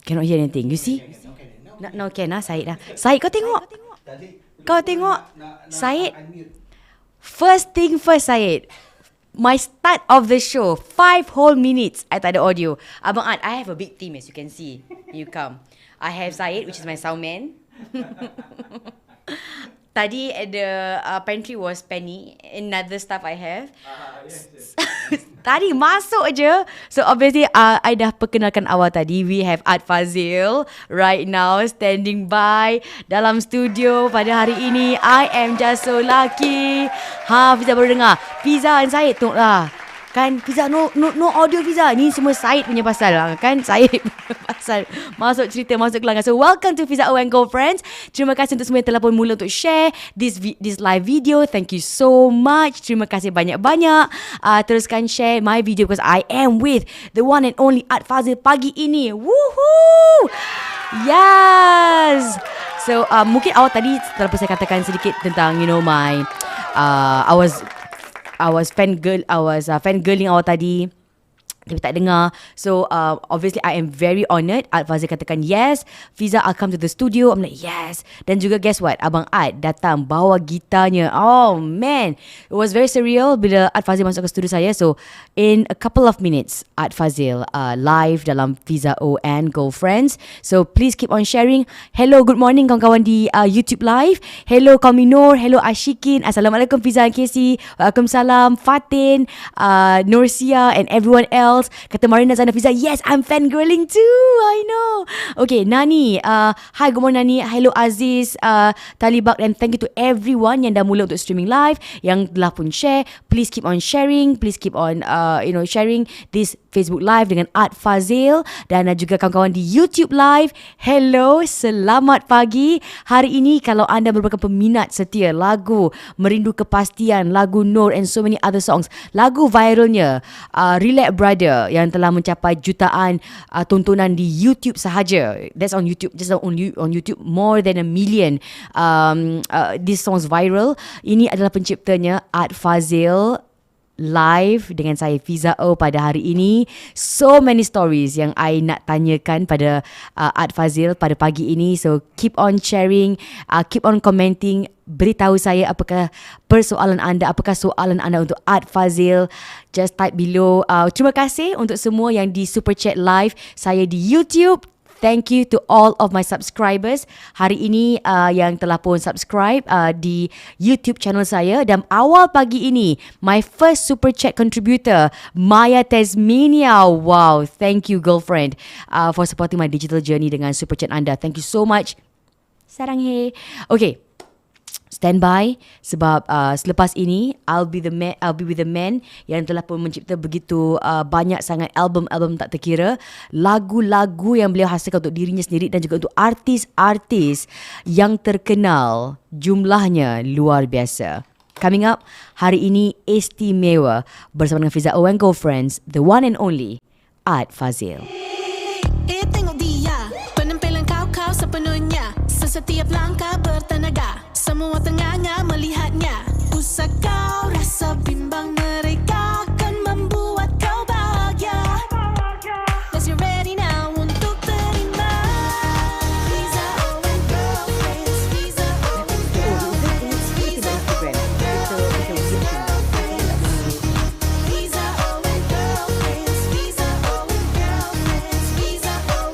Cannot hear anything. You see? Now can lah, Syed dah. Syed, kau tengok. Syed. First thing first, Syed. My start of the show, 5 whole minutes, I tak ada audio. Abang Ad, I have a big team as you can see. You come. I have Syed, which is my sound man. Tadi at the pantry was Penny, another staff I have. Yes. Tadi masuk je. So obviously I dah perkenalkan awal tadi. We have Fazil right now standing by dalam studio pada hari ini. I am just so lucky. Fiza baru dengar. Fiza dan Syed tengoklah. Kan Fiza no audio Fiza. Ni semua Syed punya pasal lah. Kan Syed punya pasal. Masuk cerita, masuk gelanggang. So welcome to Fiza O and Go Friends. Terima kasih untuk semua yang telah pun mula untuk share this live video. Thank you so much. Terima kasih banyak-banyak. Teruskan share my video because I am with the one and only Fazil pagi ini. Woohoo! Yes! So mungkin awal tadi setelah saya katakan sedikit tentang my I was fangirling awal tadi. Tapi tak dengar. So obviously I am very honoured. Fazil katakan yes, Fiza, I'll come to the studio. I'm like yes. Dan juga guess what, Abang Ad datang bawa gitarnya. Oh man, it was very surreal bila Fazil masuk ke studio saya. So in a couple of minutes Fazil live dalam Fiza O and Go Friends. So please keep on sharing. Hello, good morning kawan-kawan di YouTube live. Hello kaum Minor. Hello Ashikin. Assalamualaikum Fiza and Casey. Waalaikumsalam Fatin, Nursia and everyone else. Kata Marina Zana Fiza, yes, I'm fangirling too. I know. Okay, Nani. Hi, good morning Nani. Hello Aziz, Talibak, and thank you to everyone yang dah mula untuk streaming live, yang telah pun share. Please keep on sharing. Please keep on sharing this Facebook live dengan Fazil dan juga kawan-kawan di YouTube live. Hello, selamat pagi. Hari ini kalau anda merupakan peminat setia lagu Merindu Kepastian, lagu Nur and so many other songs, lagu viralnya Relax Brother yang telah mencapai jutaan tontonan di YouTube sahaja. That's on YouTube. Just on YouTube more than 1 million. This song's viral. Ini adalah penciptanya Fazil live dengan saya Fiza O pada hari ini. So many stories yang I nak tanyakan pada Fazil pada pagi ini. So keep on sharing, keep on commenting. Beritahu saya apakah persoalan anda, apakah soalan anda untuk Fazil. Just type below. Terima kasih untuk semua yang di super chat live saya di YouTube. Thank you to all of my subscribers hari ini yang telah pun subscribe di YouTube channel saya. Dan awal pagi ini, my first super chat contributor, Maya Tasmania. Wow, thank you girlfriend for supporting my digital journey dengan super chat anda. Thank you so much. Sarang he. Okay. Stand by sebab selepas ini I'll be with the man yang telah pun mencipta begitu banyak sangat album-album tak terkira, lagu-lagu yang beliau hasilkan untuk dirinya sendiri dan juga untuk artis-artis yang terkenal. Jumlahnya luar biasa. Coming up hari ini istimewa bersama dengan Fiza O and Go Friends, the one and only Fazil. Tengok dia, penampilan kau sepenuhnya, setiap langkah bertenaga. Semua tenganga melihatnya. Usah kau rasa bimbang, mereka akan membuat kau bahagia. Let's get ready now untuk terima. Fiza O and Girlfriends, Fiza O and Girlfriends, Fiza O and Girlfriends, Fiza O and Girlfriends, Fiza O and Girlfriends, Fiza O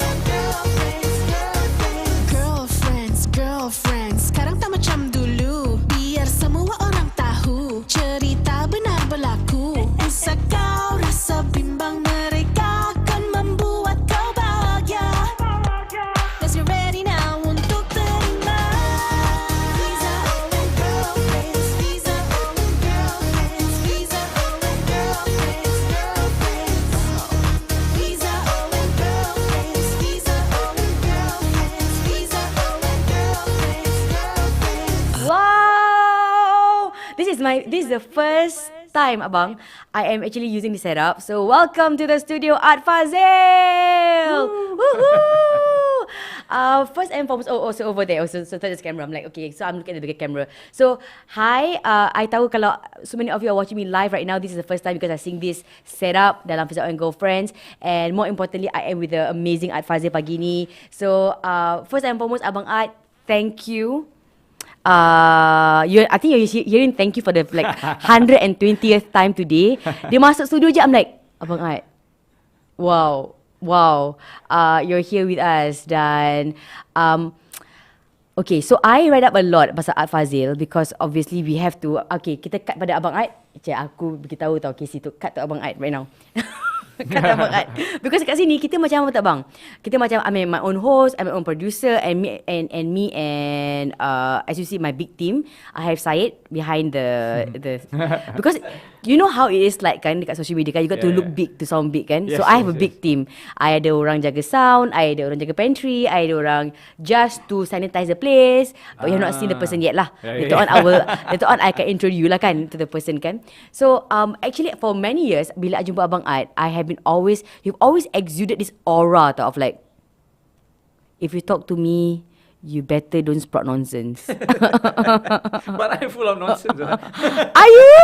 and Girlfriends, Girlfriends. Sekarang tak macam dulu, biar semua orang tahu cerita benar berlaku. Usah kau rasa bimbang, mereka akan membuat kau bahagia. Let's get ready now untuk terima. Fiza O and Girlfriends, Fiza O and Girlfriends, Fiza O and Girlfriends, Fiza O and Girlfriends, Fiza O and Girlfriends, Fiza O and Girlfriends. Wow! This is the first time, abang, I am actually using this setup. So welcome to the studio, Fazil. Woohoo! First and foremost, also over there, also so there's camera. I'm like, okay, so I'm looking at the bigger camera. So, hi, I tahu kalau so many of you are watching me live right now, this is the first time because I seeing this setup dalam Fiza O and Girlfriends, and more importantly, I am with the amazing Art Fazil pagi ni. So, first and foremost, Abang Art, thank you. I think you're hearing thank you for the like 120th time today. Dia masuk studio je, I'm like, Abang Art, wow, you're here with us. Dan okay, so I read up a lot pasal Art Fazil because obviously we have to. Okay, kita cut pada Abang Art. Aku beritahu tau, Casey tu cut to Abang Art right now. Cut to Abang Art. Because kat sini kita macam apa tak bang? Kita macam I'm my own host, I'm my own producer, and me and as you see my big team, I have Syed behind the because you know how it is like kan dekat social media kan, you got to look big to sound big kan. So I have a big team. I ada orang jaga sound, I ada orang jaga pantry, I ada orang just to sanitize the place. But you have not seen the person yet lah. Later on I can introduce you lah kan to the person kan. So actually for many years bila I jumpa Abang Art, you've always exuded this aura of like, if you talk to me, you better don't sprout nonsense. But I'm full of nonsense. Are you?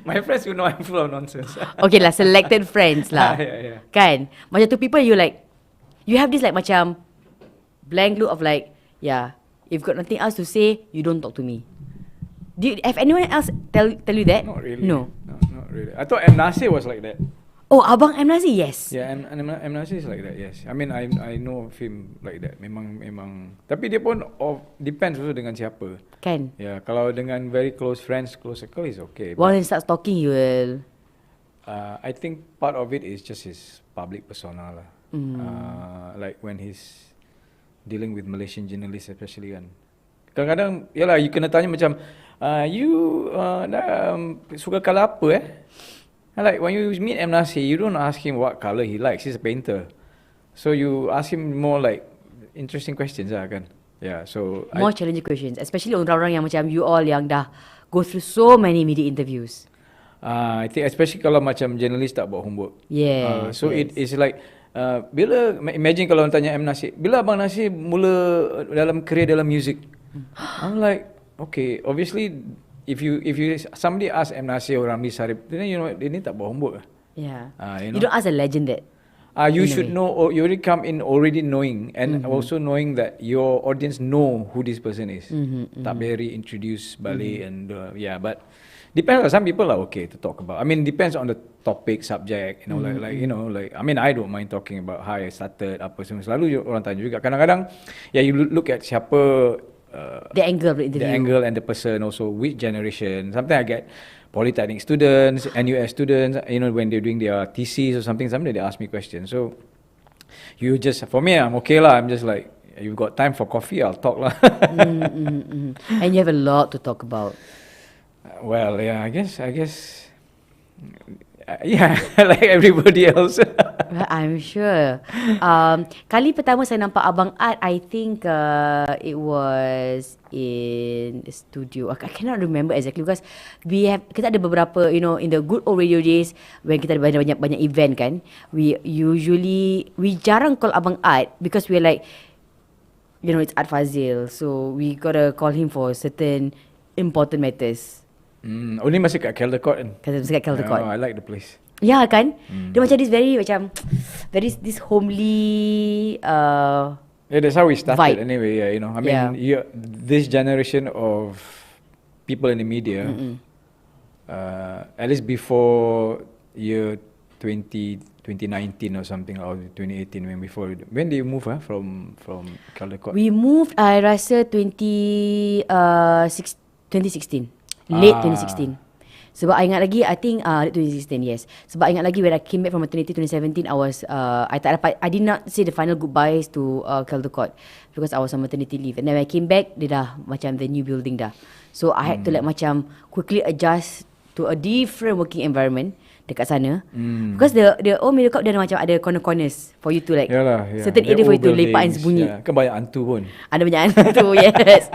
My friends will know I'm full of nonsense. Okay lah, selected friends lah. Yeah. Kan? Macam tu people you like, you have this like macam blank look of like, yeah, if got nothing else to say, you don't talk to me. Have anyone else tell you that? Not really. No, not really. I thought M. Nasir was like that. Oh, Abang M. Nasir, yes. Yeah, M. Nasir is like that, yes. I mean, I know of him like that. Memang. Tapi dia pun depends also dengan siapa. Kan? Yeah, kalau dengan very close friends, close circle is okay. Once he starts talking, you will. I think part of it is just his public persona lah. Like when he's dealing with Malaysian journalists especially kan. Kadang-kadang, yalah, you kena tanya macam, you suka colour apa Like when you meet M. Nasir, you don't ask him what colour he likes. He's a painter. So you ask him more like interesting questions lah kan. Yeah, so more challenging questions, especially orang-orang yang macam you all yang dah go through so many media interviews. I think especially kalau macam journalist tak buat homework. Yeah. So it is like bila imagine kalau orang tanya M. Nasir, bila Abang Nasir mula dalam career dalam music? I'm like, okay, obviously if you somebody ask M. Nasir or Ramli Sarip, then you know dia ni tak buat homework. Yeah. You don't ask a legend that. You should know, or you already come in already knowing, and also knowing that your audience know who this person is. Tak very introduce balik and but depends. Some people are okay to talk about. I mean, depends on the topic, subject. You know, like I mean, I don't mind talking about how I started. Apa semua. Selalu orang tanya juga. Kadang-kadang, you look at siapa. The angle of the interview. The angle and the person also, which generation. Sometimes I get Polytechnic students, NUS students, when they're doing their thesis or something they ask me questions. So, you just, for me, I'm okay lah. I'm just like, you've got time for coffee, I'll talk lah. And you have a lot to talk about. Well, yeah, I guess, yeah, like everybody else. I'm sure. Kali pertama saya nampak Abang Art, I think it was in the studio. I cannot remember exactly because kita ada beberapa, in the good old radio days when kita ada banyak event kan, we jarang call Abang Art because we're like, it's Art Fazil, so we gotta call him for certain important matters. Only masih kat Caldecott kan? Masih kat Caldecott. I like the place. Ya kan? Dia macam this homely that's how we started vibe. Anyway, I mean, this generation of people in the media, at least before year 2019 or something, or 2018 when did you move from Caldecott? We moved, I rasa 2016. Late 2016. Sebab I ingat lagi, I think late 2016, yes. Sebab I ingat lagi when I came back from maternity 2017, I did not say the final goodbyes to Caldecott because I was on maternity leave. And then when I came back, dia dah macam the new building dah. So I had to like macam quickly adjust to a different working environment. dekat sana. Because the old Mediacorp dia ada macam ada corners for you to like Yalah, certain area for you to lepak and sembunyi. Kan banyak hantu pun. Ada banyak hantu, yes.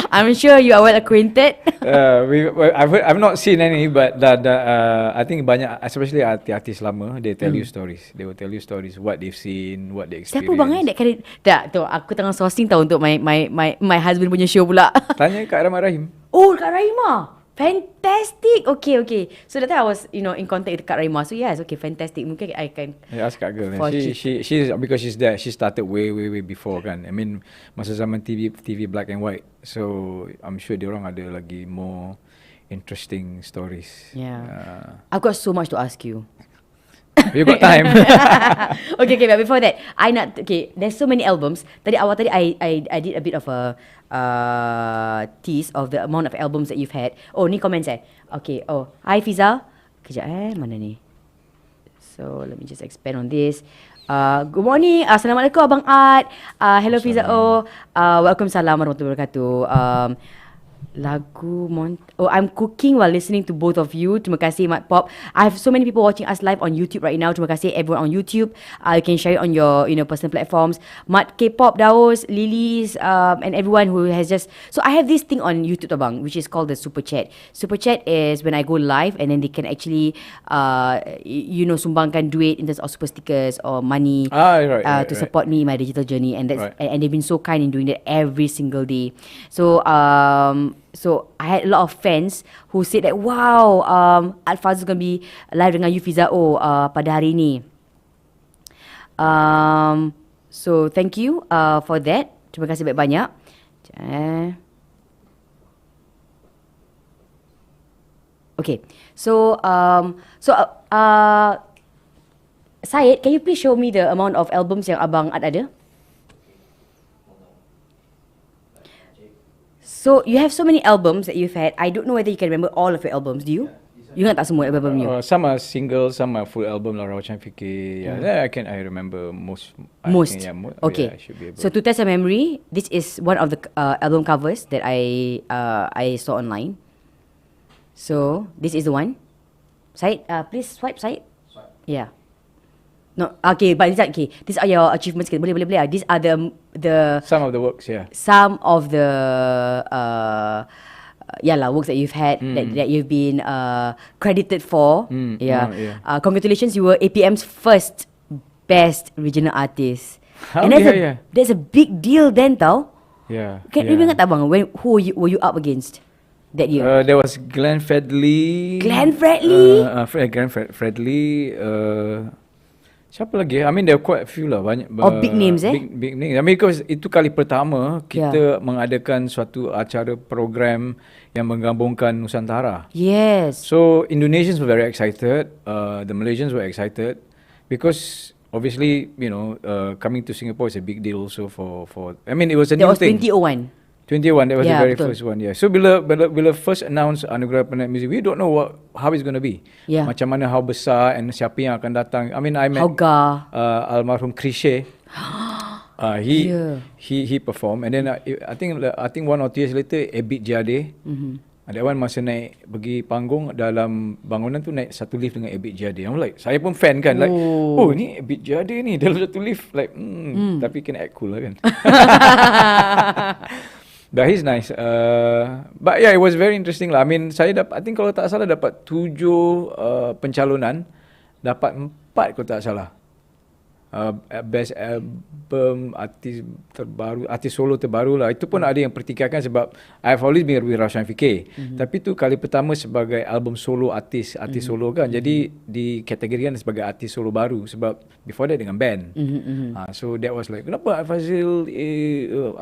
I'm sure you are well acquainted. I've not seen any, but I think banyak, especially artis lama, they tell you stories. They will tell you stories, what they've seen, what they experience. Siapa bang that kali? Tak, tu aku tengah sourcing tau untuk my husband punya show pula. Tanya Kak Rahmat Rahim. Oh, Kak Raima. Fantastic. Okay. So that time I was, in contact with Kak Raima. So yes, okay, fantastic. Mungkin I can Ask Kak Girl. She's because she's there. She started way before kan. I mean, masa zaman TV black and white. So I'm sure diorang ada lagi more interesting stories. Yeah. I've got so much to ask you. You got time. okay, but before that, there's so many albums. Tadi I did a bit of a tease of the amount of albums that you've had. Oh, ni comments Okay, hi Fiza. Kejap mana ni? So, let me just expand on this. Good morning. Assalamualaikum Abang Art. Hello Fiza O. Waalaikumsalam warahmatullahi wabarakatuh. I'm cooking while listening to both of you. Terima kasih Mat Pop. I have so many people watching us live on YouTube right now. Terima kasih everyone on YouTube. You can share it on your personal platforms. Mat K-pop, Daos, Lilies, and everyone who has just. So I have this thing on YouTube abang, which is called the Super Chat. Super Chat is when I go live and then they can actually sumbangkan duit in terms of super stickers or money to support me in my digital journey, and and they've been so kind in doing that every single day. So I had a lot of fans who said that, wow, Fazil is going to be live dengan you Fiza O pada hari ini. So thank you for that. Terima kasih banyak-banyak. Okay. So Syed, can you please show me the amount of albums yang Abang Ad ada? So you have so many albums that you've had. I don't know whether you can remember all of your albums. Do you? You ingat tak semua album you? Some are single, some are full album lah. Macam fikir. I remember most. Most. I Okay. should be able. So to test your memory, this is one of the album covers that I saw online. So this is the one. Syed, please swipe Syed. Swipe. Yeah. No, okay, but these are your achievements. Boleh. These are the some of the works, yeah. Some of the works that you've had that you've been credited for. Congratulations, you were APM's first best regional artist. And that's a big deal then, tau. Yeah. Can you ingat tak bang? Who were you up against that year? There was Glenn Fredly. Glenn Fredly. Glenn Fredly. Siapa lagi? I mean there are quite a few lah, banyak. Big names Big names. I mean because itu kali pertama kita mengadakan suatu acara program yang menggabungkan Nusantara. Yes. So Indonesians were very excited, the Malaysians were excited because obviously coming to Singapore is a big deal also for I mean it was a new thing. That was 2001. 21, that was the very first one. Yeah. So bila first announce Anugerah Penat Music, we don't know how it's going to be. Yeah. Macam mana, how besar and siapa yang akan datang. I mean, I met almarhum Krishe. He performed, and then I think 1 or 2 years later, Ebit Jade. That one masa naik pergi panggung dalam bangunan tu naik satu lift dengan Ebit Jade. I'm like, saya pun fan kan, like, oh ni Ebit Jade ni dalam satu lift, like, tapi kena act cool lah kan. But he's nice. But yeah, it was very interesting lah. I mean, I think kalau tak salah dapat 7 pencalonan, dapat 4 kalau tak salah. Best album, artis terbaru, artis solo terbaru lah. Itu pun ada yang pertikaikan sebab I've always been with Roshan Fikir. Tapi tu kali pertama sebagai album solo artis solo kan. Jadi dikategorikan sebagai artis solo baru sebab before that dengan band. So that was like, kenapa Fazil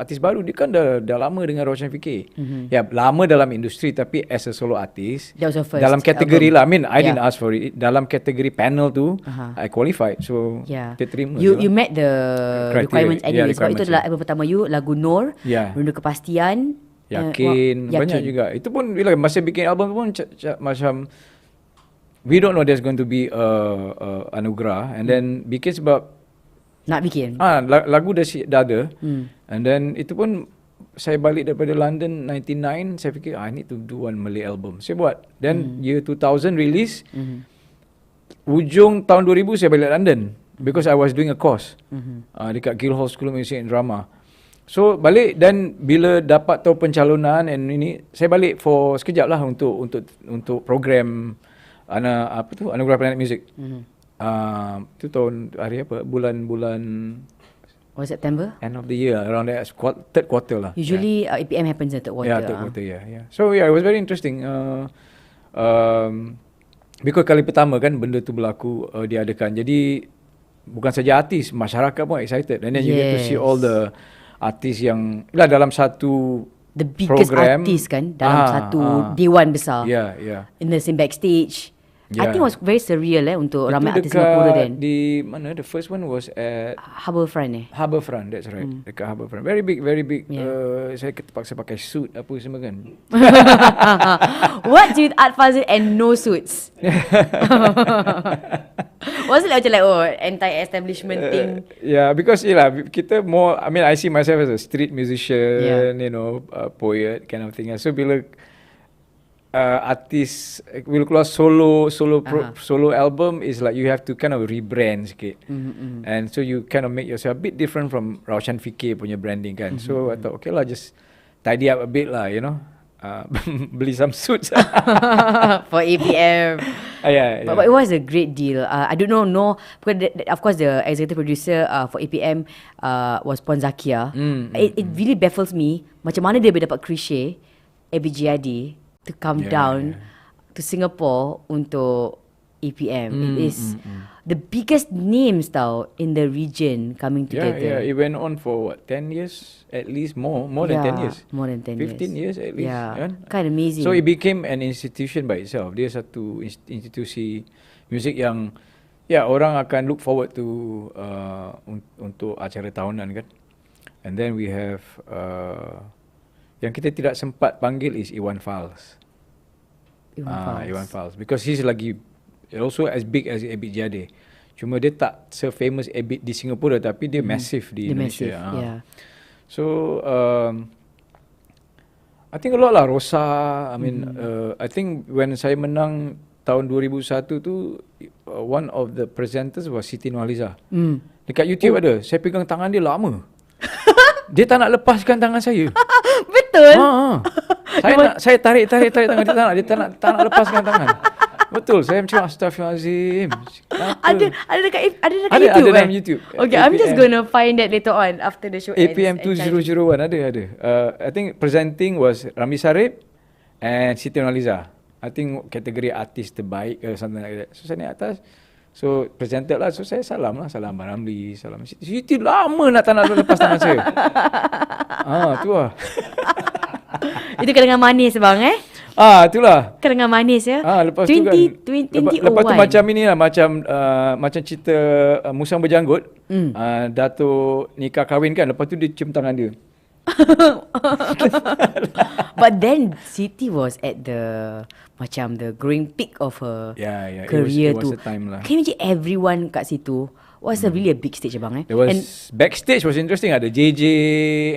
artis baru? Dia kan dah lama dengan Roshan Fikir. Ya, lama dalam industri tapi as a solo artist. That was your first dalam kategori album lah. I mean, I didn't ask for it. Dalam kategori panel tu, I qualified. So You met the requirements anyway. Sebab itu adalah album pertama you, lagu Nur, Rindu Kepastian, Yakin, banyak juga. Itu pun bila masa bikin album pun macam we don't know there's going to be anugerah, and then bikin sebab nak bikin. Lagu dah ada, and then itu pun saya balik daripada London 99, saya fikir I need to do one Malay album. Saya buat. Then year 2000 release. Ujung tahun 2000 saya balik London because I was doing a course dekat Guildhall School of Music and Drama. So balik, dan bila dapat tahu pencalonan and ini, saya balik for sekejap lah untuk program Anugerah Planet Music. Itu tahun hari apa? Bulan Was September? end of the year, around that third quarter lah. Usually EPM happens in third quarter. Yeah, third quarter, yeah. So yeah, it was very interesting. Because kali pertama kan benda tu berlaku diadakan. Jadi bukan saja artis, masyarakat pun excited. And then you get to see all the artis yang dalam satu the biggest program, artist kan dalam satu dewan besar. Yeah. In the same backstage. I Yeah. think it was very surreal untuk Itu ramai artis dekat Singapura then. di mana? The first one was at Harbourfront Harbourfront, that's right. Dekat Harbourfront. Very big. Yeah. Saya terpaksa pakai suit apa semua kan. What's with Art Fazil and no suits? Was it like anti-establishment thing? Yeah, because kita more, I mean, I see myself as a street musician, poet kind of thing. So bila artis will keluar solo album, is like you have to kind of rebrand sikit. And so you kind of make yourself a bit different from Raushan Fikir punya branding kan. So I thought okay lah, just tidy up a bit lah, beli some suits For EPM. yeah. But it was a great deal. I don't know, because of course the executive producer for EPM was Puan Zakia. It really baffles me macam mana dia boleh dapat Krishe ABGID to come down to Singapore untuk EPM. It is the biggest names tau in the region coming together. Yeah, it went on for what, 10 years at least, more than 10 years. More than 10 15 years at least. Yeah, Kan? kind of amazing. So it became an institution by itself. Dia satu institusi music yang orang akan look forward to untuk acara tahunan kan. And then we have yang kita tidak sempat panggil is Iwan Fals. Iwan Fals, because he's lagi also as big as Abid Jade. Cuma dia tak se-famous Abid di Singapura, tapi dia massive di Indonesia. Yeah. So I think a lot lah, Rosa. I mean, I think when saya menang tahun 2001 tu, one of the presenters was Siti Nurhaliza. Dekat YouTube ada, saya pegang tangan dia lama. Dia tak nak lepaskan tangan saya. Betul. Saya tarik tangan dia, tak nak lepaskan tangan. Betul, saya macam astagfirullahalazim. Ada dekat YouTube. Ada dalam YouTube. Okay, I'm just gonna find that later on after the show ends. APM 2001 ada. I think presenting was Rami Sarip and Siti Nurhaliza. I think kategori artis terbaik ke something like that. So saya naik atas. So presented lah. So saya salam Abang Ramli, salam Siti lama tak nak lepas tangan saya. Tu lah. Itu kenangan manis bang Itulah. Kenangan manis ya. Lepas tu kan. 2001. Lepas tu macam inilah, macam cerita Musang Berjanggut. Datuk nikah kahwin kan. Lepas tu dia cium tangan dia. But then Siti was at the growing peak of her career it was tu. a time lah. Can you imagine everyone kat situ? Was a really a big stage abang There was backstage was interesting. Ada JJ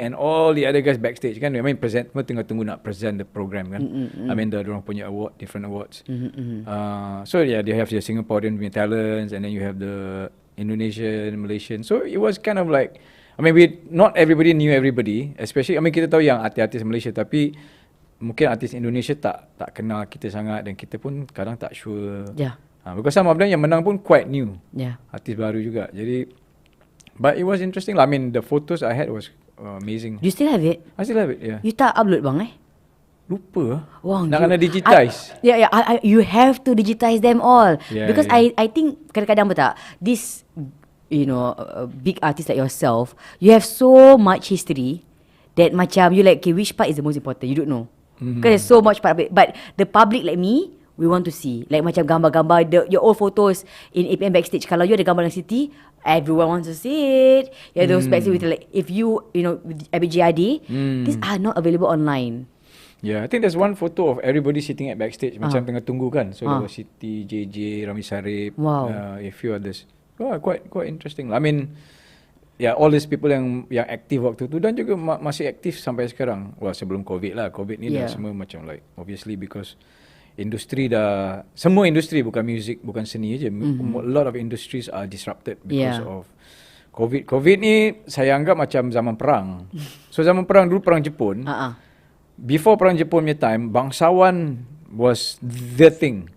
and all the other guys backstage kan. I mean tengah tunggu nak present the program kan. I mean diorang punya award, different awards. So yeah, they have the Singaporean talents, and then you have the Indonesian, Malaysian. So it was kind of like, I mean, not everybody knew everybody, especially, I mean, kita tahu yang artis-artis Malaysia, tapi mungkin artis Indonesia tak kenal kita sangat, dan kita pun kadang tak sure. Yeah. Because some of them yang menang pun quite new. Yeah. Artis baru juga. Jadi, but it was interesting lah. I mean, the photos I had was amazing. Do you still have it? I still have it, yeah. You tak upload bang Lupa. Wow, nak kena digitize. You have to digitize them all. Yeah, Because yeah. I think kadang-kadang betul, this big artist like yourself, you have so much history that macam you like, okay, which part is the most important? You don't know. Because there's so much part of it. But the public like me, we want to see. Like macam gambar-gambar, your old photos in APM backstage. Kalau you ada gambar dengan Siti, everyone wants to see it. You have those backstage with like, if with ABGID, these are not available online. Yeah, I think there's one photo of everybody sitting at backstage, macam tengah tunggu kan. So there was Siti, JJ, Rami Sarip, Wow. A few others. Quite interesting. I mean, all these people yang aktif waktu tu dan juga masih aktif sampai sekarang. Wah, sebelum COVID lah. COVID ni dah semua macam like obviously because industri dah, semua industri bukan music, bukan seni je. A lot of industries are disrupted because of COVID. COVID ni saya anggap macam zaman perang. So zaman perang dulu, perang Jepun. Before perang Jepun punya time, bangsawan was the thing.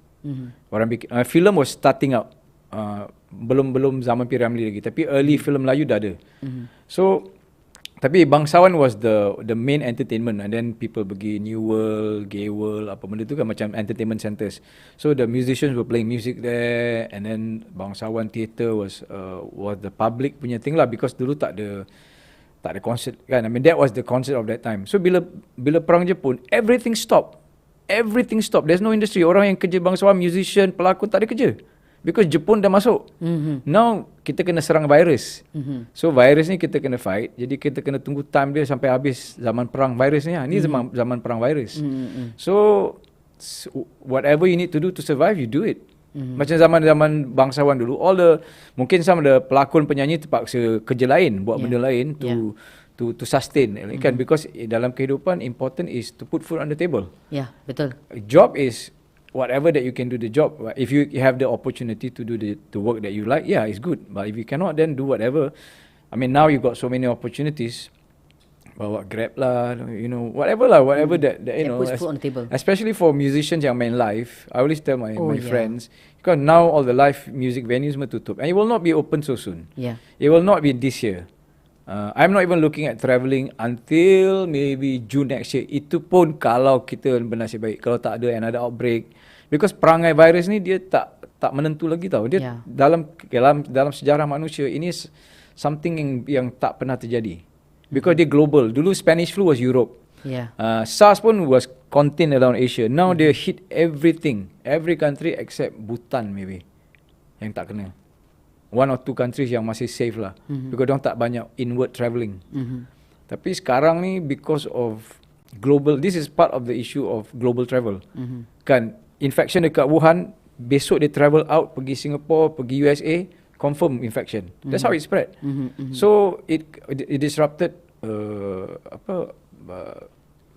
Orang bikin film was starting out. Belum zaman P. Ramlee lagi, tapi early film Melayu dah ada. So tapi bangsawan was the main entertainment, and then people pergi New World, Gay World, apa benda tu kan macam entertainment centers. So the musicians were playing music there, and then bangsawan theatre was the public punya thing lah, because dulu tak ada concert kan. I mean that was the concert of that time. So bila perang Jepun, everything stopped. There's no industry. Orang yang kerja bangsawan, musician, pelakon tak ada kerja. Because Jepun dah masuk. Now kita kena serang virus. So virus ni kita kena fight. Jadi kita kena tunggu time dia sampai habis zaman perang virus ni. Ni zaman perang virus. So whatever you need to do to survive, you do it. Macam zaman bangsawan dulu, mungkin some the pelakon penyanyi terpaksa kerja lain, buat benda lain to sustain kan, because dalam kehidupan important is to put food on the table. Betul. Job is whatever that you can do the job. If you have the opportunity to do the work that you like, it's good. But if you cannot, then do whatever. I mean, now you got so many opportunities. Bawa Grab lah, whatever that puts food on the table. Especially for musicians yang main live. I always tell my friends, because now all the live music venues semua tutup, and it will not be open so soon. It will not be this year. I'm not even looking at travelling until maybe June next year. Itu pun kalau kita bernasib baik, kalau tak ada another outbreak. Because perangai virus ni dia tak menentu lagi tau. Dia dalam sejarah manusia ini something yang tak pernah terjadi. Because dia global. Dulu Spanish flu was Europe. SARS pun was contained around Asia. Now they hit everything, every country except Bhutan maybe yang tak kena. One or two countries yang masih safe lah, because diorang tak banyak inward travelling. Tapi sekarang ni because of global, this is part of the issue of global travel. Kan, infection dekat Wuhan, besok dia travel out, pergi Singapore, pergi USA, confirm infection. That's how it spread. So it disrupted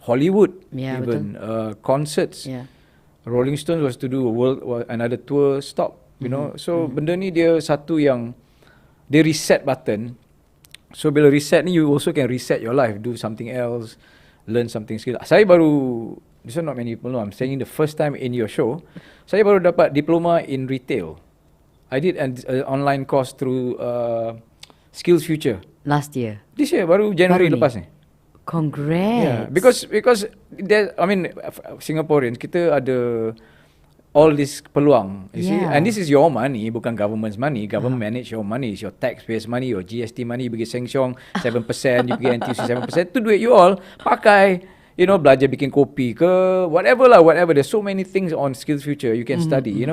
Hollywood, even concerts. Rolling Stones was to do another tour, stop. So benda ni dia satu yang dia reset button. So bila reset ni, you also can reset your life, do something else, learn something skill. Saya baru, this one not many people know, I'm saying the first time in your show, saya baru dapat diploma in retail. I did an online course through Skills Future Last year. This year, baru January lepas ni. Congrats. Because there, I mean, Singaporeans, kita ada all this peluang, you see, and this is your money, bukan government's money. Government manage your money, it's your taxpayers' money, your GST money. You pergi Sheng Siong 7%, you pergi NTUC 7%, tu duit you all pakai, belajar bikin kopi ke, whatever. There's so many things on Skills Future you can study,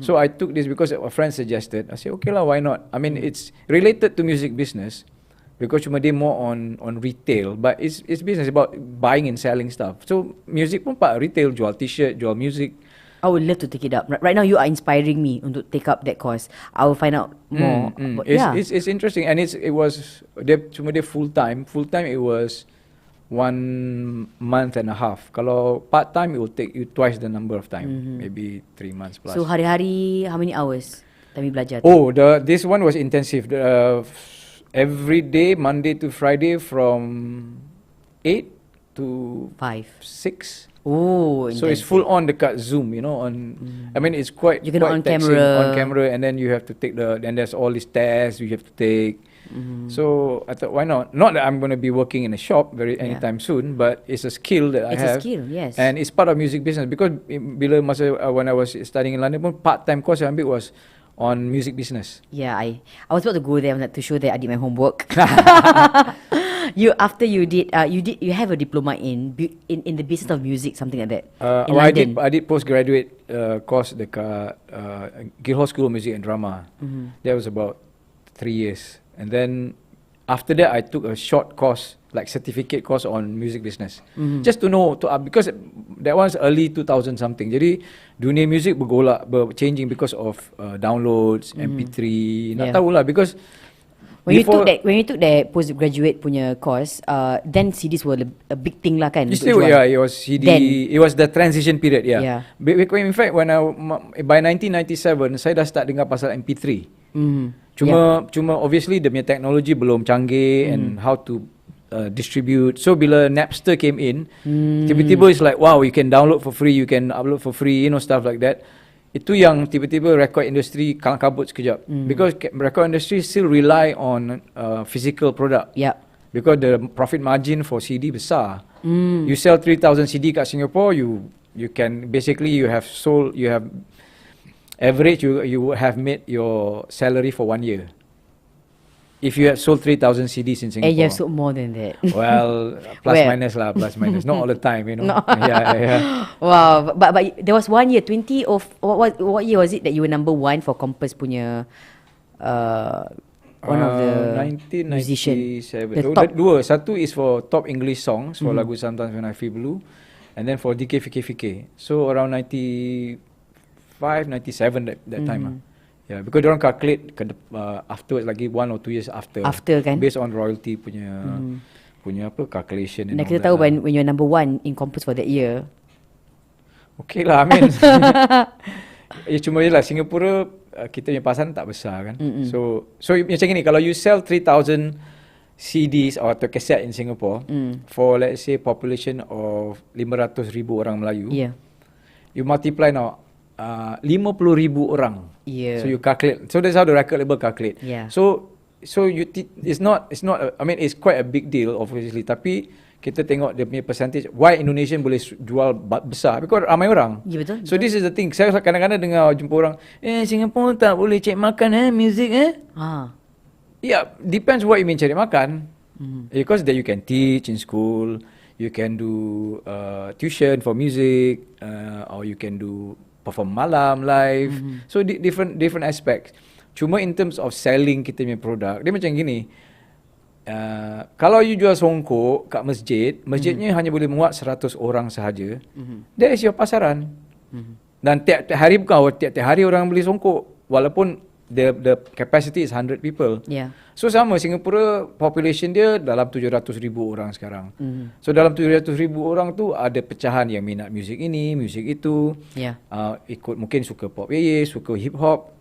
So I took this because a friend suggested. I said, okay lah, why not? I mean, it's related to music business, because cuma dia more on retail, but it's business about buying and selling stuff. So music pun part retail, jual t-shirt, jual music. I would love to take it up. Right now, you are inspiring me untuk take up that course. I will find out more. But it's interesting, and it was cuma dia full time. Full time it was 1 month and a half. Kalau part time, it will take you twice the number of time, maybe 3 months plus. So hari-hari, how many hours kami belajar? This one was intensive. Every day, Monday to Friday, from 8 to 6. So it's full on dekat Zoom, I mean, it's quite on taxing, camera. on camera, and then you have to take and there's all these tests you have to take. So I thought, why not? Not that I'm going to be working in a shop anytime soon, but it's a skill that I have. It's a skill, yes. And it's part of music business, because when I was studying in London, part-time course I ambil was on music business. I was about to go there to show that I did my homework. You have a diploma in the business of music, something like that. I did postgraduate course dekat Guildhall School of Music and Drama. That was about 3 years, and then after that I took a short course, like certificate course on music business, just to know because that was early 2000 something. Jadi dunia music changing because of downloads, MP3. Nak tahulah, because When you took that postgraduate punya course, then CDs were a big thing lah kan? It was CD. Then, it was the transition period. Yeah. In fact, by 1997, saya dah start dengar pasal MP3. Cuma obviously the punya teknologi belum canggih and how to distribute. So bila Napster came in, tiba-tiba it's like, wow, you can download for free, you can upload for free, stuff like that. Itu yang tiba-tiba record industry kalang kabut sekejap. Because record industry still rely on physical product. Because the profit margin for CD besar. You sell 3,000 CD kat Singapore, you can basically you have average you have made your salary for 1 year. If you have sold 3,000 CDs in Singapore. And you have sold more than that. Well, plus minus. Not all the time, No. Yeah. Wow, but there was 1 year, 20 of what year was it that you were number 1 for Compass punya one of the 1997. Dua. Satu is for top English songs for lagu Sometimes When I Feel Blue, and then for DK Fikir. So around 95, 97 that time. Yeah, because diorang calculate afterwards lagi 1 or 2 years after kan, based on royalty punya calculation. Dan kita tahu when you're number 1 in Compass for that year. Okay lah, I mean cuma je lah Singapura kita punya pasaran tak besar kan. So macam ni, kalau you sell 3,000 CDs atau cassette in Singapore for let's say population of 500,000 orang Melayu, you multiply now 50,000 orang. So you calculate. So that's how the record label calculate. So it's not I mean it's quite a big deal obviously, tapi kita tengok dia punya percentage why Indonesian boleh jual besar because ramai orang. Betul. So this is the thing. Saya kadang-kadang dengar jumpa orang, Singapore tak boleh cari makan music Yeah, depends what you mean cari makan. Because that you can teach in school, you can do tuition for music, or you can do perform malam live. So different aspects. Cuma in terms of selling kita punya produk, dia macam gini. Kalau you jual songkok kat masjidnya hanya boleh muat 100 orang sahaja. That is your pasaran. Dan tiap-tiap hari tiap-tiap hari orang beli songkok walaupun the capacity is 100 people. So sama, Singapura population dia dalam 700,000 orang sekarang. So dalam 700,000 orang tu ada pecahan yang minat muzik ini, muzik itu. Ikut mungkin suka pop suka hip hop.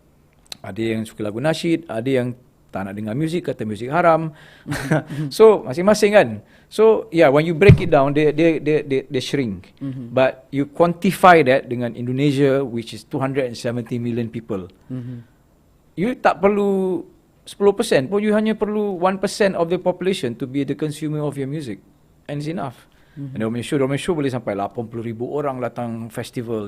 Ada yang suka lagu nasyid, ada yang tak nak dengar muzik, kata muzik haram. So masing-masing kan. So when you break it down, they shrink. But you quantify that dengan Indonesia, which is 270 million people. You tak perlu 10% pun, you hanya perlu 1% of the population to be the consumer of your music, and it's enough. And Roman show boleh sampai 80,000 orang datang festival,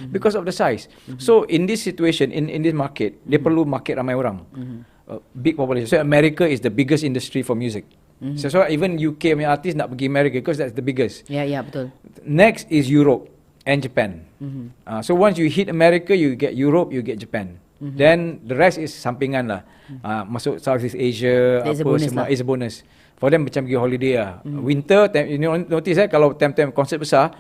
because of the size. So in this situation, in this market, dia perlu market ramai orang, big population. So America is the biggest industry for music. So even UK punya artist nak pergi America because that's the biggest. Betul. Next is Europe and Japan. So once you hit America, you get Europe, you get Japan. Then the rest is sampingan lah. Masuk Southeast Asia, That's apa semua is a bonus. For them macam pergi holiday lah. Winter, you notice kalau time-time konsert besar,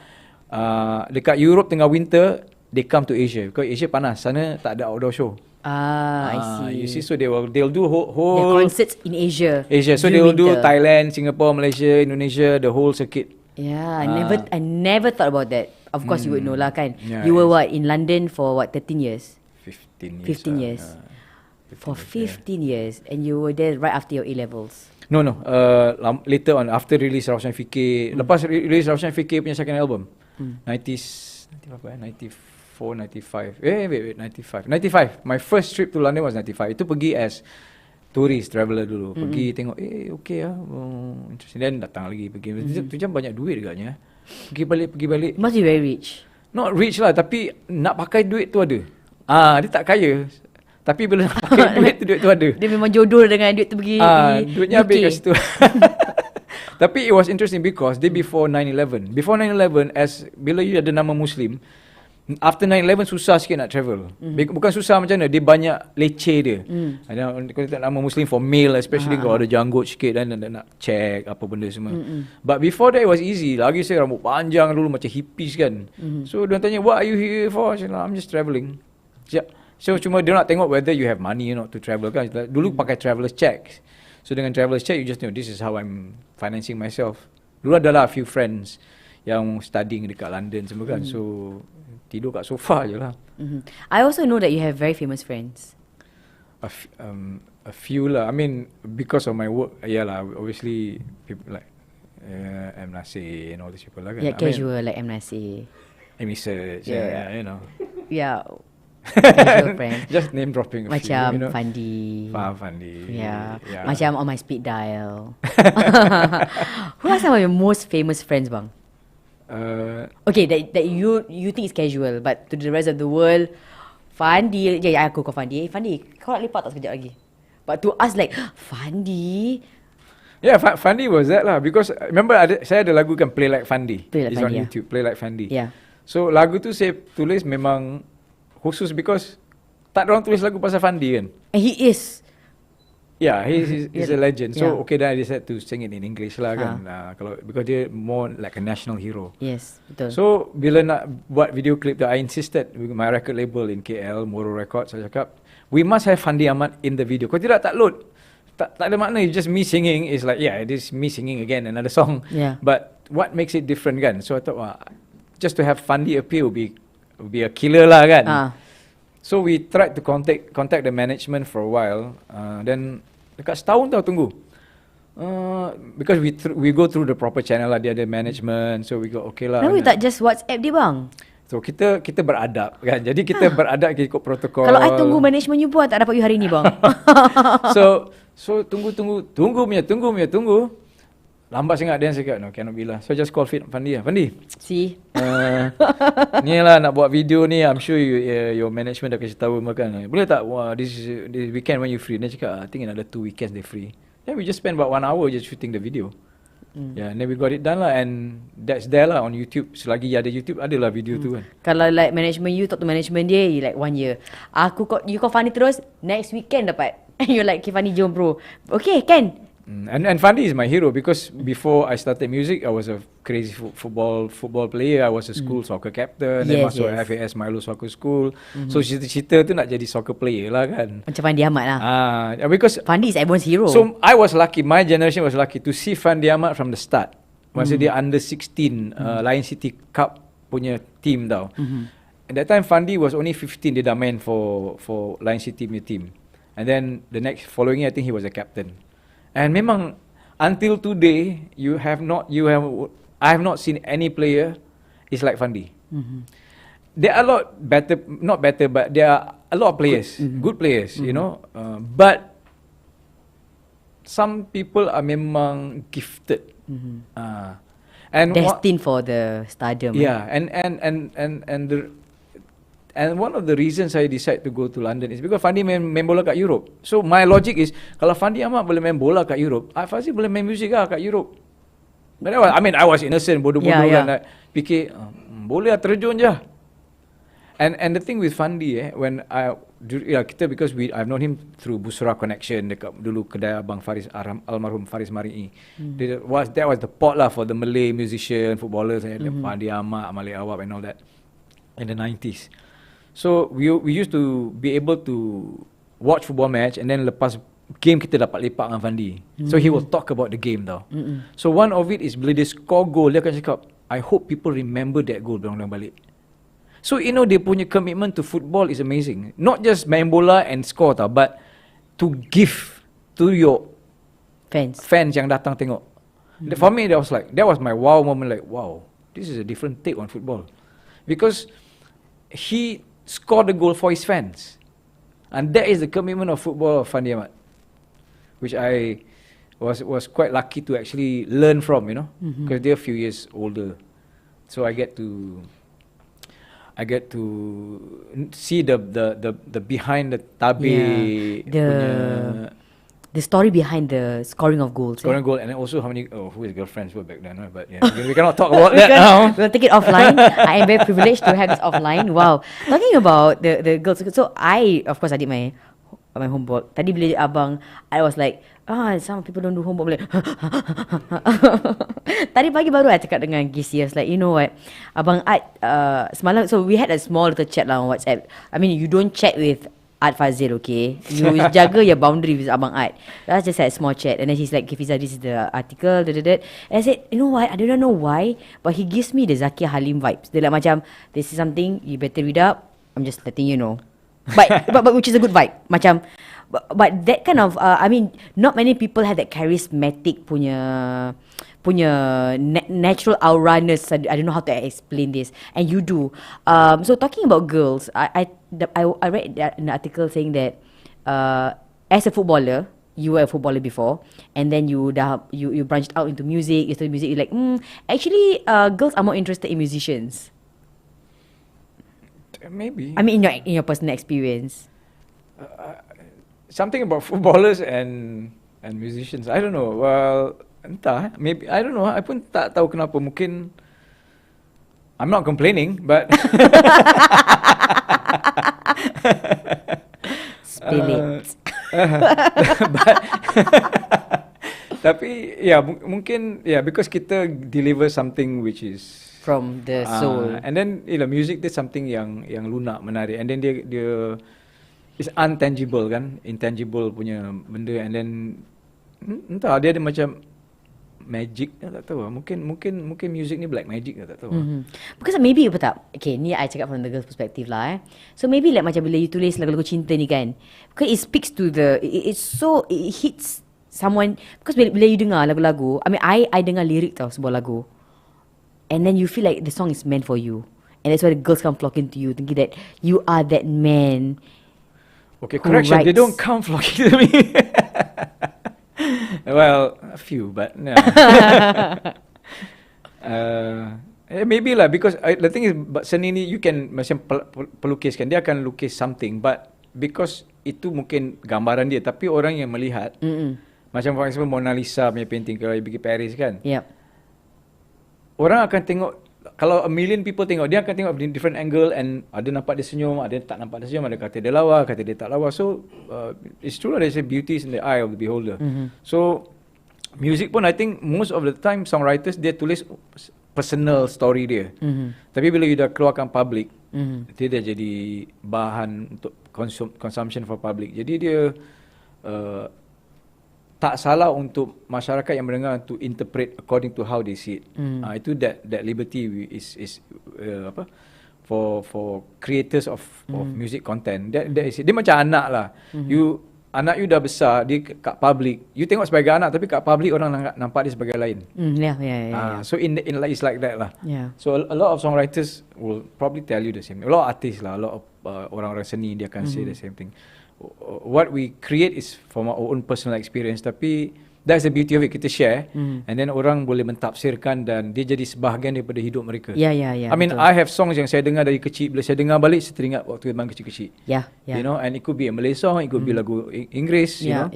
dekat Europe tengah winter, they come to Asia. Because Asia panas, sana tak ada outdoor show. I see. You see, so they'll do whole the concerts in Asia. So they will do Thailand, Singapore, Malaysia, Indonesia, the whole circuit. I never thought about that. Of course you would know lah kan. You were in London for 13 years? 15 years. For 15 years, and you were there right after your A-levels. No. Later on, after release Raushan Fikir, lepas release Raushan Fikir punya second album, 95. 95. My first trip to London was 95. Itu pergi as tourist traveller dulu. Pergi tengok, okay lah, interesting. Then datang lagi pergi. Tu jam banyak duit agaknya. Pergi balik. Must be very rich. Not rich lah, tapi nak pakai duit tu ada. Dia tak kaya. Tapi bila nak pakai duit tu ada. Dia memang jodoh dengan duit tu pergi duitnya habis kat situ. Tapi it was interesting because day before 9/11. Before 9/11, bila you ada nama Muslim, after 9/11 susah sikit nak travel. Bukan susah macam mana, dia banyak leceh dia. Kalau tak nama Muslim for male, especially kalau ada janggut sikit dan nak check apa benda semua. But before that it was easy. Lagi saya rambut panjang dulu macam hippies kan. So dia tanya, what are you here for? I said, I'm just travelling. So cuma dia nak tengok whether you have money to travel kan. Dulu pakai traveller's check. So dengan travelers check, you just know this is how I'm financing myself. Dulu adalah a few friends yang studying dekat London semua kan. So tidur kat sofa je lah. I also know that you have very famous friends. A few lah. I mean, because of my work, lah. Obviously, people like M.Nasir and all these people lah kan. Yeah, casual like M.Nasir. Research, you know. Yeah. Casual friend. Just name dropping a few, Macam you know. Fandi. Fandi. Yeah. Yeah. Macam on my speed dial. Who are some of your most famous friends, bang? Okay, that you think is casual, but to the rest of the world, Fandi, aku call Fandi. Fandi, kau nak lepak tak sekejap lagi? But to us like, Fandi. Yeah, Fandi was that lah. Because remember saya ada lagu kan, Play Like Fandi. Play Like It's Fandi, on YouTube, Play Like Fandi. Yeah. So lagu tu saya tulis memang khusus because tak ada orang tulis lagu pasal Fandi kan. And he is. Yeah, he's a legend. So Yeah. then I decided to sing it in English lah kan. Because dia more like a national hero. Yes, betul. So bila nak buat video clip tu, I insisted with my record label in KL, Moro Records, saya cakap, we must have Fandi Ahmad in the video. Kalau tidak tak load. Tak ada makna. It's just me singing. It's like, yeah, it is me singing again another song. Yeah. But what makes it different kan? So I thought, just to have Fandi appear will be a killer lah kan. So we tried to contact the management for a while. Then dekat setahun tau tunggu. Because we go through the proper channel lah, dia ada management, so we go okay lah. Kenapa you tak just WhatsApp dia, bang? So kita beradab kan. Jadi kita beradab, kita ikut protokol. Kalau I tunggu management you buat, tak dapat you hari ni, bang. So tunggu. Lambat sangat dia cakap, no, cannot be lah. So just call Fandi lah. Fandi. See? Ni lah nak buat video ni, I'm sure your management dah kasi tahu makan. Boleh tak? Wah, this weekend when you free? Dia cakap, I think another 2 weekends they free. Then we just spend about 1 hour just shooting the video. Yeah, and then we got it done lah, and that's there lah on YouTube. Selagi ada YouTube, ada lah video tu kan. Kalau like management you talk to management dia, you like 1 year. You call Fandi terus, next weekend dapat. And you're like, okay Fandi jom bro. Okay, can. And Fandi is my hero because before I started music, I was a crazy football player. I was a school soccer captain. Then masuk FAS Milo Soccer School. So cita-cita tu nak jadi soccer player lah kan. Macam Fandi Ahmad lah. Because Fandi is everyone's hero. So I was lucky, my generation was lucky to see Fandi Ahmad from the start. Masa dia under 16 Lion City Cup punya team tau. At that time Fandi was only 15, dia dah main for Lion City punya team. And then the next following year, I think he was a captain. And memang until today I have not seen any player is like Fandi. There are a lot better, not better, but there are a lot of players, good players, you know. But some people are memang gifted, and destined for the stardom. Yeah, and one of the reasons I decide to go to London is because Fandi main bola kat Europe. So my logic is, kalau Fandi Ahmad boleh main bola kat Europe, Fazil boleh main music lah kat Europe. But I was innocent, bodoh-bodoh kan. Like, fikir, boleh lah, terjun je. And the thing with Fandi, when because I've known him through Busra Connection, dekat dulu kedai abang Faris, almarhum Faris Mari'i. That was the pot lah for the Malay musician, footballers, Fandi Ahmad, Malay Awab and all that in the 90s. So we used to be able to watch football match, and then lepas game kita dapat lepak dengan Fandi. So he will talk about the game tau. So one of it is bila dia score goal, dia akan cakap, I hope people remember that goal berulang balik. So you know dia punya commitment to football is amazing. Not just main bola and score tau, but to give to your fans yang datang tengok. For me that was my wow moment, like wow, this is a different take on football. Because he scored the goal for his fans. And that is the commitment of football of Fandi Ahmad, which I was quite lucky to actually learn from, you know, because they're a few years older. So I get to see the behind the tabi, the story behind the scoring of goals. Scoring goal, and also how many who his girlfriends were back then, right? But yeah, we cannot talk about that now. We'll take it offline. I am very privileged to have this offline. Wow. Talking about the girls, so I did my homework. Tadi bila abang, I was like, some people don't do homework. Tadi pagi baru I cakap dengan Gisi, I was like, you know what, abang Ad semalam, so we had a small little chat lah on WhatsApp. I mean, you don't chat with Art Fazil, okay? You jaga your boundary with Abang Art. That's just like a small chat. And then he's like, okay, Fiza, this is the article. And I said, you know what? I don't know why, but he gives me the Zakia Halim vibes. Dia like macam, this is something you better read up. I'm just letting you know. But which is a good vibe. Macam, but that kind of, I mean, not many people have that charismatic punya natural aura-ness. I don't know how to explain this, and you do. So talking about girls, I read an article saying that as a footballer, you were a footballer before, and then you branched out into music. You started music. You're like, actually, girls are more interested in musicians. Maybe. I mean, in your personal experience. Something about footballers and musicians. I don't know. Well, entah. Maybe I don't know. I pun tak tahu kenapa. Mungkin I'm not complaining, but Spill it. but tapi mungkin because kita deliver something which is From the soul. and then music dia something yang lunak, menarik, and then dia it's untangible kan, intangible punya benda, and then entah, dia ada macam magic, tak tahu lah. Mungkin music ni black magic, tak tahu. Because maybe apa tak, okay, ni I cakap from the girl's perspective lah. So maybe like macam bila you tulis lagu-lagu cinta ni kan, because it speaks to it hits someone. Because bila you dengar lagu-lagu, I mean I dengar lirik tau sebuah lagu, and then you feel like the song is meant for you, and that's why the girls come flocking to you, thinking that you are that man. Okay, correction, they don't come flocking to me. Well, a few, but no. Maybe lah, because the thing is, seni ni you can macam pelukis kan, dia akan lukis something, but because itu mungkin gambaran dia, tapi orang yang melihat, macam for example Mona Lisa punya painting kalau you pergi Paris kan, orang akan tengok. Kalau a million people tengok, dia akan tengok different angle, and ada nampak dia senyum, ada tak nampak dia senyum, ada kata dia lawa, kata dia tak lawa. So it's true lah, there's a beauty in the eye of the beholder. So music pun, I think most of the time songwriters dia tulis personal story dia. Tapi bila you dah keluarkan public, dia dah jadi bahan untuk consumption for public. Jadi dia tak salah untuk masyarakat yang mendengar to interpret according to how they see it. Itu that liberty is for creators of music content. That is it. Dia macam anak lah. Anak you dah besar, dia kat public. You tengok sebagai anak, tapi kat public orang nampak dia sebagai lain. Yeah. So in it's like that lah. Yeah. So a lot of songwriters will probably tell you the same. A lot of artists lah, a lot of orang-orang seni, dia akan say the same thing. What we create is from our own personal experience, tapi that's the beauty of it, kita share, and then orang boleh mentafsirkan dan dia jadi sebahagian daripada hidup mereka. Yeah. I mean, betul. I have songs yang saya dengar dari kecil, bila saya dengar balik, saya teringat waktu memang kecil-kecil. Yeah. You know, and it could be a Malay song, it could be lagu Inggeris, you know.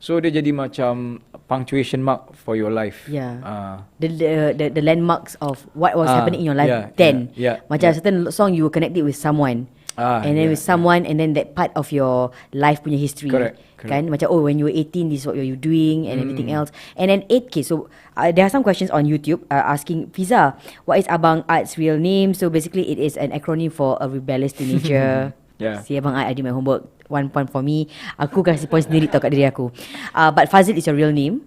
So dia jadi macam punctuation mark for your life. The landmarks of what was happening in your life then. Macam certain song you were connected with someone. And then with someone, and then that part of your life punya history. Correct. Kan? Macam, when you were 18, this is what you're doing, and everything else. And then 8K. So there are some questions on YouTube asking, Fiza, what is Abang Art's real name? So basically it is an acronym for a rebellious teenager. Si Abang Art, I did my homework. 1 point for me. Aku kasih point sendiri tau kat diri aku. But Fazil is your real name.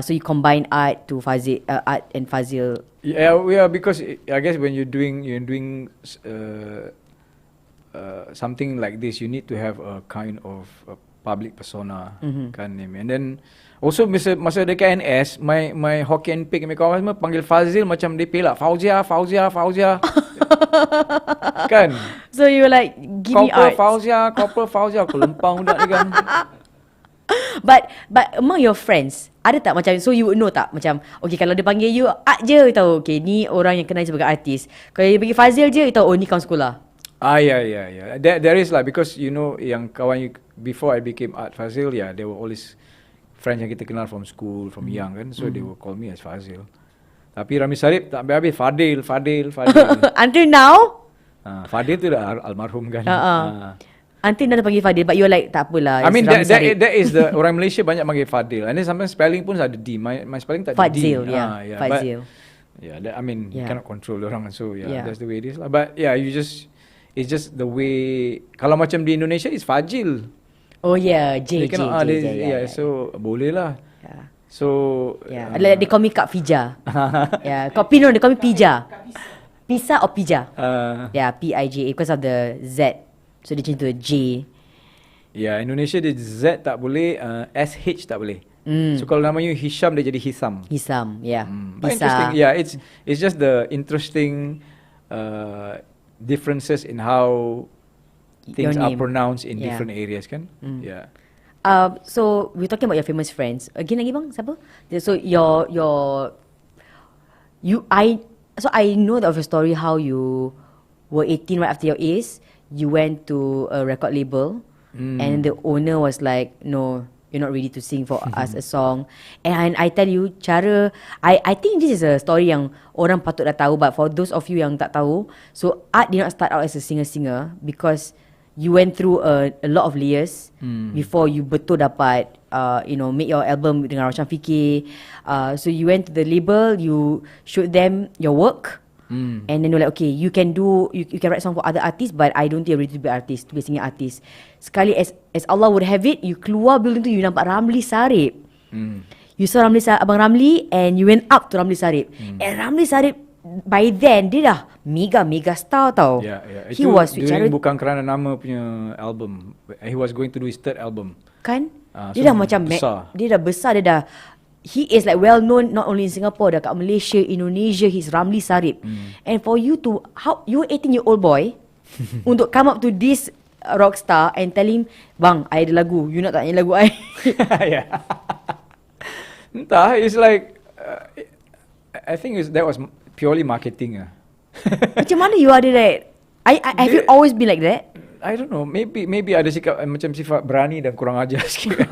So you combine Art to Fazil, Art and Fazil. Yeah, because I guess when you're doing something like this, you need to have a kind of a public persona, kan name. And then also masa dekat NS, my Hokkien Pig, my kawan semua panggil Fazil macam dia pelak, Fauzia. Kan? So you were like, give me art. Copper Fauzia, aku lempang budak ni kan. But among your friends, ada tak macam, so you would know tak macam, okay, kalau dia panggil you Art je, tahu okay ni orang yang kenal sebagai artis. Kalau dia panggil Fazil je, tahu ni kawan sekolah. Yeah. There is lah, because you know yang kawan you, before I became Art Fazil, there were always friends yang kita kenal from school, from young kan, so they will call me as Fazil. Tapi Rami Sarip tak habis Fadil. Until now? Fadil tu dah almarhum kan. Until now dia panggil Fadil, but you're like tak apalah. I mean that is the orang Malaysia banyak panggil Fadil, and then sometimes spelling pun ada D. My spelling tak ada D. Fazil, Fazil. I mean you cannot control orang, so that's the way it is lah. But you just it's just the way. Kalau macam di Indonesia, it's Fazil. Oh yeah, They J. cannot, Yeah. so boleh lah. Yeah. So Yeah. They call me Kak Fija. Yeah. Kau Pino, they call me Pija. Pisa or Pija? Yeah, Pija because of the Z. So dia change to a J. Yeah, Indonesia dia Z tak boleh, SH tak boleh. So kalau nama you Hisham, dia jadi Hisam. Hisam, yeah. But interesting. Yeah, it's just the interesting differences in how things are pronounced in different areas, kan? Yeah. So we're talking about your famous friends. Again lagi bang, siapa? So I know of your story how you were 18 right after your A's. You went to a record label, and the owner was like, "No, you're not ready to sing for us a song." And I tell you, I think this is a story yang orang patut dah tahu, but for those of you yang tak tahu, so Art did not start out as a singer because you went through a lot of layers before you betul dapat make your album dengan Roshan Fikir. So you went to the label, you showed them your work. And then you're like, okay, you can write song for other artists, but I don't think you're ready to be artist, to be a singing artist. Sekali as Allah would have it, you keluar building tu, you nampak Ramli Sarip. You saw Abang Ramli, and you went up to Ramli Sarip. And Ramli Sarip, by then, dia dah mega star tau. Yeah. He Itu was during Bukan Kerana Nama punya album. He was going to do his third album. Kan? so Dia dah macam besar. Dia dah besar, he is like well known not only in Singapore, dekat Malaysia, Indonesia. He's Ramli Sarip. And for you to, you 18-year-old boy untuk come up to this rock star and tell him, bang, I ada lagu, you nak tak nyanyi lagu I? Yeah. Entah, it's like I think that was purely marketing. Macam mana you ada that? Have you always been like that? I don't know, maybe ada sikap macam sifat berani dan kurang ajar sikit.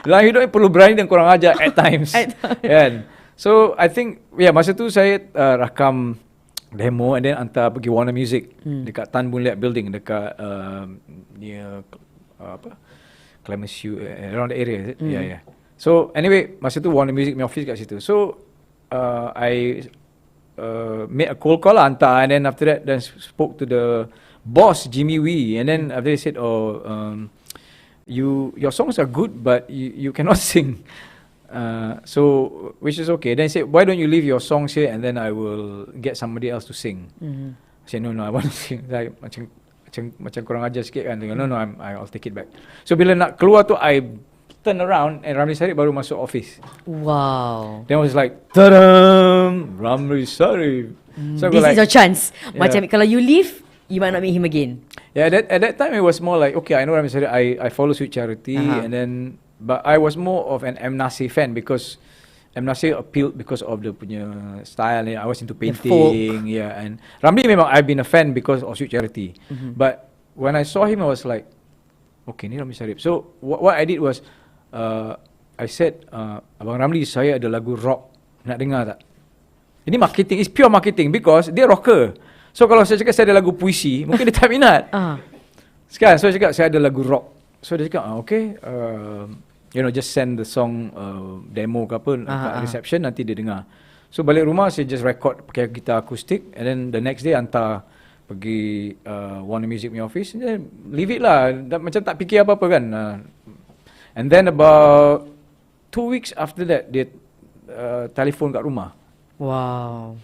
Dalam hidup perlu berani dan kurang ajar at times. Kan? So I think masa tu saya rakam demo and then hantar pergi Warner Music dekat Tan Boon Liat building dekat near Clemenceau, around the area. Yeah. So anyway, masa tu Warner Music punya office kat situ. So I made a cold call lah, hantar, and then after that then spoke to the boss Jimmy Wee, and then after they said, your songs are good, but you cannot sing. So which is okay. Then he said, why don't you leave your songs here, and then I will get somebody else to sing. I said, no, I want to sing. Like, macam kurang ajar sikit kan. No, I'll take it back. So bila nak keluar tu, I turn around and Ramli Sarip baru masuk office. Wow. Then I was like, ta-dam, Ramli Sarip. So This is your chance. Macam kalau you leave, you might not meet him again. Yeah, at that time it was more like, okay, I know Ramli Sarip, I follow Sweet Charity, and then, but I was more of an M.Nasir fan because M.Nasir appealed because of the punya style. I was into painting, and Ramli memang I've been a fan because of Sweet Charity. But when I saw him, I was like, okay, ni Ramli Sarip. So what I did was, I said, Abang Ramli, saya ada lagu rock, nak dengar tak? Ini marketing, it's pure marketing because dia rocker. So kalau saya cakap saya ada lagu puisi, mungkin dia tak minat. Sekarang, so saya cakap saya ada lagu rock. So dia cakap, okay, just send the song demo ke apa, reception, nanti dia dengar. So balik rumah, saya just record pakai gitar akustik, and then the next day hantar pergi Warner Music punya office, and then leave it lah. Macam tak fikir apa-apa kan. And then about 2 weeks after that, dia telefon kat rumah. Wow.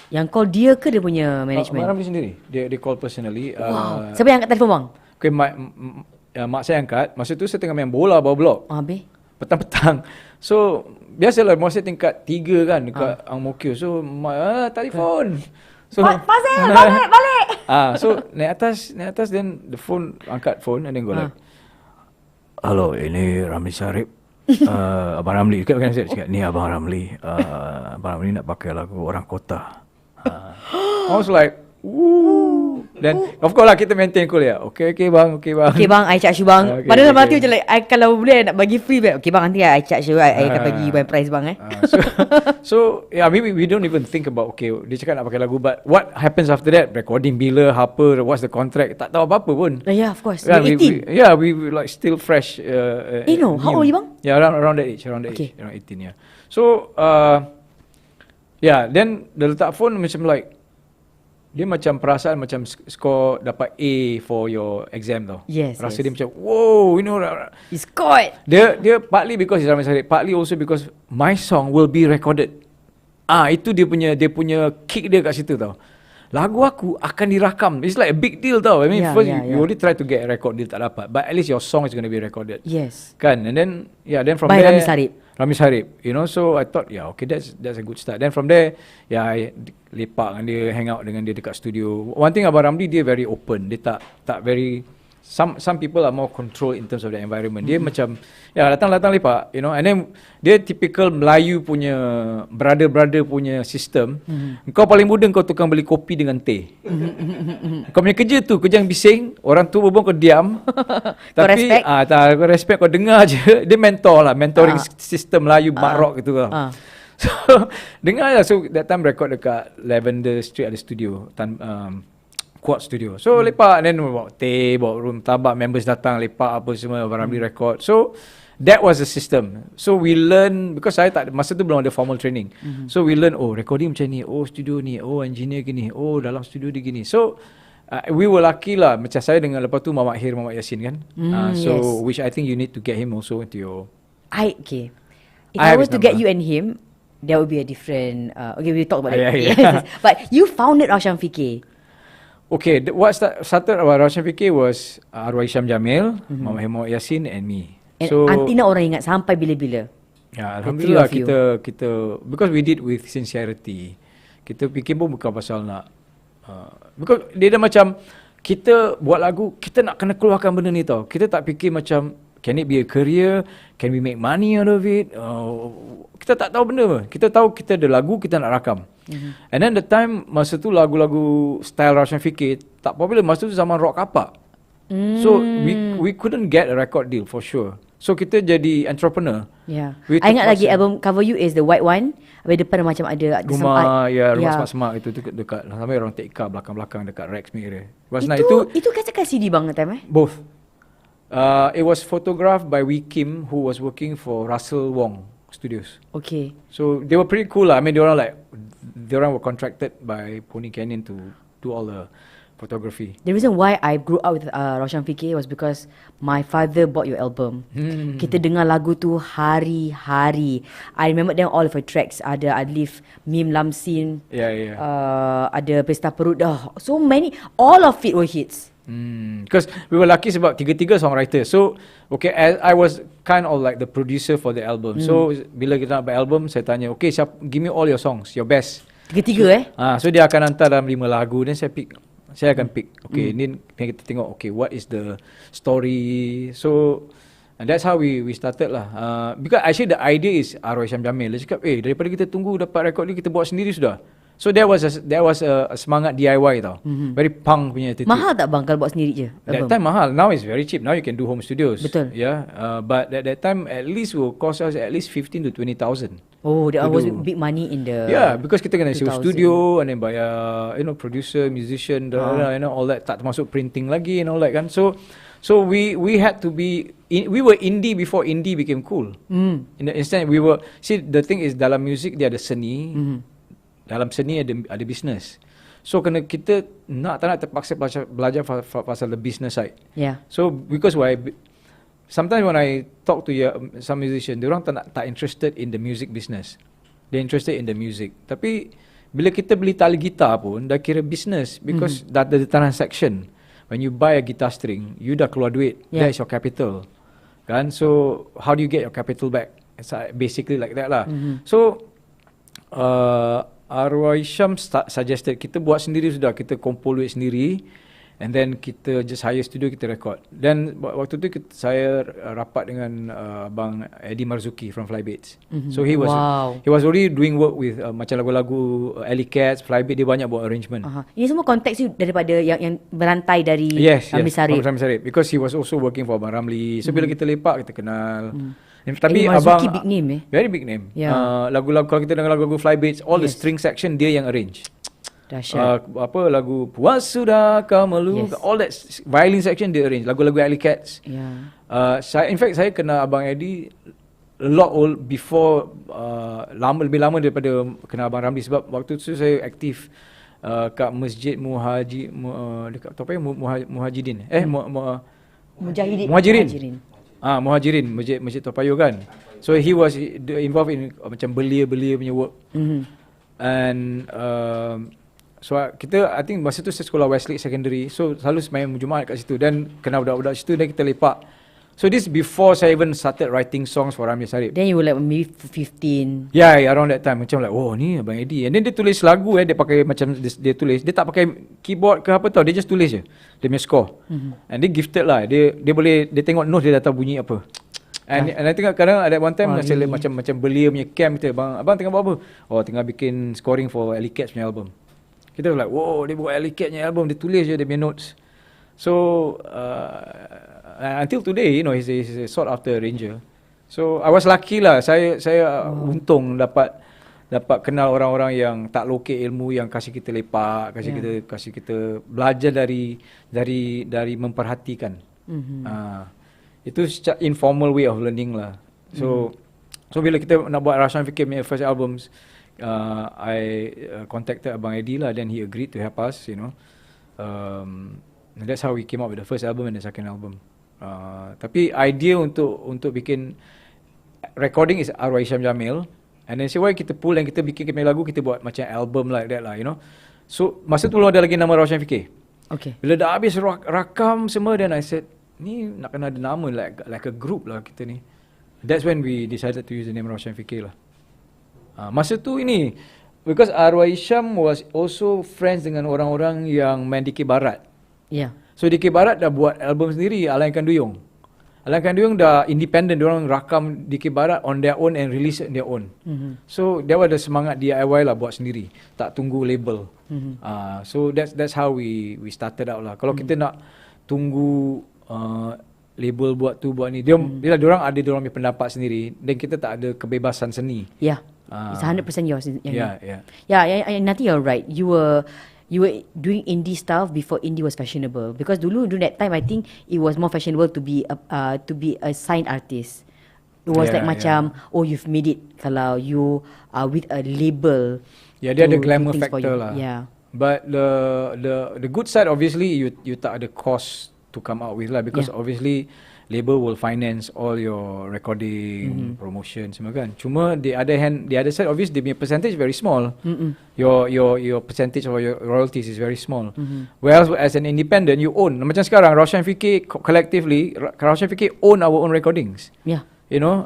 Yang call dia ke dia punya management? Abang Ramli sendiri. Dia call personally. Wow. Siapa yang angkat telefon bang? Okay, mak saya angkat. Masa tu saya tengah main bola bawah blok. Habis? Petang-petang. So, biasalah masa tingkat 3 kan dekat Ang Mo Kio. So, telefon. So, Fazil, balik. So, naik atas then the phone, angkat phone and then go like, hello, ini Ramli Sarip. Abang Ramli kan saya cakap, ni Abang Ramli. Abang Ramli nak pakai lagu Orang Kota. I was like, woo. Then of course lah kita maintain cool ya. Okay bang. Okay bang, I charge you bang. Padahal dalam hati macam like, kalau boleh nak bagi free back. Okay bang, nanti I charge you. I akan bagi one price bang So yeah, maybe we don't even think about, okay, dia cakap nak pakai lagu, but what happens after that? Recording bila, apa, what's the contract? Tak tahu apa-apa pun. Yeah, of course. Yeah, we like still fresh. How old you bang? Yeah, around that age, around 18, yeah. So, then dia letak phone macam like, dia macam perasaan macam score dapat A for your exam tau. Yes, Rasa yes. dia macam, wow, you know. You scored. Dia partly because Ramai Sarip, partly also because my song will be recorded. Itu dia punya kick dia kat situ tau. Lagu aku akan dirakam. It's like a big deal tau. I mean, Yeah, first yeah, you already try to get a record deal, tak dapat. But at least your song is going to be recorded. Yes. Kan? And then, then from By there, Ramli Sarip. Ramli Sarip, you know. So I thought, okay, that's a good start. Then from there, I lepak dengan dia, hang out dengan dia dekat studio. One thing about Ramli, dia very open. Dia tak very, some people are more controlled in terms of the environment. Dia macam, datang lepak, you know. And then dia typical Melayu punya brother punya system. Kau paling muda kau tukang beli kopi dengan teh. Kau punya kerja tu, kerja yang bising, orang tu berbual kau diam. Tapi kau respect, kau dengar je. Dia mentor lah, mentoring system Melayu barok gitu lah. So dengar lah. So that time record dekat Lavender Street ada studio, Quad Studio. So lepak, then bawa teh, bawa room tabak, members datang lepak apa semua, Ramli record. So that was the system. So we learn, because saya masa tu belum ada formal training. So we learn, recording macam ni, studio ni, engineer gini, dalam studio dia gini. So we were lucky lah. Macam saya dengan lepas tu Mamat Yasin kan. So yes. Which I think you need to get him also into your... Okay. If I was to get you and him, there would be a different... okay, we'll talk about it. Yeah. But you founded Roshan Fikir. Okay, what started about Roshan Fikir was Arwah Hisham Jamil, Mamat Yasin and me. And until now orang ingat sampai bila-bila. Ya, alhamdulillah kita because we did with sincerity. Kita fikir pun bukan pasal nak because dia dah macam kita buat lagu, kita nak kena keluarkan benda ni tau. Kita tak fikir macam can it be a career, can we make money out of it. Kita tak tahu benda pun. Kita tahu kita ada lagu, kita nak rakam. And then the time masa tu lagu-lagu style Roshan Fikir tak popular. Masa tu zaman rock kapak. So we couldn't get a record deal for sure. So kita jadi entrepreneur. Yeah. I ingat lagi album cover you is the white one. Habis depan macam ada rumah, rumah semak-semak itu dekat sampai orang take car belakang-belakang dekat Rexmate area. Itu kaset CD bang time Both. It was photographed by Wee Kim, who was working for Russell Wong Studios. Okay. So they were pretty cool lah. I mean, they were contracted by Pony Canyon to do all the photography. The reason why I grew up with Roshan Fikir was because my father bought your album. Kita dengar lagu tu hari-hari. I remember them all of her tracks. Ada Adlif, Mim Lamsin. Yeah. Ada Pesta Perut. So many. All of it were hits. Because we were lucky sebab tiga-tiga songwriter. So okay, I was kind of like the producer for the album. So bila kita nak buat album, saya tanya, okay, give me all your songs, your best. Tiga-tiga So dia akan hantar dalam 5 lagu. Then saya akan pick. Okay, ni kita tengok, okay, what is the story. So and that's how we started lah. Because actually the idea is Arwah Hisham Jamil. Dia cakap, daripada kita tunggu dapat rekod ni, kita buat sendiri sudah. So there was a semangat DIY tau. Very punk punya attitude. Mahal tak bang kalau buat sendiri je? That time mahal. Now it's very cheap. Now you can do home studios. Betul. Yeah. But at that time at least will cost us at least 15 to 20,000. Oh, that was big money in the... Yeah, because kita kena sewa studio and then bayar, producer, musician, all that. Tak termasuk printing lagi and all that kan. So we had to be... we were indie before indie became cool. In the instant we were... See, the thing is dalam music dia ada seni. Dalam seni ada business. So kita tak nak terpaksa belajar pasal the business side. Yeah. So because sometimes when I talk to some musician, dia orang tak interested in the music business. They interested in the music. Tapi bila kita beli tali gitar pun dah kira business because dah ada transaction. When you buy a guitar string, you dah keluar duit. That is your capital. Kan? So how do you get your capital back? It's basically like that lah. So Arwah Hisham suggested kita buat sendiri sudah, kita kumpul duit sendiri and then kita just hire studio, kita record. Dan waktu tu saya rapat dengan Abang Eddie Marzuki from Flybeats. So he was already doing work with macam lagu-lagu Alley Cats, Flybeat, dia banyak buat arrangement. Ini semua konteks daripada yang berantai dari Ramli Sarip. Ramli Sarip, because he was also working for Abang Ramli. So bila kita lepak, kita kenal. Tapi Marzuki big name very big name. Lagu-lagu kalau kita dengar lagu-lagu Flybeats, all the string section dia yang arrange. Dahsyat. Lagu Puas Sudah Kau Melu, all that violin section dia arrange. Lagu-lagu Alley Cats. In fact saya kenal Abang Eddie a lot old before lebih lama daripada kenal Abang Ramli sebab waktu tu saya aktif kat Masjid dekat apa ya, Muhajirin. Muhajirin. Muhajirin, Masjid Toa Payoh kan. So he was involved in macam belia punya work. And so kita, I think masa tu saya sekolah Westlake Secondary, so selalu semalam Jumaat kat situ, dan kenal budak-budak situ, dan kita lepak. So this before saya even started writing songs for Ramli Sarip. Then you were like maybe 15. Yeah, around that time. Macam like, oh ni Abang Eddie. And then dia tulis lagu dia pakai macam, dia tulis, dia tak pakai keyboard ke apa tau, dia just tulis je, dia punya score. And dia gifted lah, dia boleh, dia tengok notes, dia dah tahu bunyi apa. And I tengok kadang ada one time really? macam belia punya camp kita, abang tengah buat apa? Oh, tengah bikin scoring for Alley Cats punya album. Kita like, wow, dia buat Alley Cats punya album, dia tulis je dia punya notes. So until today, you know, he's a sought after arranger. So I was lucky lah. Saya untung dapat kenal orang-orang yang tak lokek ilmu, yang kasih kita lepak, kasih kita belajar dari memperhatikan. Itu informal way of learning lah. So bila kita nak buat Rashan Fikir punya first albums, I contacted Abang Eddie lah, then he agreed to help us, you know. And that's how we came up with the first album and the second album. Tapi idea untuk bikin recording is Arwah Hisham Jamil, and then why kita pull dan kita bikin lagu, kita buat macam album like that lah, you know. So masa tu belum ada lagi nama Rashan Fikir. Okay. Bila dah habis rakam semua, then I said, ni nak kena ada nama like a group lah kita ni. That's when we decided to use the name Rashan Fikir lah. Masa tu ini, because Arwah Hisham was also friends dengan orang-orang yang main DK Barat. Yeah. So DK Barat dah buat album sendiri, Alaikan Duyung. Alaikan Duyung dah independent, diorang rakam DK Barat on their own and release on their own. So dia ada semangat DIY lah, buat sendiri, tak tunggu label. So that's how we started out lah. Kalau kita nak tunggu label buat tu buat ni, diorang ada diorang punya pendapat sendiri, dan kita tak ada kebebasan seni. Yeah. It's 100% yours. Yeah. Nanti you're right. You were doing indie stuff before indie was fashionable. Because during that time, I think it was more fashionable to be a signed artist. It was macam, oh, you've made it kalau you are with a label. Yeah, dia ada glamour factor lah. Yeah. But the good side, obviously, you tak ada cost to come out with lah, because obviously label will finance all your recording, promotion semua kan. Cuma the other side, obviously dia punya percentage very small. Your percentage of your royalties is very small. Whereas as an independent, you own. Macam sekarang Rashan Fikir collectively, Rashan Fikir own our own recordings. Yeah. You know,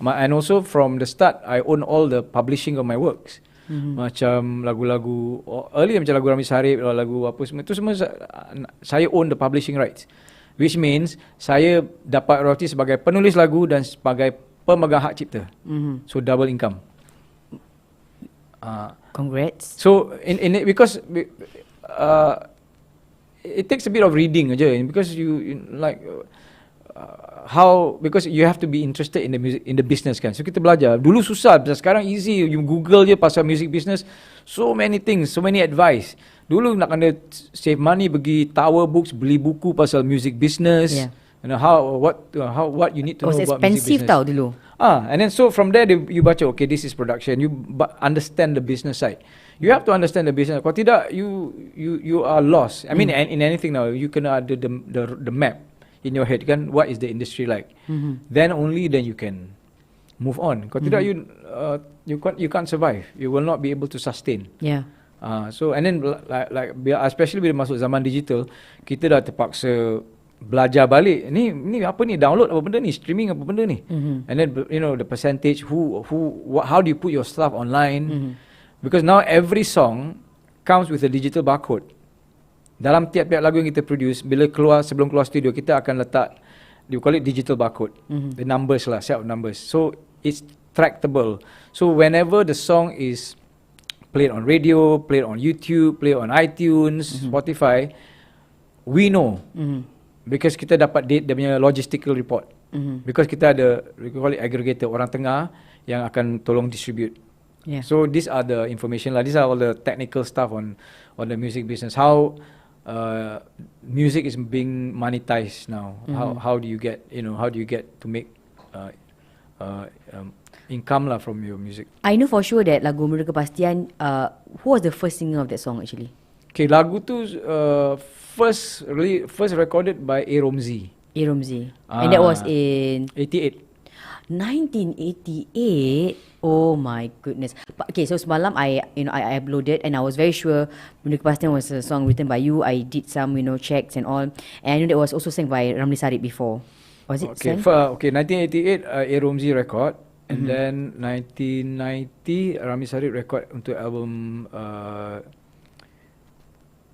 and also from the start, I own all the publishing of my works. Macam lagu-lagu early, macam lagu Ramli Sarip, lagu apa semua, itu semua saya own the publishing rights. Which means saya dapat royalty sebagai penulis lagu dan sebagai pemegang hak cipta. So double income. Congrats. So in it, because it takes a bit of reading aja, because you like because you have to be interested in the music, in the business kan. So kita belajar. Dulu susah, sekarang easy. You Google je pasal music business, so many things, so many advice. Dulu nak kena save money, pergi Tower Books, beli buku pasal music business. Yeah. You know, what you need to know about music business. Expensive tau dulu. And then so from there you baca, okay, this is production. You understand the business side. You have to understand the business. Kalau tidak, you are lost. I mean, in anything now, you kena ada the map in your head kan. What is the industry like? Then you can move on. Kalau tidak, you can't survive. You will not be able to sustain. Yeah. So and then like especially bila masuk zaman digital, kita dah terpaksa belajar balik. Ni apa ni, download apa benda ni, streaming apa benda ni. And then you know the percentage, how do you put your stuff online? Because now every song comes with a digital barcode. Dalam tiap-tiap lagu yang kita produce, sebelum keluar studio, kita akan letak, you call it digital barcode. The numbers lah, set of numbers. So it's trackable. So whenever the song is played on radio, played on YouTube, played on iTunes, Spotify, we know. Because kita dapat dia punya logistical report. Because kita ada, we call it aggregator, orang tengah yang akan tolong distribute. Yeah. So these are the information lah. These are all the technical stuff on the music business. How music is being monetized now. How do you get to make income lah from your music. I know for sure that lagu Merindu Kepastian, who was the first singer of that song actually? Okay, lagu tu first recorded by A.emcee. A.emcee. And that was in 88. 1988. Oh my goodness. Okay, so semalam I uploaded and I was very sure Merindu Kepastian was a song written by you. I did some checks and all, and I know that was also sang by Ramli Sarip before. Was it Okay, sang? 1988 A.emcee record, and then 1990 Ramli Sarip record untuk album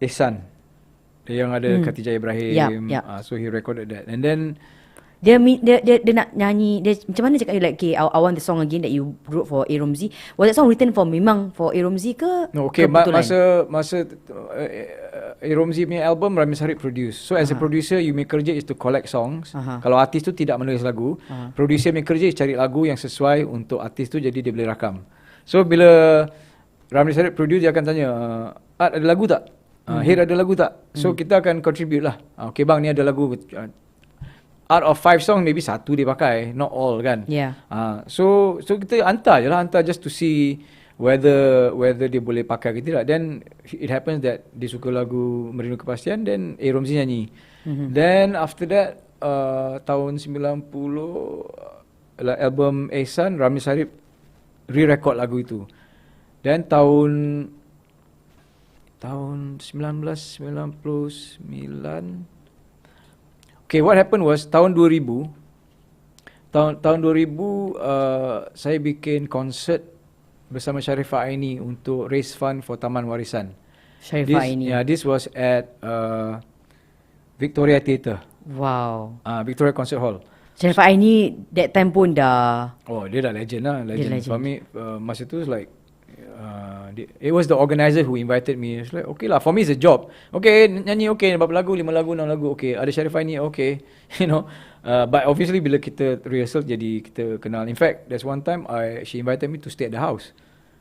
Ihsan yang ada Khatijah Ibrahim. So he recorded that, and then Dia nak nyanyi, dia macam mana cakap, like, okay, I want the song again that you wrote for A.emcee. Was that song written for memang for A.emcee ke? no, okay, kebetulan? masa A.emcee punya album Ramli Sarip produce. So as a producer, you make kerja is to collect songs. Kalau artis tu tidak menulis lagu, producer make kerja is cari lagu yang sesuai untuk artis tu, jadi dia boleh rakam. So bila Ramli Sarip produce, dia akan tanya, Art ada lagu tak? Head ada lagu tak? So kita akan contribute lah. Okay bang, ni ada lagu. Out of 5 songs, maybe 1 dia pakai, not all kan. Yeah. So kita hantar just to see whether dia boleh pakai ke tidak. Then it happens that dia suka lagu Merindu Kepastian, then A.emcee nyanyi. Then after that, tahun 90, album Ihsan, Ramli Sarip re-record lagu itu. Then tahun 1999, okay, what happened was tahun 2000 saya bikin konsert bersama Sharifah Aini untuk raise fund for Taman Warisan. Sharifah Aini. Yeah, this was at Victoria Theatre. Wow. Victoria Concert Hall. Sharifah Aini that time pun dah. Oh, dia dah legend lah. Dia legend. For me, masa tu like it was the organizer who invited me. It's like, okay lah, for me it's a job. Okay, nyanyi okay, berapa lagu, 5 lagu, 6 lagu, okay. Ada Sharifah ni, okay. But obviously bila kita rehearsal, jadi kita kenal. In fact, there's one time she invited me to stay at the house.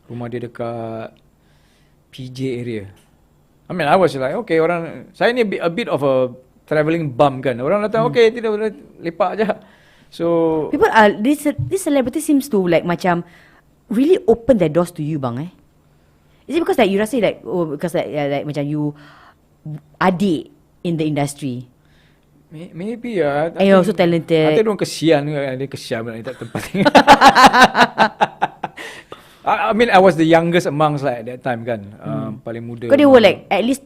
Rumah dia dekat PJ area. I mean, I was like, okay, saya ni a bit of a travelling bum kan. Orang datang, okay, tidak boleh lepak je. So People this celebrity seems to like macam really open their doors to you bang. Is it because like you rasa like, because like macam you adik in the industry? maybe ya. And you're also talented. Nanti orang kesian ke, dia kesian nak tak tempat. I mean, I was the youngest amongst at that time kan. Paling muda. Because they were like at least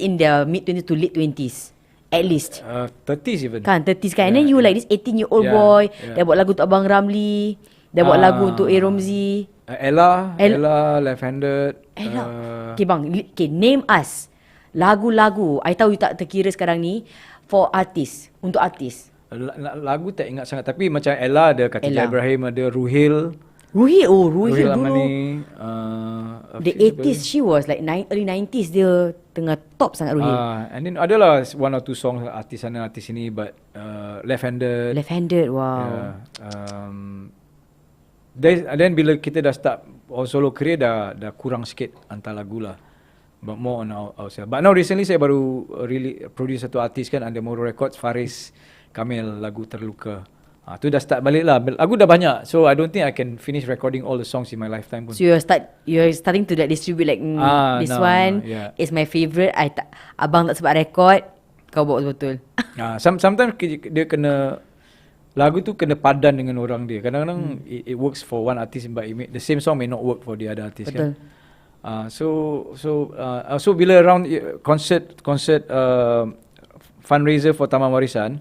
in their mid-20s to late 20s. At least 30s even. Kan 30s kan. And then you like this 18-year-old boy. Dia buat lagu untuk Abang Ramli. Dia buat lagu untuk A.emcee. Ella Left-Handed. Okay bang, name us lagu-lagu. I tahu you tak terkira sekarang ni for artis, untuk artis. Lagu tak ingat sangat, tapi macam Ella ada, Khatijah Ibrahim ada, Ruhil dulu. Amani, the 80s she was like early 90s, dia tengah top sangat Ruhil. And then adalah 1 or 2 songs artis sana artis sini, but Left-Handed, wow. Then bila kita dah start solo career, dah kurang sikit hantar lagu lah, but more on ourselves. But now recently saya baru really produce satu artis kan, under Moro Records, Faris Kamil, lagu Terluka. Tu dah start balik lah. Lagu dah banyak, so I don't think I can finish recording all the songs in my lifetime pun. So you're starting to like distribute like this one is my favourite. Abang tak sempat record, kau buat betul-betul. Sometimes dia kena, lagu tu kena padan dengan orang dia. Kadang-kadang it works for one artist, but the same song may not work for the other artist. Betul. Kan? So bila around concert fundraiser for Taman Warisan,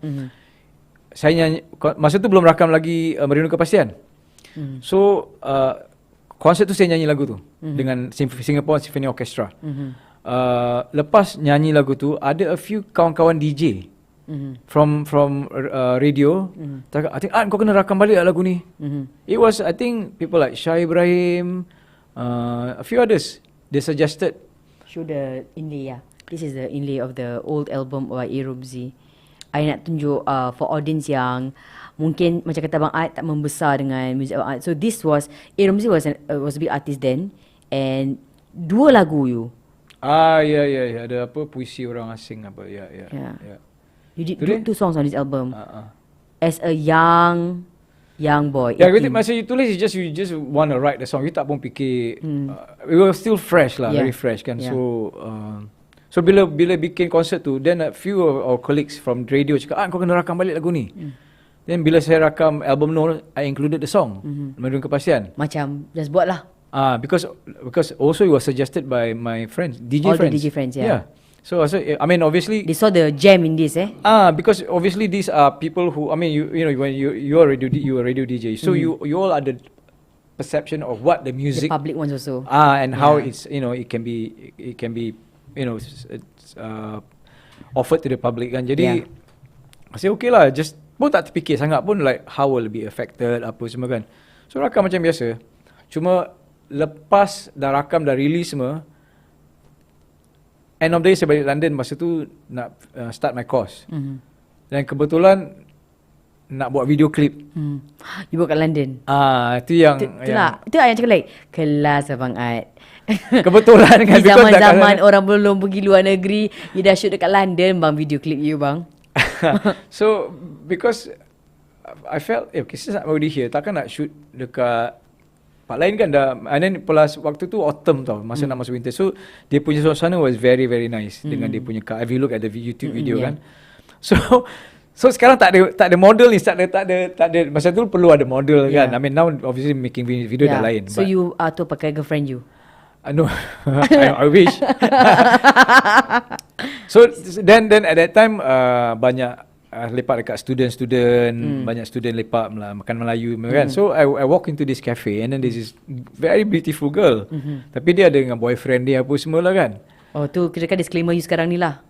saya nyanyi, masa tu belum rakam lagi Merindu Kepastian. So konsert tu saya nyanyi lagu tu dengan Singapore Symphony Orchestra. Lepas nyanyi lagu tu, ada a few kawan-kawan DJ from radio. I think kau kena rakam balik lagu ni. It was, I think, people like Shah Ibrahim, a few others. They suggested. Show the inlay. This is the inlay of the old album by A.emcee. I nak tunjuk for audience yang mungkin macam kata Abang Art tak membesar dengan music Abang Art. So this was, A.emcee was a big artist then, and 2 lagu you. Ya. Ada apa, puisi orang asing apa. Ya. You did 2 songs on this album. As a young Young boy. Ya, 18. masa you tulis, you just want to write the song. You tak pun fikir. We were still fresh lah, very fresh kan. Yeah. So bila bikin konsert tu, then a few of our colleagues from radio cakap, kau kena rakam balik lagu ni. Then bila saya rakam album Nur, I included the song, Mendung Kepastian. Macam just buat lah. Because also it was suggested by my friends, DJ All friends. the DJ friends, yeah. So I mean, obviously. They saw the gem in this, Because obviously these are people who, I mean, you know, when you are a radio DJ, so you all are the perception of what the music, the public ones also. And how it's, you know, it can be you know, it's offered to the public kan. Jadi I say okay lah, just pun tak terfikir sangat pun like how will it be affected apa semua kan. So rakam macam biasa. Cuma lepas dah rakam, dah release semua, end of the day saya balik London masa tu nak start my course. Dan kebetulan nak buat video klip. You buat kat London. Itu yang itulah. Itu yang cakap like kelas abang Ad. Kebetulan kan. Di zaman-zaman orang belum pergi luar negeri, you dah shoot dekat London bang, video klip you bang. So because I felt okay, since I'm already here, takkan nak shoot dekat part lain kan dah. And then plus waktu tu autumn tau, masa nak masuk winter. So dia punya suasana was very very nice dengan dia punya car. If you look at the YouTube video kan. So sekarang tak ada model ni, tak ada masa tu perlu ada model kan. I mean now obviously making video dah lain. So you tu pakai girlfriend you? No, I wish. So then at that time banyak lepak dekat student, banyak student lepak makan Melayu kan. So I walk into this cafe and then there's this very beautiful girl. Tapi dia ada dengan boyfriend dia apa semua lah kan. Oh tu kira-kira disclaimer you sekarang ni lah.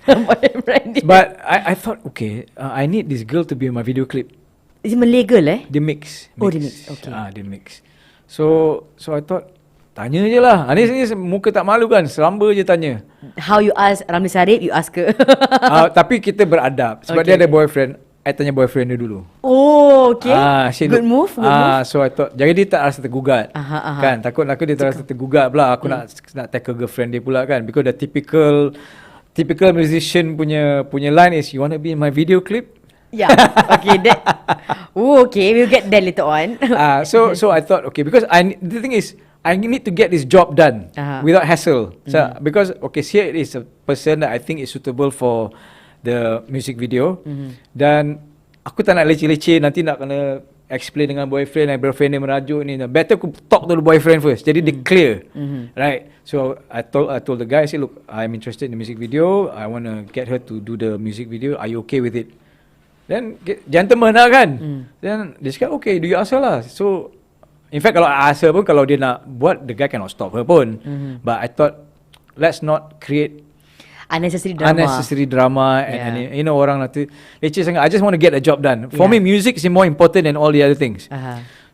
Boyfriend dia. But I thought okay, I need this girl to be in my video clip. Is it Malay girl Dia mix. Oh dia mix, okay. Dia mix. So I thought tanya je lah. Ni muka tak malu kan, selamba je tanya. How you ask Ramli Sarip, you ask her. Tapi kita beradab. Sebab dia ada boyfriend, I tanya boyfriend dia dulu. Oh, okay. Good move. So I thought, jadi dia tak rasa tergugat. Kan, takut aku dia tak rasa tergugat pula. Aku nak tackle girlfriend dia pula kan. Because the typical musician punya line is, you want to be in my video clip? Yeah. Okay, okay, we'll get there later on. So I thought, okay, because the thing is, I need to get this job done without hassle. So because here is a person that I think is suitable for the music video. Dan aku tak nak leceh-leceh nanti nak kena explain dengan boyfriend dan girlfriend dia merajuk ni. Better aku talk to the boyfriend first. Jadi dia clear. Right? So I told the guy, I said, look, I'm interested in the music video. I want to get her to do the music video. Are you okay with it? Then gentleman lah kan. Then dia cakap, okay, do you ask her lah. So in fact, kalau I ask her pun, kalau dia nak buat, the guy cannot stop her pun. But I thought, let's not create unnecessary drama and you know, orang nanti leceh sangat. I just want to get a job done. For me, music is more important than all the other things.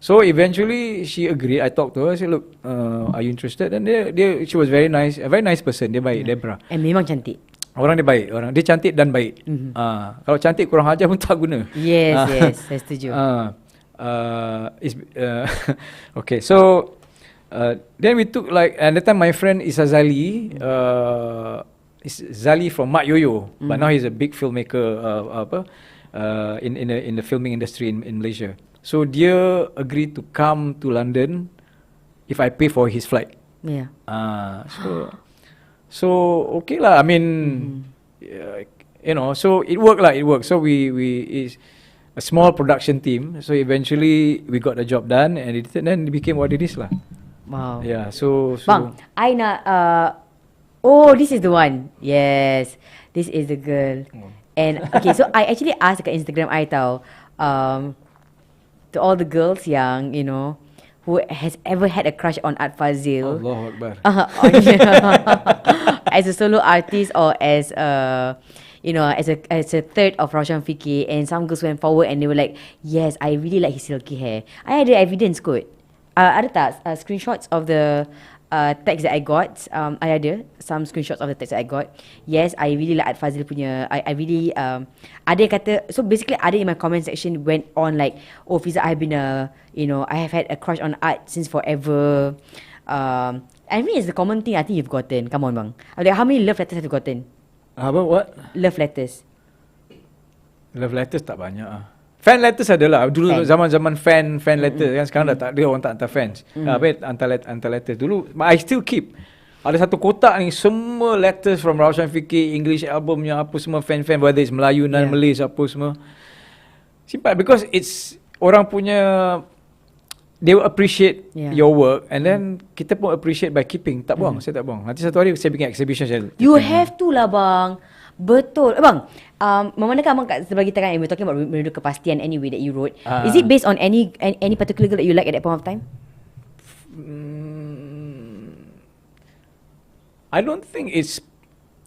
So eventually, she agreed. I talked to her. I said, look, are you interested? And she was very nice, a very nice person. Dia baik, Debra. And memang cantik. Orang dia baik. Dia cantik dan baik. Kalau cantik kurang ajar pun tak guna. Yes, saya setuju. Okay, so then we took like, at the time my friend is Zali, is Zali from Mak Yoyo, but now he's a big filmmaker in the filming industry in Malaysia. So dia agreed to come to London if I pay for his flight. Yeah. So okay lah. I mean, you know, so it worked lah. It worked. So we is a small production team. So eventually we got the job done and then it became what it is lah. Wow. Yeah. So Bang, I nak this is the one. Yes, this is the girl. And okay, so I actually asked kat Instagram I tau, to all the girls yang, you know, who has ever had a crush on Art Fazil. Allahu Akbar. As a solo artist or as a, you know, as a third of Roshan Fikir, and some girls went forward and they were like, yes, I really like his silky hair. I ada evidence kot. Ada tak screenshots of the text that I got? I ada some screenshots of the text that I got. Yes, I really like Art Fazil punya. I really ada yang kata, so basically ada in my comment section went on like, oh Fiza, I have had a crush on Art since forever. I mean, it's the common thing I think you've gotten. Come on bang. Like, how many love letters have you gotten? What? Love letters. Love letters tak banyak ah. Fan letters adalah dulu Fan. zaman-zaman fan letter kan, sekarang dah tak ada orang tak hantar fans. Hantar letter dulu. But I still keep. Ada satu kotak ni semua letters from Raushan Fikir, English albumnya apa semua fan whether it's Melayu, non-Malay apa semua. Simpan because it's orang punya, they will appreciate your work and then kita pun appreciate by keeping. Tak buang, saya tak buang. Nanti satu hari saya bikin exhibition saya. You have to lah bang. Betul. Bang, memandangkan abang sebagai kita kan, we're talking about Merindu Kepastian anyway that you wrote. Is it based on any particular girl that you like at that point of time? I don't think it's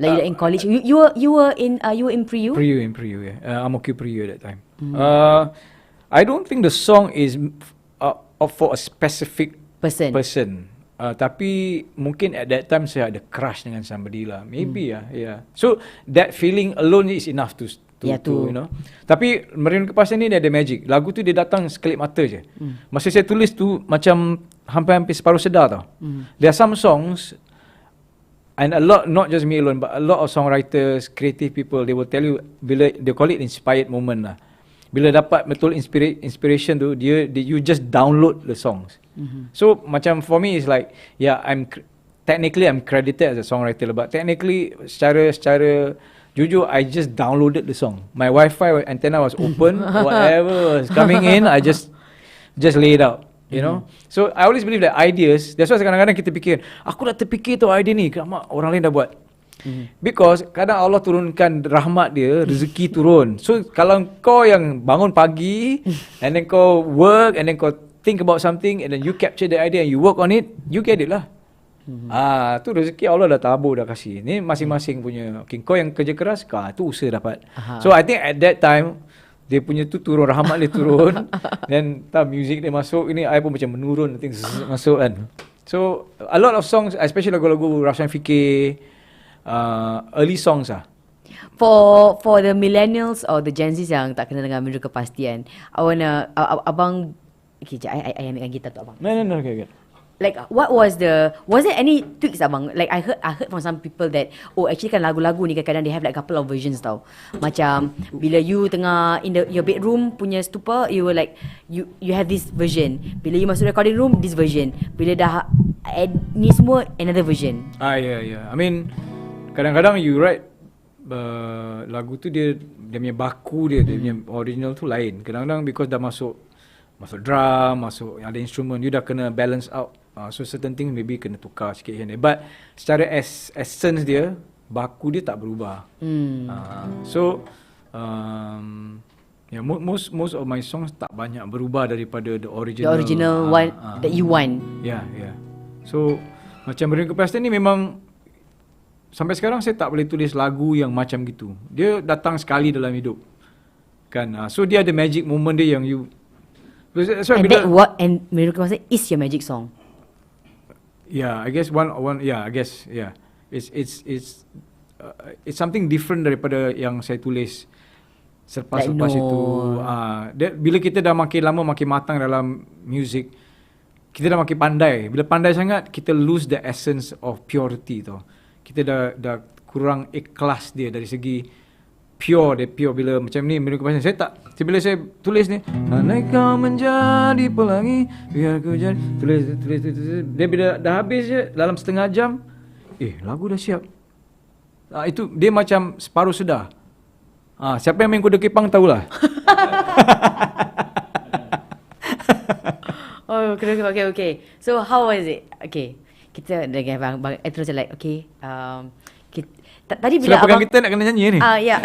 like in college. You were in pre-U? Pre-U, yeah. I'm okay pre-U at that time. I don't think the song is for a specific person. Tapi mungkin at that time saya ada crush dengan somebody lah. Maybe yeah. So that feeling alone is enough to you know. Tapi Merindu Kepastian ni dia ada magic. Lagu tu dia datang sekelip mata je. Masa saya tulis tu macam hampir separuh sedar tau. There are some songs, and a lot, not just me alone, but a lot of songwriters, creative people, they will tell you, bila they call it inspired moment lah. Bila dapat betul inspiration tu, you just download the songs. So macam for me is like, yeah, technically I'm credited as a songwriter, but technically secara jujur I just downloaded the song. My Wi-Fi antenna was open, whatever was coming in, I just lay it out. You know, so I always believe that ideas. That's why kadang-kadang kita fikir, aku dah terfikir tu idea ni, kenapa orang lain dah buat? Because kadang Allah turunkan rahmat dia, rezeki turun. So kalau kau yang bangun pagi and then kau work and then kau think about something and then you capture the idea and you work on it, you get it lah. Tu rezeki Allah dah tabur, dah kasih. Ni masing-masing punya. Okay, kau yang kerja keras, tu usaha dapat. So I think at that time dia punya tu turun, rahmat dia turun. Then music dia masuk, ini I pun macam menurun, masuk kan. So a lot of songs, especially lagu-lagu Raushan Fikir, early songs lah. For the millennials or the Gen Z yang tak kenal dengan Merindu Kepastian, I wanna abang, okay, I ambilkan gitar tu abang. No, okay. Like what was there any tweaks abang? Like I heard from some people that actually kan lagu-lagu ni kadang-kadang they have like couple of versions tau. Macam bila you tengah in your bedroom punya stupa, you were like you have this version. Bila you masuk recording room, this version. Bila dah add ni semua, another version. Yeah. I mean kadang-kadang you write lagu tu dia punya baku dia punya original tu lain. Kadang-kadang because dah masuk drum, masuk ada instrument, you dah kena balance out. So certain things maybe kena tukar sikit here. But secara essence dia, baku dia tak berubah. So yeah, most of my songs tak banyak berubah daripada the original. The original one that you want. Yeah. So macam Merindu Kepastian ni memang sampai sekarang saya tak boleh tulis lagu yang macam gitu. Dia datang sekali dalam hidup. Kan? So dia ada magic moment dia yang you. So And Merindu Kepastian is your magic song. Yeah, I guess one. Yeah, I guess yeah. It's something different daripada yang saya tulis selepas itu. Bila kita dah makin lama makin matang dalam music, kita dah makin pandai. Bila pandai sangat, kita lose the essence of purity tau. Kita dah kurang ikhlas dia dari segi pure bila macam ni Merindu Kepastian. Saya tak, bila saya tulis ni, andai kau menjadi pelangi, biar ku jadi, tulis. Dia bila dah habis je dalam setengah jam, lagu dah siap. Itu dia macam separuh sedar. Siapa yang main kuda kepang tahulah. Okay. So how was it? Okay, kita dengan bang terus like okay. Tadi bila abang pegang kita nak kena nyanyi ni. Ya.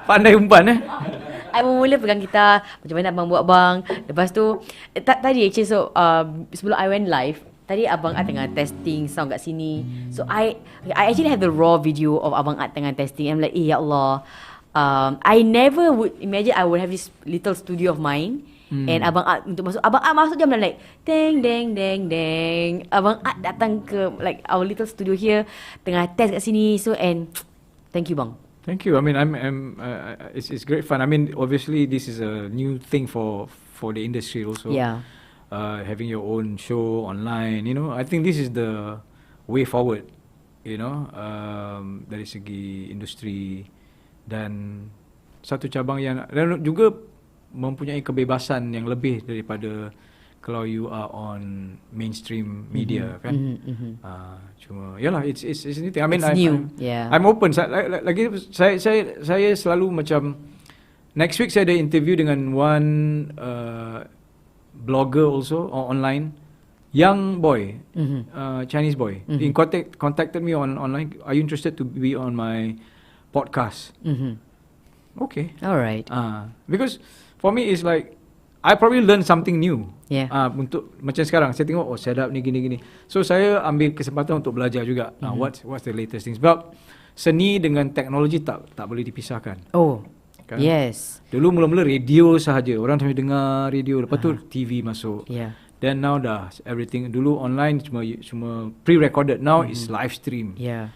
Pandai umpan I mula pegang gitar, macam mana abang buat bang. Lepas tu tadi actually sebelum I went live, tadi abang Art tengah testing sound kat sini. So I actually have the raw video of abang Art tengah testing. I'm like, ya Allah. I never would imagine I would have this little studio of mine. And abang Art untuk masuk, abang Art masuk jam like deng. Abang Art datang ke like our little studio here, tengah test kat sini. So and thank you bang. Thank you. I mean, it's great fun. I mean, obviously this is a new thing for the industry also. Yeah. Having your own show online, you know, I think this is the way forward. You know, dari segi industri dan satu cabang yang dan juga mempunyai kebebasan yang lebih daripada kalau you are on mainstream media kan. Cuma yalah it's anything. I mean It's new. I'm open. Lagi saya selalu macam next week saya ada interview dengan one blogger also online, young boy, Chinese boy. He contacted me online. Are you interested to be on my podcast? Okay. Alright. Because for me it's like I probably learn something new. Yeah. Untuk macam sekarang saya tengok setup ni gini. So saya ambil kesempatan untuk belajar juga. What's the latest things. Sebab seni dengan teknologi tak boleh dipisahkan. Oh. Kan? Yes. Dulu mula-mula radio sahaja. Orang sambil dengar radio, lepas tu TV masuk. Yeah. Then now dah everything. Dulu online cuma pre-recorded. Now it's live stream. Yeah.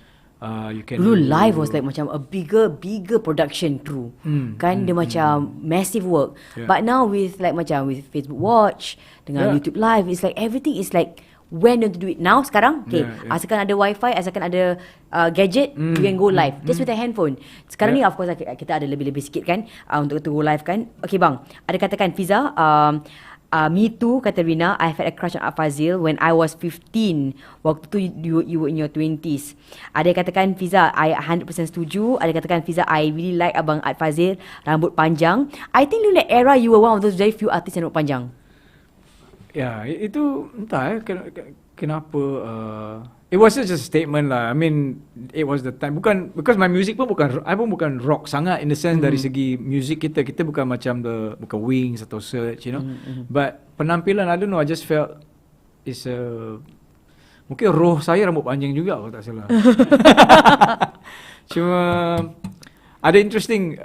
You can Dulu live was like macam a bigger production crew. Kan dia macam massive work. Yeah. But now with Facebook Watch dengan YouTube Live, it's like everything is like when to do it. Now sekarang asalkan ada wifi, asalkan ada gadget, you can go live just with a handphone. Sekarang ni of course kita ada lebih-lebih sikit kan untuk go live kan. Okay bang, ada katakan Fiza, me too, kata Rina. I've had a crush on Fazil when I was 15. Waktu tu you were in your 20s. Ada katakan Fiza, I 100% setuju. Ada katakan Fiza, I really like Abang Fazil, rambut panjang. I think during that era you were one of those very few artists yang rambut panjang. Ya, itu entah kenapa it was just a statement lah. I mean, it was the time. Bukan because my music pun I pun bukan rock sangat in the sense dari segi music kita bukan macam bukan Wings atau Search, you know. But penampilan, I don't know, I just felt it's mungkin roh saya rambut panjang juga kalau tak salah. Cuma ada interesting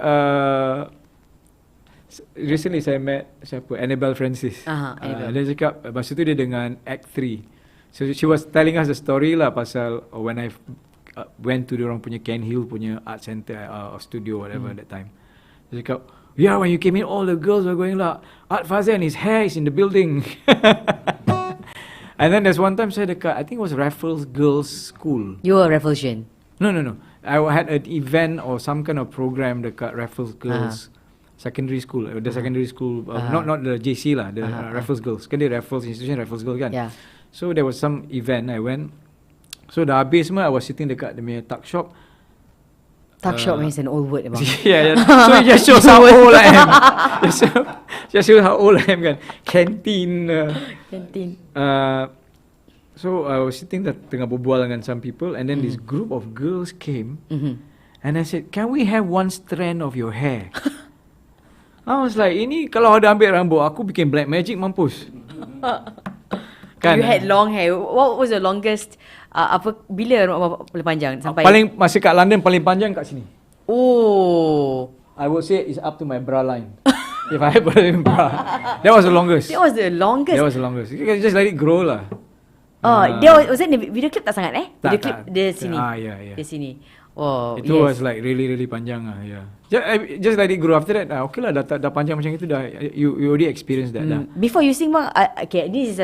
recently saya met Annabelle Francis. Dia cakap masa tu dia dengan Act 3. So she was telling us the story lah pasal when I went to diorang punya Ken Hill punya art center or studio whatever that time. Dia cakap, yeah, when you came in all the girls were going like, Art Fazil and his hair is in the building. And then there's one time saya dekat, I think it was Raffles Girls School. You were Rafflesian? No. I had an event or some kind of program dekat Raffles Girls secondary school. The secondary school, not the JC lah, the Raffles Girls. Kan dia Raffles Institution, Raffles Girls kan? Yeah. So there was some event I went. So dah habis semua, I was sitting dekat dia punya tuck shop. Tuck shop means an old word abang. Yeah. So it just shows how old I am. Just shows how old I am kan. Canteen. Canteen. So I was sitting there tengah berbual dengan some people, and then this group of girls came, and I said, can we have one strand of your hair? I was like, ini kalau ada ambil rambut aku bikin black magic mampus. Kan? You had long hair. What was the longest? Bila rambut paling panjang sampai? Paling masa kat London paling panjang kat sini. Oh. I would say it's up to my bra line. If I had bra, that was the longest. That was the longest. That was the longest. You can just let it grow lah. Was that video clip tak sangat video clip dia sini. Yeah. Dia sini. Oh, it was like really panjang lah. Yeah. Just let it grow. After that, okay lah, dah panjang macam itu dah. You already experienced that dah. Before you sing, okay, this is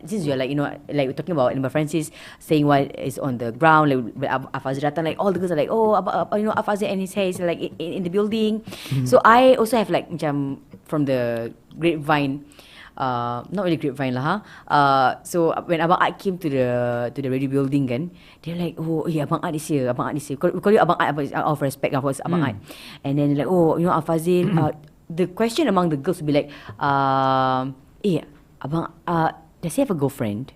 since you're like like we're talking about Annabelle Francis saying what is on the ground, like Fazil datang, like all the girls are like, oh, Fazil and his hair is like in the building. So I also have like macam from the grapevine. Not really grapevine lah. So when Abang Art came to the radio building kan, they're like, oh yeah, Abang Art is here. We call you Abang Art out of respect of Abang Art. And then like, oh, Fazil. The question among the girls would be like, Abang, does he have a girlfriend?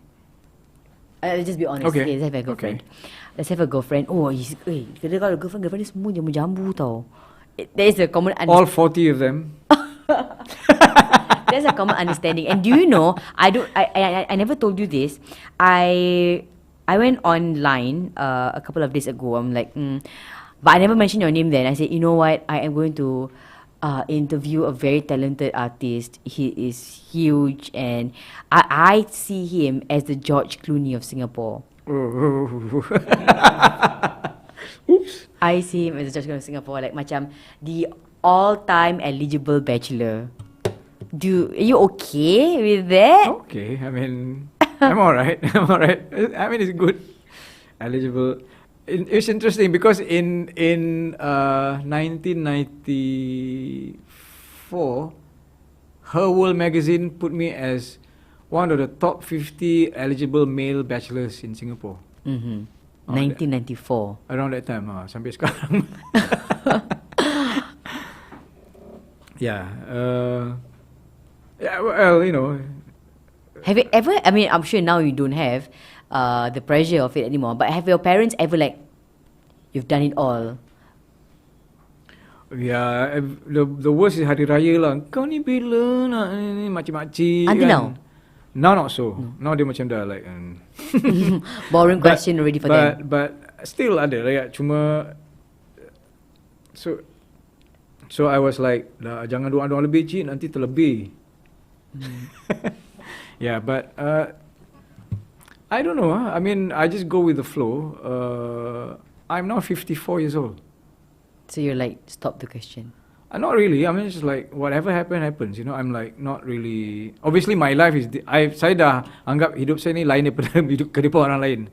Let's just be honest. Okay. Does he have a girlfriend? Does he have a girlfriend? Oh, dia kalau girlfriend dia semua jambu tau. There is a common all 40 of them. There's a common understanding. And do you know, I never told you this. I went online a couple of days ago. I'm like, but I never mentioned your name then. I said, you know what? I am going to interview a very talented artist. He is huge, and I see him as the George Clooney of Singapore. Oops. I see him as the George Clooney of Singapore. Like macam the all-time eligible bachelor. Are you okay with that? Okay, I mean, I'm alright. I mean, it's good. Eligible. It's interesting because in 1994, Her World magazine put me as one of the top 50 eligible male bachelors in Singapore. 1994. Around that time, sampai sekarang. Yeah. Yeah, well, you know. Have you ever, I mean, I'm sure now you don't have the pressure of it anymore, but have your parents ever like, you've done it all? Yeah, the worst is Hari Raya lah. Kau ni bila nak ni makcik-makcik Until kan. now? Now not so. Now dia macam dah like Boring question already for them. But still ada like cuma so I was like dah jangan doa-doa lebih cik nanti terlebih. Yeah, but I don't know. I mean, I just go with the flow. I'm now 54 years old. So you're like, stop the question. Not really. I mean, it's just like whatever happens. You know, I'm like not really. Obviously, my life is. Saya dah anggap hidup saya ni lain daripada hidup kehidupan orang lain.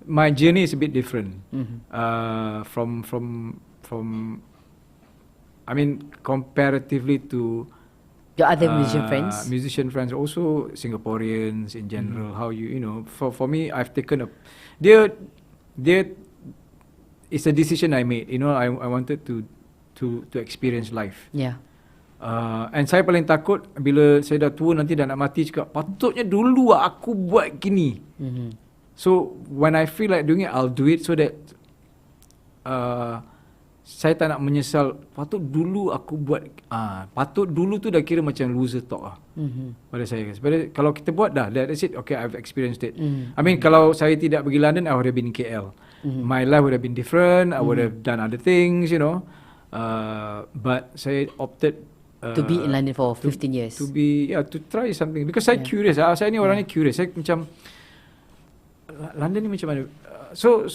My journey is a bit different. From. I mean, comparatively to Your other musician friends? Musician friends, also Singaporeans in general. How you know, for me, I've taken a. Dia it's a decision I made. You know, I wanted to experience life. Yeah. And saya paling takut bila saya dah tua nanti dah nak mati cakap patutnya dulu aku buat gini. So when I feel like doing it, I'll do it so that saya tak nak menyesal. Patut dulu aku buat. Patut dulu tu dah kira macam loser talk lah. Pada saya. Kalau kita buat dah, that's it. Okay, I've experienced it. I mean, kalau saya tidak pergi London, I would have been in KL. My life would have been different. I would have done other things, you know. But saya opted to be in London for 15 years. To try something because saya curious. Saya ni orang ni curious. Saya macam London ni macam mana? So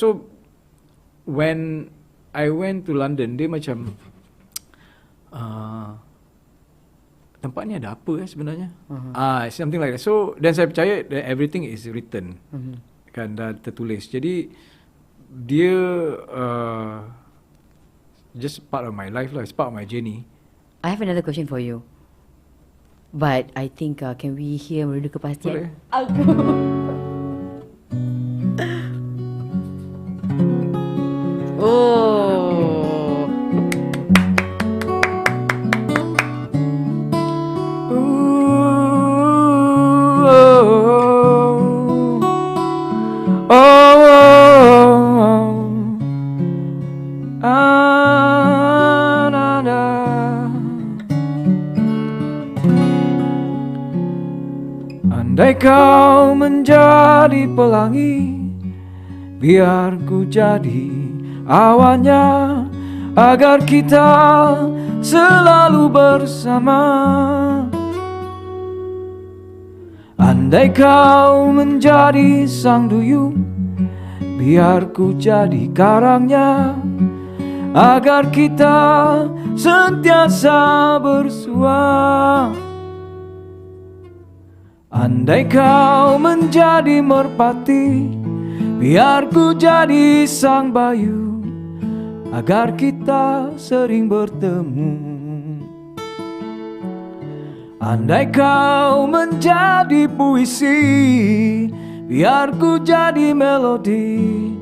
when I went to London, dia macam tempat ni ada apa sebenarnya? Something like that. So dan saya percaya that everything is written. Kan dah tertulis. Jadi dia just part of my life lah. It's part of my journey. I have another question for you. But I think can we hear Merdu Kepastian? Oh. Andai kau menjadi pelangi, biar ku jadi awannya, agar kita selalu bersama. Andai kau menjadi sang duyung, biar ku jadi karangnya, agar kita sentiasa bersua. Andai kau menjadi merpati, biar ku jadi sang bayu, agar kita sering bertemu. Andai kau menjadi puisi, biar ku jadi melodi,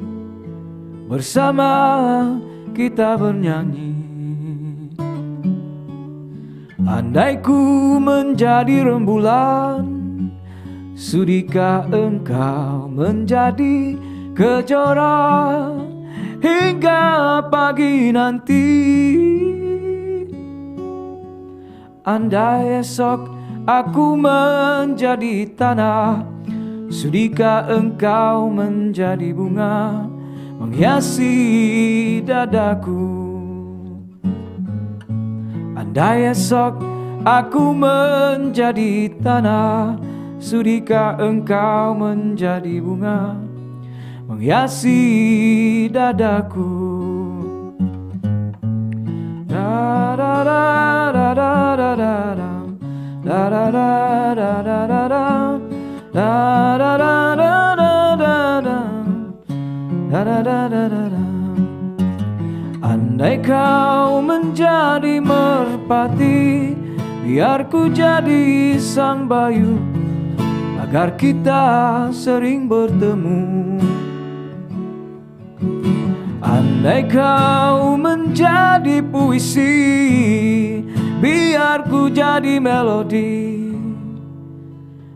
bersama kita bernyanyi. Andai ku menjadi rembulan, sudikah engkau menjadi kejora hingga pagi nanti? Andai esok aku menjadi tanah, sudikah engkau menjadi bunga menghiasi dadaku? Andai esok aku menjadi tanah, sudikah engkau menjadi bunga menghiasi dadaku? Da da da da da da da da da da da da da da da da da da da da. Andai kau menjadi merpati, biar ku jadi sang bayu, agar kita sering bertemu. Andai kau menjadi puisi, biar ku jadi melodi,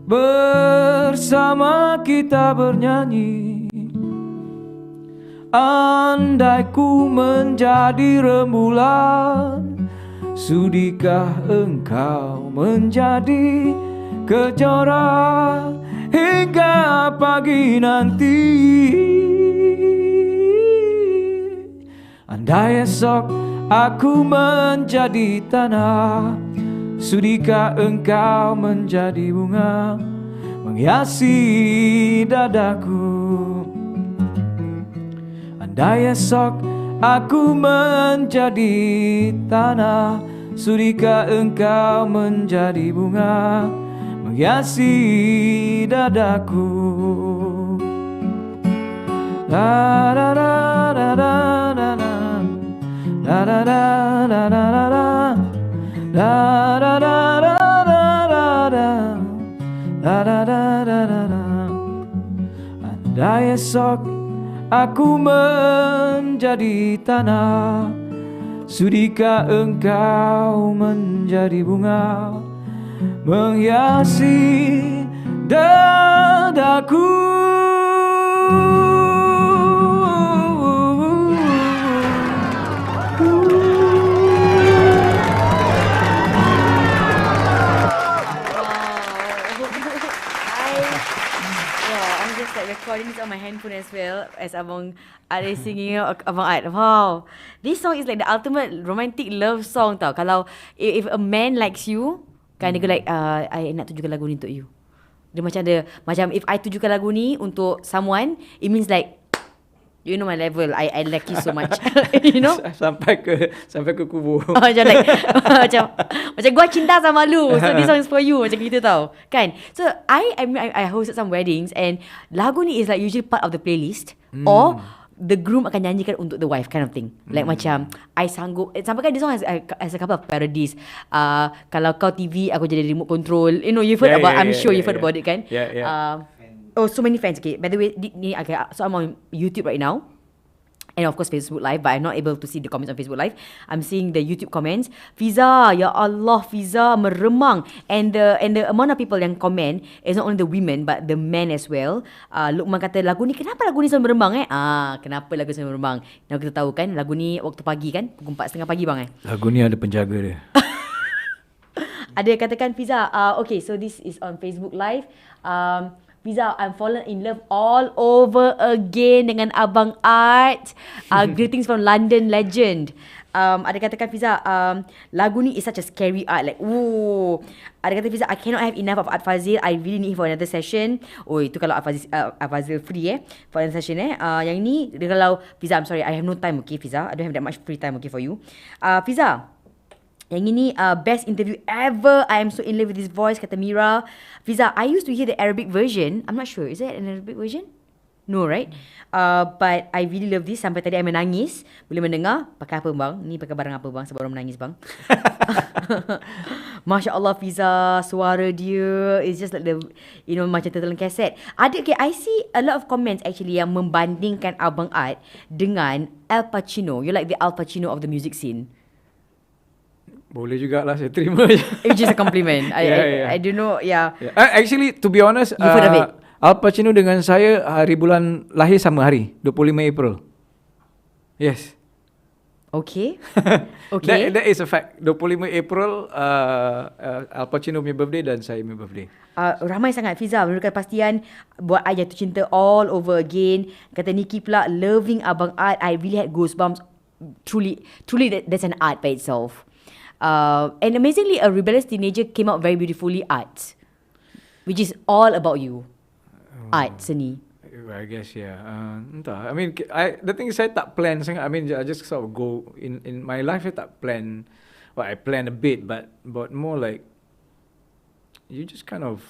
bersama kita bernyanyi. Andai ku menjadi rembulan, sudikah engkau menjadi kejora hingga pagi nanti. Andai esok aku menjadi tanah, sudikah engkau menjadi bunga menghiasi dadaku. Andai esok aku menjadi tanah, sudikah engkau menjadi bunga menghiasi dadaku. La la la la la la la la la la la la la la la la la. Andai esok aku menjadi tanah, sudikah engkau menjadi bunga menghiasi dadaku. Recording this on my handphone as well as Abang Art is singing. Abang Art, wow, this song is like the ultimate romantic love song tau. Kalau if a man likes you, kan dia go like I nak tunjukkan lagu ni untuk you. Dia macam if I tunjukkan lagu ni untuk someone, it means like you know my level, I like you so much. You know, sampai ke kubur. Macam like macam gua cinta sama lu, so this song is for you, macam gitu tau kan. So I hosted some weddings and lagu ni is like usually part of the playlist or the groom akan nyanyikan untuk the wife kind of thing. Like macam I sanggup sampai kan this song as a couple of parodies. Kalau kau TV, aku jadi remote control. You know, you've heard about, I'm sure you've heard about it kan. Oh, so many fans. Okay, by the way, so I'm on YouTube right now, and of course Facebook Live, but I'm not able to see the comments on Facebook Live. I'm seeing the YouTube comments. Fiza, ya Allah, Fiza meremang, and the amount of people yang comment is not only the women but the men as well. Lukman kata kenapa lagu ni selalu meremang kenapa lagu selalu meremang? Yang kita tahu kan, lagu ni waktu pagi kan, pukul 4:30 pagi bang Lagu ni ada penjaga dia. Ada yang katakan Fiza, okay, so this is on Facebook Live. Fiza, I'm fallen in love all over again dengan Abang Art. Greetings from London legend. Ada katakan Fiza, lagu ni is such a scary art. Like, ooh. Ada kata Fiza, I cannot have enough of Art Fazil. I really need for another session. Oh, itu kalau Art Fazil free for another session Yang ni, kalau Fiza, I'm sorry, I have no time, okay Fiza. I don't have that much free time, okay for you. Fiza, yang ini best interview ever. I am so in love with this voice, kata Mira. Fiza, I used to hear the Arabic version. I'm not sure. Is that an Arabic version? No, right? But I really love this. Sampai tadi I menangis. Boleh mendengar. Pakai apa bang? Ni pakai barang apa bang? Sebab orang menangis bang. Masya Allah Fiza, suara dia is just like the, you know, macam tetelan kaset. Okay, I see a lot of comments actually yang membandingkan Abang Art dengan Al Pacino. You're like the Al Pacino of the music scene. Boleh jugalah, saya terima je. It's just a compliment. I don't know. Yeah. Actually, to be honest, you've heard of it? Al Pacino dengan saya hari bulan lahir sama hari, 25 April. Yes. Okay. Okay. That is a fact. 25 April, Al Pacino punya birthday dan saya punya birthday. Ramai sangat Fiza menurutkan pastian buat I jatuh cinta all over again. Kata Nikki pula, loving Abang Art. I really had goosebumps. Truly that's an art by itself. And amazingly, a rebellious teenager came out very beautifully. Art, which is all about you. Art, seni. I guess, yeah. Entah. I mean, the thing is, saya tak plan sangat. I mean, I just sort of go in my life. I tak plan. Well, I plan a bit, but more like you just kind of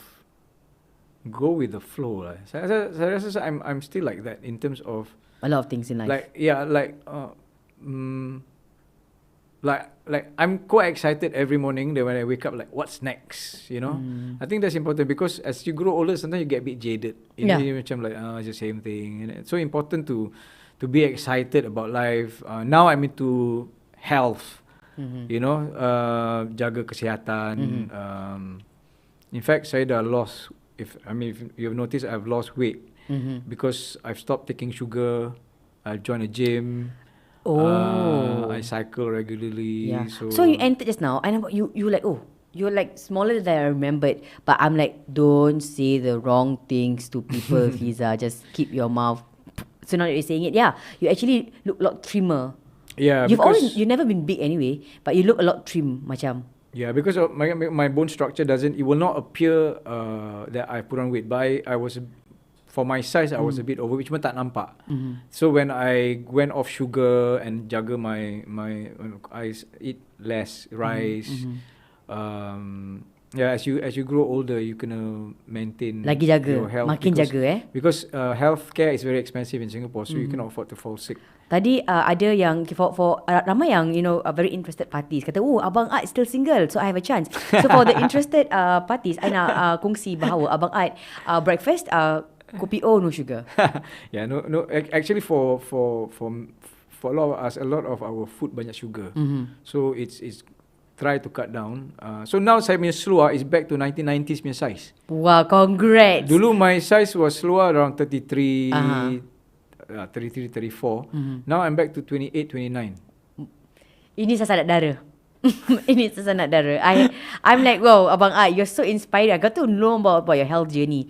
go with the flow lah. Saya rasa I'm still like that in terms of a lot of things in life. Like, yeah, like like I'm quite excited every morning that when I wake up, like what's next, you know. I think that's important because as you grow older, sometimes you get a bit jaded. You know, you macam like it's the same thing. And it's so important to be excited about life. Now I'm into health, you know, jaga kesihatan. In fact, saya dah lost. If you've noticed, I've lost weight because I've stopped taking sugar. I've joined a gym. I cycle regularly. Yeah. So you entered just now, and you like, you're like smaller than I remembered. But I'm like, don't say the wrong things to people, Fiza. Just keep your mouth. So now that you're saying it, yeah, you actually look a lot trimmer. yeah, You've never been big anyway, but you look a lot trim, macam. yeah, because of my bone structure it will not appear that I put on weight. But I was, for my size, I was a bit overweight, cuma tak nampak. So when I went off sugar and jaga I eat less rice. Yeah, as you grow older, you kena maintain Lagi jaga, your health makin jaga because healthcare is very expensive in Singapore, so you cannot afford to fall sick. Tadi ada yang for ramai yang very interested parties kata, Abang Art still single, so I have a chance. So for the interested parties, I nak kongsi bahawa Abang Art breakfast kopi O no sugar. Yeah, no. Actually, for a lot of us, a lot of our food banyak sugar. So it's try to cut down. So now saya punya seluar is back to 1990s punya size. Wow, congrats. Dulu my size was seluar around 33, 34. Now I'm back to 28, 29. Ini sasaran darah. Ini sasaran darah. I'm like, wow, Abang Art, you're so inspiring. I got to know about your health journey.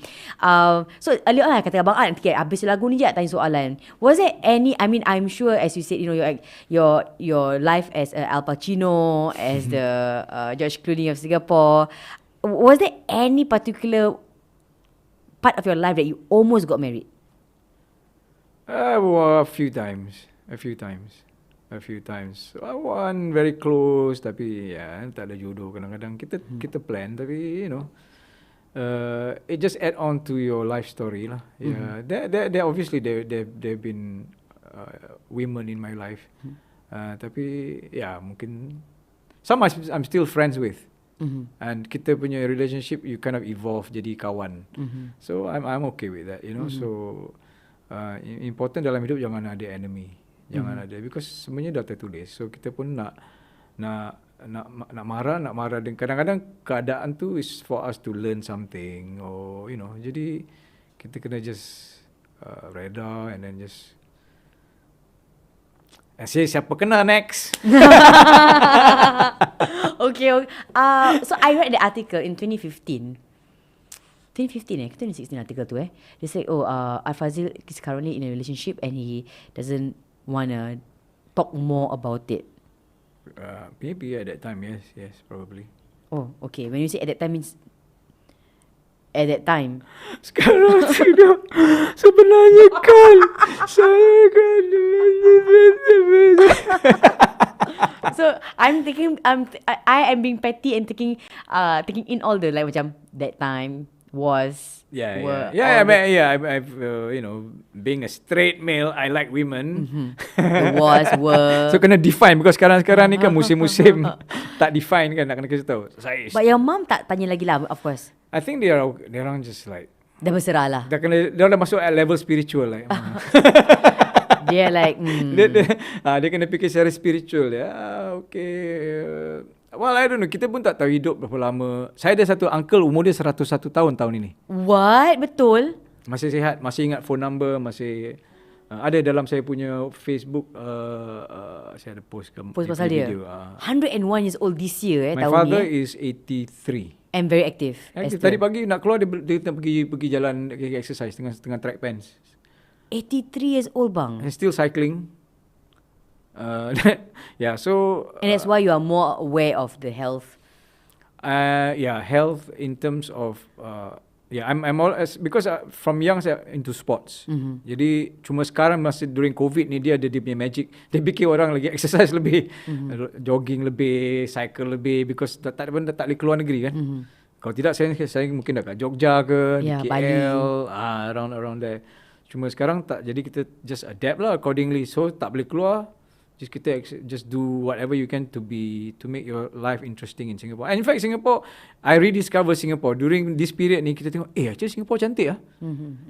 So earlier on, kata Abang Art, habis lagu ni je tanya soalan. Was there any, I'm sure as you said, your life as Al Pacino, as the George Clooney of Singapore, was there any particular part of your life that you almost got married? A few times. One very close, tapi tak ada jodoh. Kadang-kadang kita plan, tapi it just add on to your life story lah. Yeah, there obviously there've been women in my life, tapi mungkin some I'm still friends with, and kita punya relationship you kind of evolve jadi kawan. So I'm okay with that, So important dalam hidup jangan ada enemy. Jangan ada, because semuanya dah tertulis. So kita pun nak marah dan kadang-kadang keadaan tu is for us to learn something, or jadi kita kena just reda and then just say siapa kena next. Okay. So I read the article in 2015. 2016 article tu They say, Fazil is currently in a relationship and he doesn't wanna talk more about it. Maybe at that time, yes, probably. Oh, okay. When you say at that time means at that time. Sekarang sudah sebenarnya kan saya kan. So I'm thinking, I am being petty and taking in all the like macam that time was. I've being a straight male, I like women. Were. So kena define because sekarang ni kan musim-musim tak define kan, nak kena kasi tahu. But your mom tak tanya lagi lah, of course. I think they orang just like dah berserah lah. Dia dah masuk at level spiritual like. Dia like dia kena fikir secara spiritual okay. Well, I don't know. Kita pun tak tahu hidup berapa lama. Saya ada satu uncle, umur dia 101 tahun ini. What? Betul? Masih sihat, masih ingat phone number, masih ada dalam saya punya Facebook. Saya ada post pasal video. Dia 101 years old this year My tahun father ni. is 83. And very active. Tadi pagi nak keluar, dia pergi jalan exercise tengah track pants. 83 years old bang. And still cycling. So and that's why you are more aware of the health. Health in terms of I'm all because from young saya into sports. Jadi cuma sekarang masih during COVID ni dia ada dia punya magic. Dia bikin orang lagi exercise lebih, jogging lebih, cycle lebih, because tak boleh keluar negeri kan. Kalau tidak saya mungkin dah kat Jogja ke, KL, around there. Cuma sekarang tak, jadi kita just adapt lah accordingly. So tak boleh keluar, Just just do whatever you can to make your life interesting in Singapore. And in fact, Singapore, I rediscover Singapore during this period ni. Kita tengok, actually Singapore cantik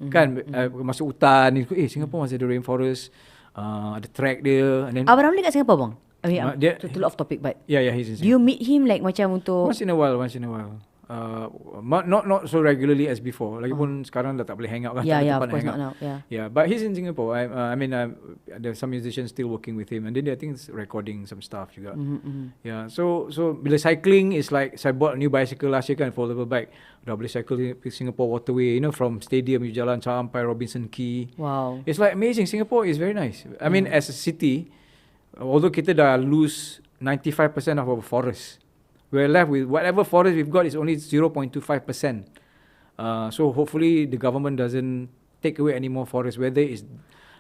kan, masuk hutan ni, Singapore masih ada rainforest, ada track dia. And then Abang Ramli kat Singapore bang? I mean, dia, total off topic, but yeah, he's in do you meet him like macam untuk once in a while. Not so regularly as before. Lagipun sekarang dah tak boleh hang out kan. of course not now. Yeah, but he's in Singapore. I mean, there's some musicians still working with him, and then I think it's recording some stuff juga. Yeah, so bila cycling is like, I bought a new bicycle last year kan, foldable bike. Dah boleh cycle di Singapore Waterway, from stadium you jalan sampai Robinson Quay. Wow. It's like amazing. Singapore is very nice. I mean, as a city, although kita dah lose 95% of our forest, we're left with whatever forest we've got is only 0.25%. So hopefully the government doesn't take away any more forest, whether it's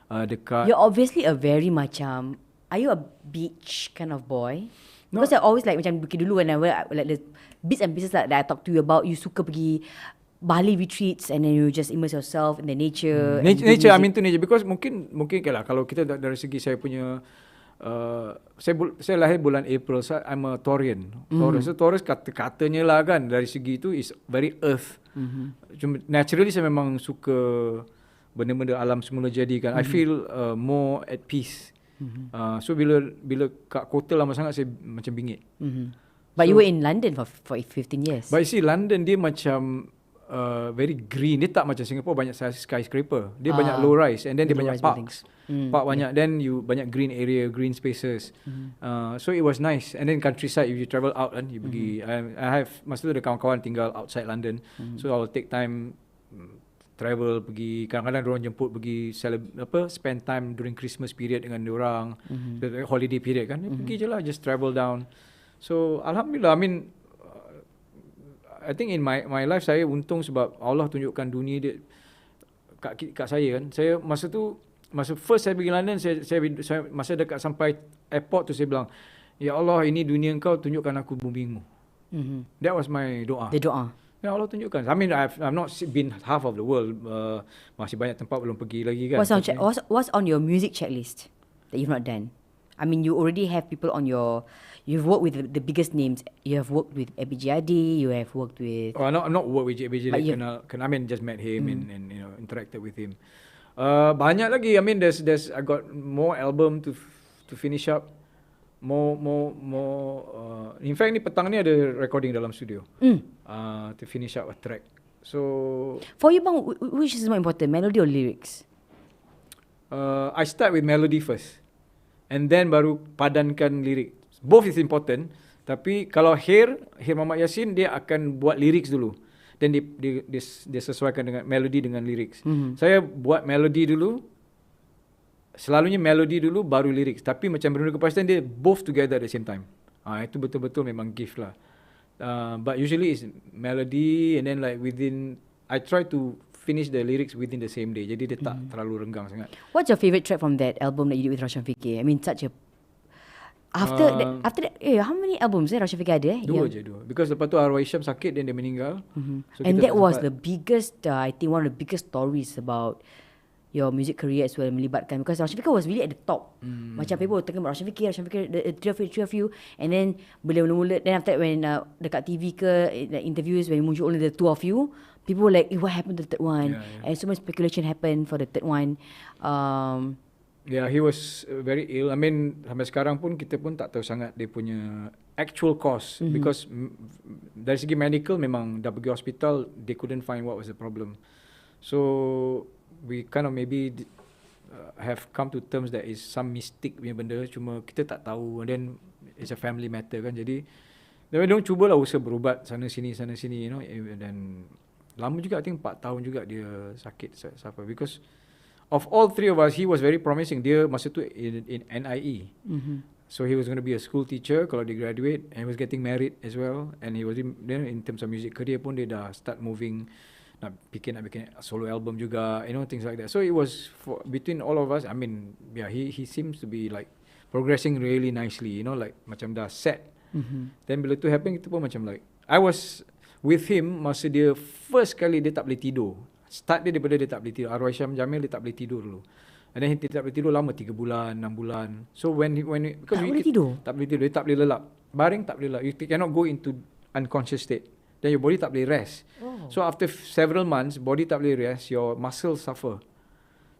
dekat. You're obviously a very macam, are you a beach kind of boy? Because I always like macam dulu when I like the bits and pieces that I talk to you about, you suka pergi Bali retreats and then you just immerse yourself in the nature. Nature, I'm into nature because mungkin lah kalau kita dari segi saya punya saya lahir bulan April, so I'm a Taurian. So Taurus katanya lah kan, dari segi itu is very earth. Cuma naturally saya memang suka benda-benda alam semula jadi kan. I feel more at peace. So bila kat kota lama sangat saya macam bingit. But you were in London for 15 years. But you see, London dia macam very green. Dia tak macam Singapore banyak skyscraper. Dia banyak low rise and then dia banyak parks. Park banyak, then you banyak green area, green spaces. So it was nice. And then countryside, if you travel out kan, you pergi. I have masa tu ada kawan-kawan tinggal outside London. So I will take time travel pergi. Kadang-kadang diorang jemput pergi spend time during Christmas period dengan diorang. Holiday period kan. Pergi je lah, just travel down. So alhamdulillah, I mean, I think in my life saya untung sebab Allah tunjukkan dunia dia kat saya kan. Saya masa first saya pergi London, saya masa dekat sampai airport tu saya bilang, ya Allah, ini dunia Engkau, tunjukkan aku bumi-Mu. That was my doa. The doa. Ya Allah tunjukkan. I mean, I've not been half of the world. Masih banyak tempat belum pergi lagi kan. What's on your music checklist that you've not done? I mean, you already have people on you've worked with the biggest names. You have worked with ABGRD, you have worked with... Oh, not worked with ABGRD, I mean, just met him and interacted with him. Banyak lagi. I mean, I got more album to finish up. More. In fact, ni petang ni ada recording dalam studio. To finish up a track. So for you bang, which is more important, melody or lyrics? I start with melody first, and then baru padankan lirik. Both is important. Tapi kalau Hair Muhammad Yassin, dia akan buat lyrics dulu. Then dia sesuaikan dengan melody dengan lyrics. Saya buat melody dulu. Selalunya melody dulu baru lyrics. Tapi macam Benda Kepastian, dia both together at the same time. Itu betul-betul memang gift lah. But usually it's melody and then like I try to finish the lyrics within the same day. Jadi dia tak terlalu renggang sangat. What's your favourite track from that album that you did with Roshan Fikir? I mean, such a... After that, how many albums Roshan Fikir ada? Dua je. Because lepas tu Arwah Hisham sakit, then dia meninggal. So and that was the biggest, I think one of the biggest stories about your music career as well, melibatkan, because Roshan Fikir was really at the top. Macam people were talking about Roshan Fikir, the three of you, and then bila mula-mula, then after that when dekat TV ke, interviews, when muncul only the two of you, people were like, what happened to the third one? And so much speculation happened for the third one. Yeah, he was very ill. I mean, sampai sekarang pun kita pun tak tahu sangat dia punya actual cause. Because dari segi medical memang dah pergi hospital, they couldn't find what was the problem. So we kind of maybe have come to terms that is some mystic punya benda, cuma kita tak tahu. And then it's a family matter kan. Jadi diorang cubalah usaha berubat sana sini, you know. Dan lama juga, I think 4 tahun juga dia sakit suffer. Because of all three of us, he was very promising. Dia masa tu in NIE. So he was going to be a school teacher kalau dia graduate, and he was getting married as well. And he was in terms of music career pun dia dah start moving, nak bikin solo album juga, you know, things like that. So it was between all of us. I mean, yeah, he seems to be like progressing really nicely, you know, like macam dah set. Then bila tu happen, kita pun macam like, I was with him masa dia first kali dia tak boleh tidur. Start dia daripada dia tak boleh tidur. Arwah Hisham Jamil, dia tak boleh tidur dulu. And then dia tak boleh tidur lama 3 bulan, 6 bulan. So because Tak boleh tidur? Tak boleh tidur, dia tak boleh lelap. Baring tak boleh lelap. You cannot go into unconscious state. Then your body tak boleh rest. So after several months, body tak boleh rest, your muscles suffer.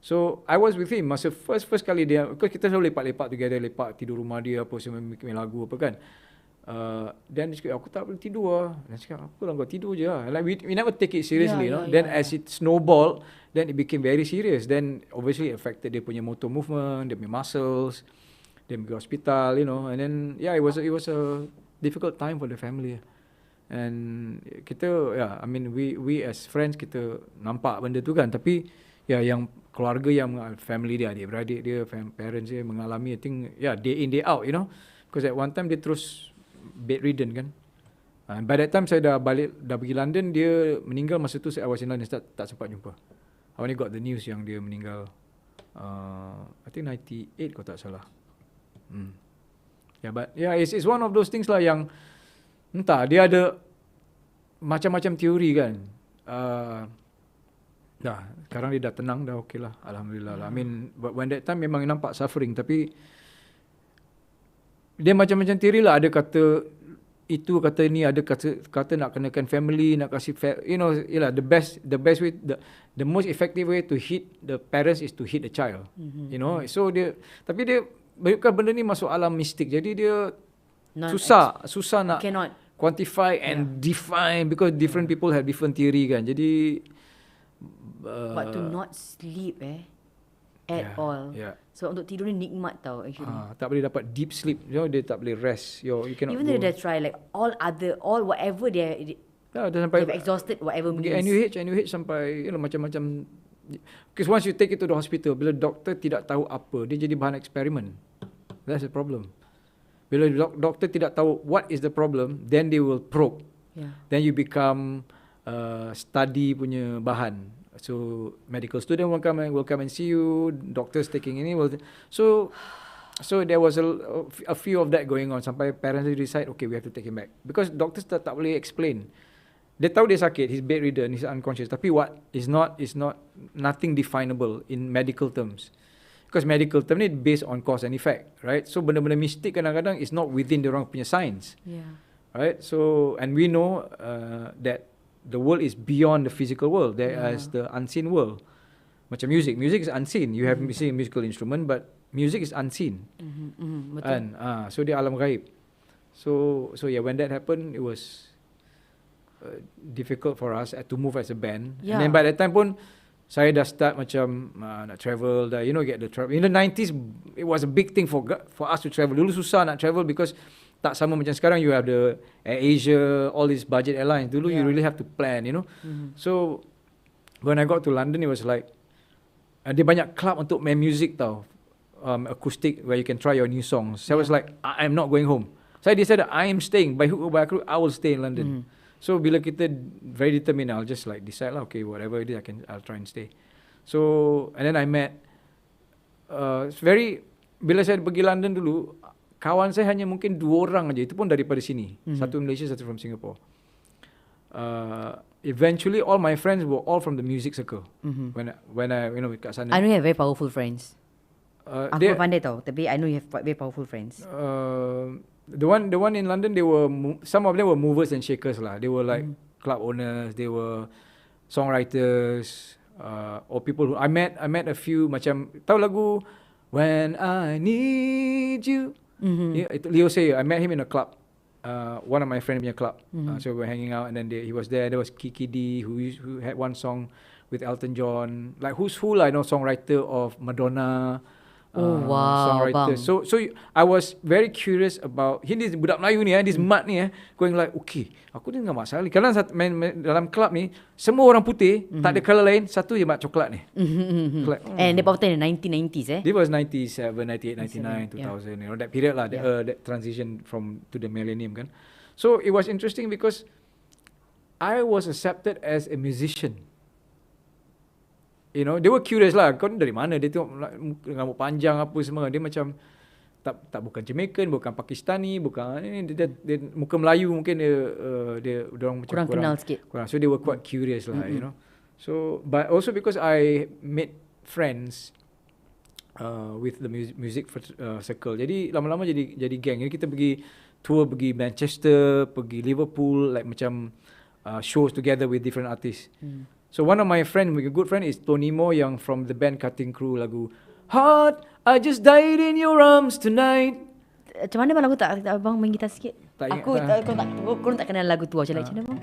So I was with him masa first kali dia, because kita selalu lepak-lepak together, lepak tidur rumah dia apa semua, bikin lagu apa kan. Then dia cakap, aku tak boleh tidur lah. Dan dia cakap, apa lah kau tidur je lah. Like we never take it seriously, Then as it snowballed, then it became very serious. Then obviously it affected dia punya motor movement, dia punya muscles. Dia pergi hospital, And then it was a difficult time for the family. And kita, I mean we as friends kita nampak benda tu kan. Tapi yang keluarga, yang family dia, adik-beradik dia, parents dia mengalami, I think day in day out, Because at one time dia terus bedridden kan. By that time saya dah pergi London, dia meninggal masa tu I was in London, tak sempat jumpa. I only got the news yang dia meninggal I think 98 kalau tak salah. But it's one of those things lah yang entah, dia ada macam-macam teori kan. Sekarang dia dah tenang, dah okey lah, alhamdulillah lah. I mean, but when that time memang nampak suffering, tapi dia macam-macam teori lah. Ada kata itu, kata ni, ada kata nak kenakan family, nak kasih the best way, the most effective way to hit the parents is to hit the child. So tapi dia bukan benda ni masuk alam mistik, jadi dia susah nak quantify and define, because different people have different theory kan. Jadi but to not sleep at all. So untuk tidur ni nikmat tau actually. Tak boleh dapat deep sleep. Dia tak boleh rest. You cannot. Even though they try like all whatever they sampai they've exhausted whatever means. NUH sampai macam-macam. Because once you take it to the hospital, bila doktor tidak tahu apa, dia jadi bahan eksperimen. That's the problem. Bila doktor tidak tahu what is the problem, then they will probe. Then you become study punya bahan. So medical student will come and see you. Doctors taking ini so there was a few of that going on. Sampai parents decide, okay, we have to take him back, because doctors tak boleh explain. Dia tahu dia sakit, he's bedridden, he's unconscious. Tapi what is not nothing definable in medical terms. Because medical term ni based on cause and effect, right? So benda-benda mistik kadang-kadang is not within the orang punya science. Right? So and we know that the world is beyond the physical world. There is the unseen world. Macam music is unseen. You have seen musical instrument, but music is unseen. Betul. And so dia alam gaib. So when that happened, it was difficult for us to move as a band. And then by that time pun saya dah start macam nak travel, dah get the travel. In the 90s, it was a big thing for us to travel. Dulu susah nak travel because tak sama macam sekarang, you have the AirAsia, all these budget airlines. Dulu you really have to plan, So when I got to London, it was like dia banyak club untuk main music tau, acoustic, where you can try your new songs. So I was like, I'm not going home. So I decided I am staying. By hook or by crook, I will stay in London. So bila kita very determined, I'll just like decide lah, okay, whatever it is, I'll try and stay. So and then I met bila saya pergi London dulu, kawan saya hanya mungkin 2 orang aja, itu pun daripada sini. Satu Malaysia, satu from Singapore. Eventually all my friends were all from the music circle. When I kat sana. I know you have very powerful friends. Aku pandai tau, tapi I know you have very powerful friends. The one in London, some of them were movers and shakers lah. They were like club owners, they were songwriters, or people who I met a few, macam tahu lagu When I Need You. Leo say, I met him in a club, one of my friends in a club. So we were hanging out, and then he was there. There was Kiki D, who had one song with Elton John. Like who's who lah, songwriter of Madonna. Wow, songwriter. So I was very curious about this budak Melayu ni, this mat ni, going like, okay, aku ni enggak masalah. Kerana main dalam club ni, semua orang putih, tak ada colour lain, satu je mat coklat ni. Like, and dia popular in the 1990s This was 97, 98, 99, 2000, that period lah, that transition to the millennium kan. So it was interesting because I was accepted as a musician. They were curious lah, kau ni dari mana? Dia tengok rambut panjang apa semua. Dia macam tak bukan Jamaican, bukan Pakistani, bukan dia muka Melayu, mungkin dia orang macam kurang kenal sikit. So they were quite curious lah, So but also because I made friends with the music circle. Jadi lama-lama jadi gang. Jadi kita pergi tour, pergi Manchester, pergi Liverpool, like macam shows together with different artists. So one of my friend, a good friend, is Tony Mo yang from the band Cutting Crew, lagu Heart, I Just Died in Your Arms Tonight. Macam mana bang lagu tak abang main gitar sikit? Tak Aku ingat, korang tak kenal lagu tu macam mana bang?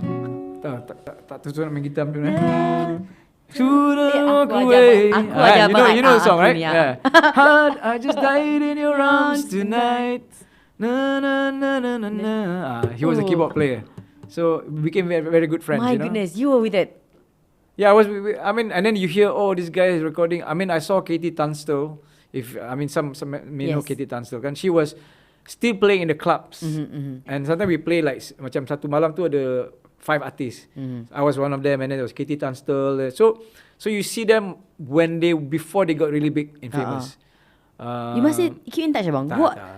Tak tahu nak main gitar macam mana. To aku walk away. ajar abang. You know the song, Aku right? ni, Yeah. Heart, I just died in your arms tonight. Na na na na na na. He was a keyboard player, so we became very, very good friends. My you know? goodness, you were with that. Yeah, I mean, and then you hear, oh, this guy is recording. I mean, I saw Katie Tunstall. Some may know Katie Tunstall, kan? She was still playing in the clubs, and sometimes we play like macam satu malam tu ada 5 artists. I was one of them, and then there was Katie Tunstall. So you see them before they got really big and famous. You masih keep in touch abang?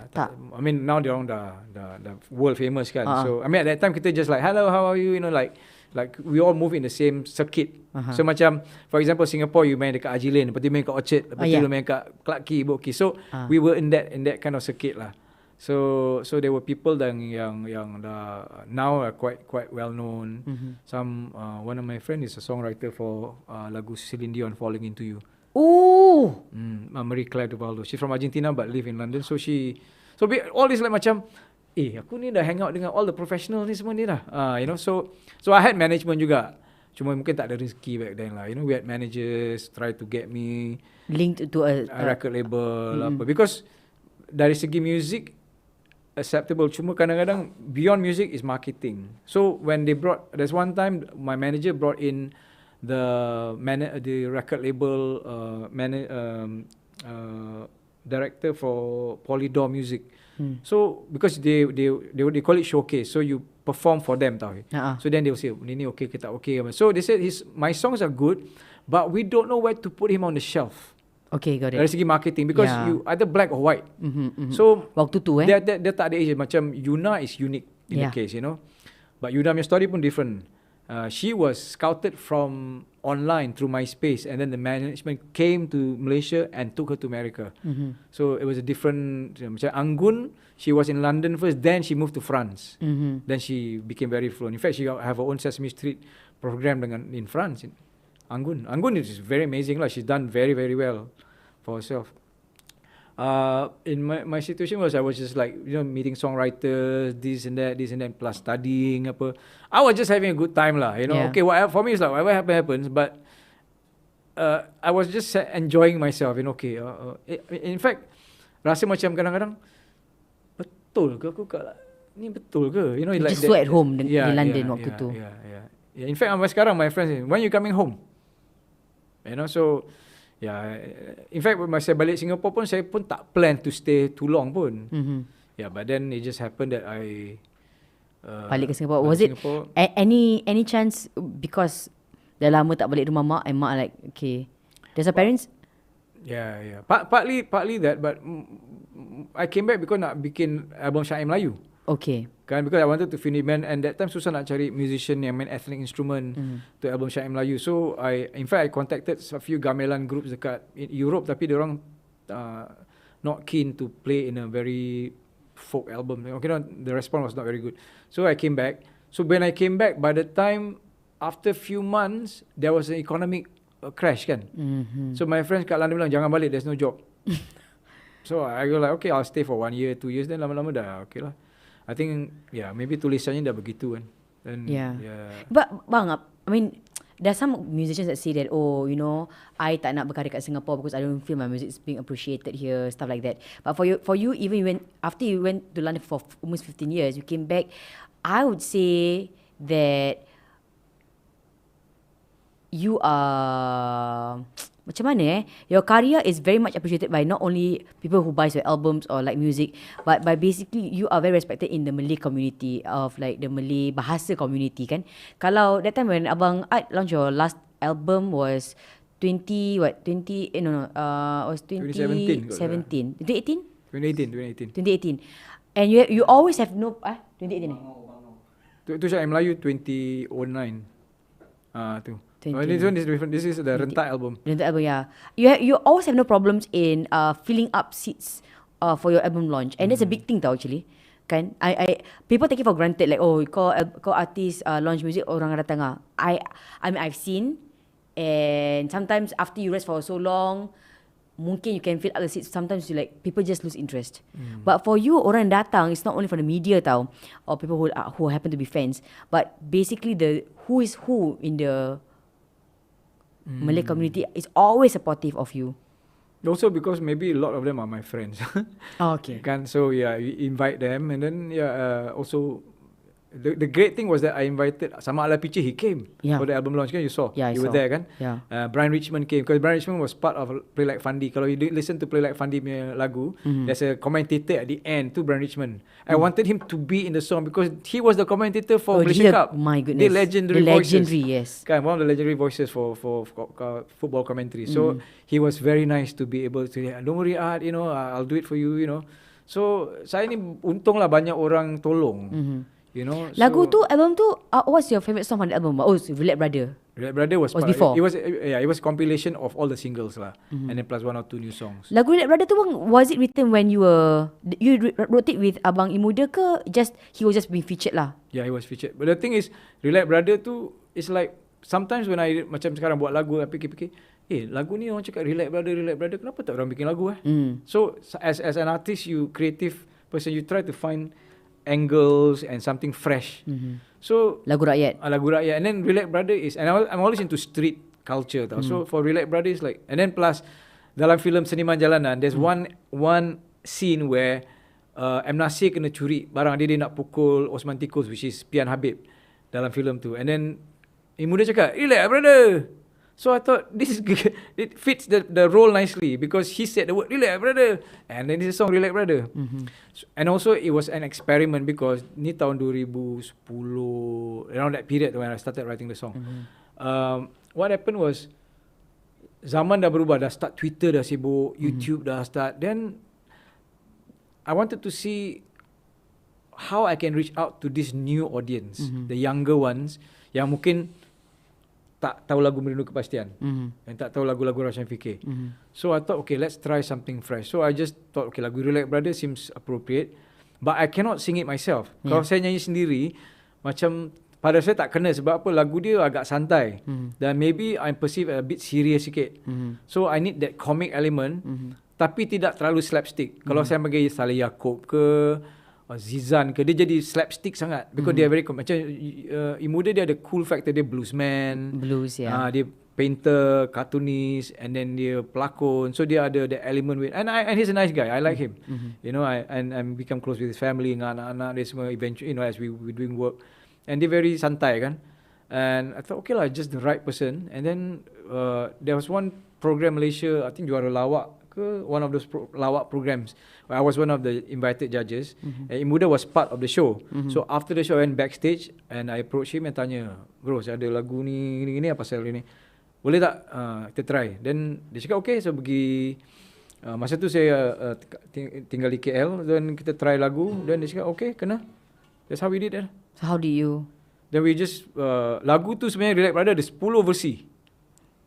Tak. I mean, now they orang dah world famous kan. So I mean, at that time kita just like, hello, how are you? You know, like we all move in the same circuit. So macam, for example, Singapore, you main dekat Haji Lane, lepas tu main kat Orchard, lepas tu main kat Clarke Quay, Boat Quay. So we were in that kind of circuit lah. So there were people yang dah now are quite well known. Some one of my friend is a songwriter for lagu Celine Dion, Falling Into You. Oh, Marie Claire Duvaldo. She's from Argentina but live in London. So all this like macam, aku ni dah hang out dengan all the professionals ni semua ni dah. You know, so I had management juga. Cuma mungkin tak ada rezeki back then lah. You know, we had managers try to get me linked to a record label apa. Because dari segi music acceptable. Cuma kadang-kadang beyond music is marketing. So when there's one time my manager brought in the record label director for Polydor Music. So because they call it showcase, so you perform for them tau. So then they will say, ni okay ke tak okay. So they said my songs are good, but we don't know where to put him on the shelf. Okay, got it. Dari segi marketing, because you either black or white. So waktu tu dia tak ada age. Macam Yuna is unique in the case, you know. But Yuna punya story pun different. She was scouted from online through MySpace, and then the management came to Malaysia and took her to America. So it was a different. Macam Anggun, she was in London first, then she moved to France. Then she became very fluent. In fact, she have her own Sesame Street program in France. Anggun is very amazing lah. She's done very, very well for herself. In my situation was, I was just like, you know, meeting songwriters, this and that, plus studying apa. I was just having a good time lah, you know. Okay, for me it's like whatever happens, but I was just enjoying myself, you know. Okay, in fact, rasa macam kadang-kadang betul ke aku ni betul ke, you know, you like just so at home di London waktu tu. Yeah. In fact, sampai sekarang my friends say, when you coming home? You know, so in fact, masa balik Singapore pun, saya pun tak plan to stay too long pun. But then it just happened that I balik ke Singapore. Was it any chance, because dah lama tak balik rumah mak, and mak like, okay, there's a parents? Yeah. Partly that, but I came back because nak bikin album Syair Melayu. Okay. Kan, because I wanted to finish band, and that time susah nak cari musician yang main ethnic instrument to album Syair Melayu. So in fact I contacted a few gamelan groups dekat Europe, tapi diorang not keen to play in a very folk album. Okay, no, the response was not very good. So I came back. So when I came back, by the time after few months there was an economic crash kan. So my friends kat London bilang, jangan balik, there's no job. So I go like, okay, I'll stay for 1 year, 2 years. Then lama-lama dah okay lah. I think maybe tulisannya dah begitu kan. And, But bang, I mean, there's some musicians that say that, oh, you know, I tak nak berkarya kat Singapore because I don't feel my music is being appreciated here, stuff like that. But for you, even after you went to London for almost 15 years, you came back, I would say that you are, macam mana your career is very much appreciated by not only people who buys your albums or like music, but by basically you are very respected in the Malay community, of like the Malay bahasa community kan. Kalau that time when Abang Art launched your last album was 2017 and you always have 2018 tu Syair Melayu 2009 tu. This one is different. This is the rentak album. Rentak album, yeah. You always have no problems in filling up seats for your album launch, and that's a big thing tau actually. Kan, I people take it for granted like, oh, kau artist launch music orang datang ah. I mean I've seen, and sometimes after you rest for so long, mungkin you can fill up the seats. Sometimes you like people just lose interest. But for you, orang datang, it's not only from the media tau, or people who happen to be fans, but basically the who is who in the Malay community is always supportive of you. Also because maybe a lot of them are my friends. Oh, okay. Kan, so yeah, we invite them, and then also the great thing was that I invited sama Ala Piche. He came for the album launch. Kan, you saw? Yeah, you were there, kan? Yeah. Brian Richmond came because Brian Richmond was part of Play Like Fandi. Kalau you listen to Play Like Fandi punya lagu, there's a commentator at the end to Brian Richmond. I wanted him to be in the song because he was the commentator for Malaysia Cup. My goodness. The legendary voices. Yes. Kan, one of the legendary voices for football commentary. So he was very nice to be able to, don't worry Art, I'll do it for you, So saya ni untunglah banyak orang tolong. Lagu tu, album tu, what's your favourite song from the album? Oh, Relax Brother. Relax Brother was before. It was compilation of all the singles lah, and then plus 1 or 2 new songs. Lagu Relax Brother tu bang, was it written when you wrote it with Abang Imuda ke? He was just being featured lah. Yeah, he was featured. But the thing is, Relax Brother tu is like sometimes when I macam sekarang buat lagu, I fikir-fikir, lagu ni orang cakap Relax Brother, kenapa tak orang bikin lagu So as an artist, you creative person, you try to find angles and something fresh. So lagu rakyat. And then Relax Brother is, and I'm always into street culture tau. So for Relax Brother is like, and then plus dalam filem Seniman Jalanan, there's one scene where M. Nasir kena curi barang dia nak pukul Osman Tikus, which is Pian Habib dalam filem tu. And then Muda cakap, Relax Brother. So I thought this is good. It fits the role nicely because he said the word Relax Brother, and then this is song Relax Brother. So, and also it was an experiment because ni tahun 2010, around that period when I started writing the song. What happened was zaman dah berubah, dah start Twitter dah sibuk, YouTube dah start. Then I wanted to see how I can reach out to this new audience, the younger ones yang mungkin tak tahu lagu Merindu Kepastian and tak tahu lagu-lagu Roshan Fikir. So I thought, okay, let's try something fresh. So I just thought, okay, lagu Relax Brother seems appropriate, but I cannot sing it myself. Kalau saya nyanyi sendiri, macam pada saya tak kena. Sebab apa, lagu dia agak santai dan maybe I'm perceived a bit serious sikit. So I need that comic element, tapi tidak terlalu slapstick. Kalau saya bagi Saleh Yaakob ke Zizan ke, dia jadi slapstick sangat because dia very macam Imuda, dia ada cool factor, dia blues, dia painter, cartoonist, and then dia pelakon, so dia ada the element with, and he's a nice guy, I like him. And become close with his family dengan anak-anak dia semua eventually, as we doing work, and dia very santai kan. And I thought, okay lah, just the right person. And then there was one program Malaysia, I think Juara Lawak ke, one of those lawak programs where I was one of the invited judges, and Imuda was part of the show. So after the show I went backstage and I approached him and tanya, bro, saya ada lagu ni apa pasal ni, boleh tak kita try? Then dia cakap okay. So pergi masa tu saya tinggal di KL, then kita try lagu, then dia cakap okay, kena. That's how we did it. So how did you? Then we just lagu tu sebenarnya Relax Brother ada 10 versi.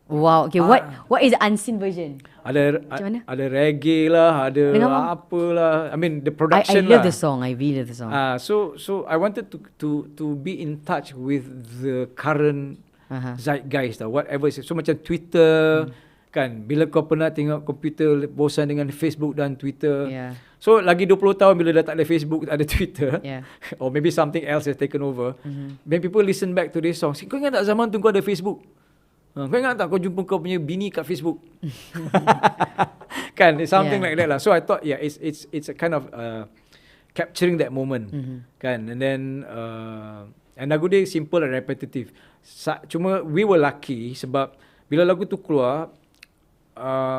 Wow, okay. What is the unseen version? Ada reggae lah, ada apalah. I mean the production I love the song. I really love the song. So I wanted to be in touch with the current zeitgeist, whatever. So macam Twitter kan, bila kau pernah tengok komputer bosan dengan Facebook dan Twitter. So lagi 20 tahun bila dah tak ada Facebook, tak ada Twitter, or maybe something else has taken over, then people listen back to this song. Kau ingat tak zaman tu kau ada Facebook? Kau ingat tak kau jumpa kau punya bini kat Facebook? Kan, it's something like that lah. So I thought, it's a kind of capturing that moment, kan. And then and lagu dia simple and repetitive. Cuma we were lucky sebab bila lagu tu keluar,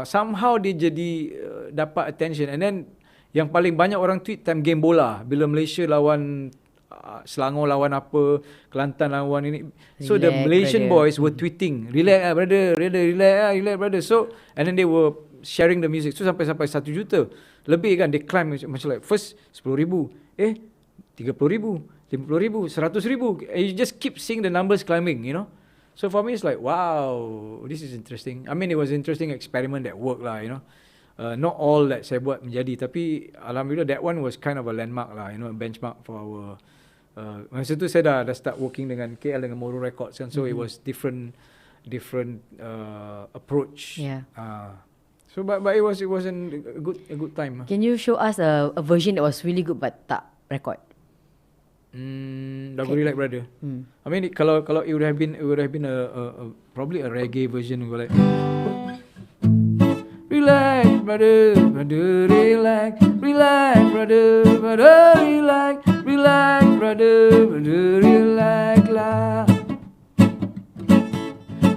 somehow dia jadi dapat attention. And then yang paling banyak orang tweet time game bola bila Malaysia lawan Selangor lawan apa, Kelantan lawan ini. So the Malaysian boys were tweeting, Relax brother, relax brother. So and then they were sharing the music. So sampai 1 juta lebih kan, they climb macam like first 10,000, 30,000, 50,000, 100,000. And you just keep seeing the numbers climbing, So for me, it's like, wow, this is interesting. I mean, it was an interesting experiment that worked lah, you know. Not all that saya buat menjadi, tapi alhamdulillah that one was kind of a landmark lah, you know, a benchmark for our. Masa tu saya dah start working dengan KL dengan Moro Records kan, so it was different approach. Yeah. So but it was a good time. Can you show us a version that was really good but tak record? Lagu Relax Brother. I mean, kalau it would have been a probably a reggae version, like relax brother, brother relax, relax brother, brother relax, relax brother, brother relax lah.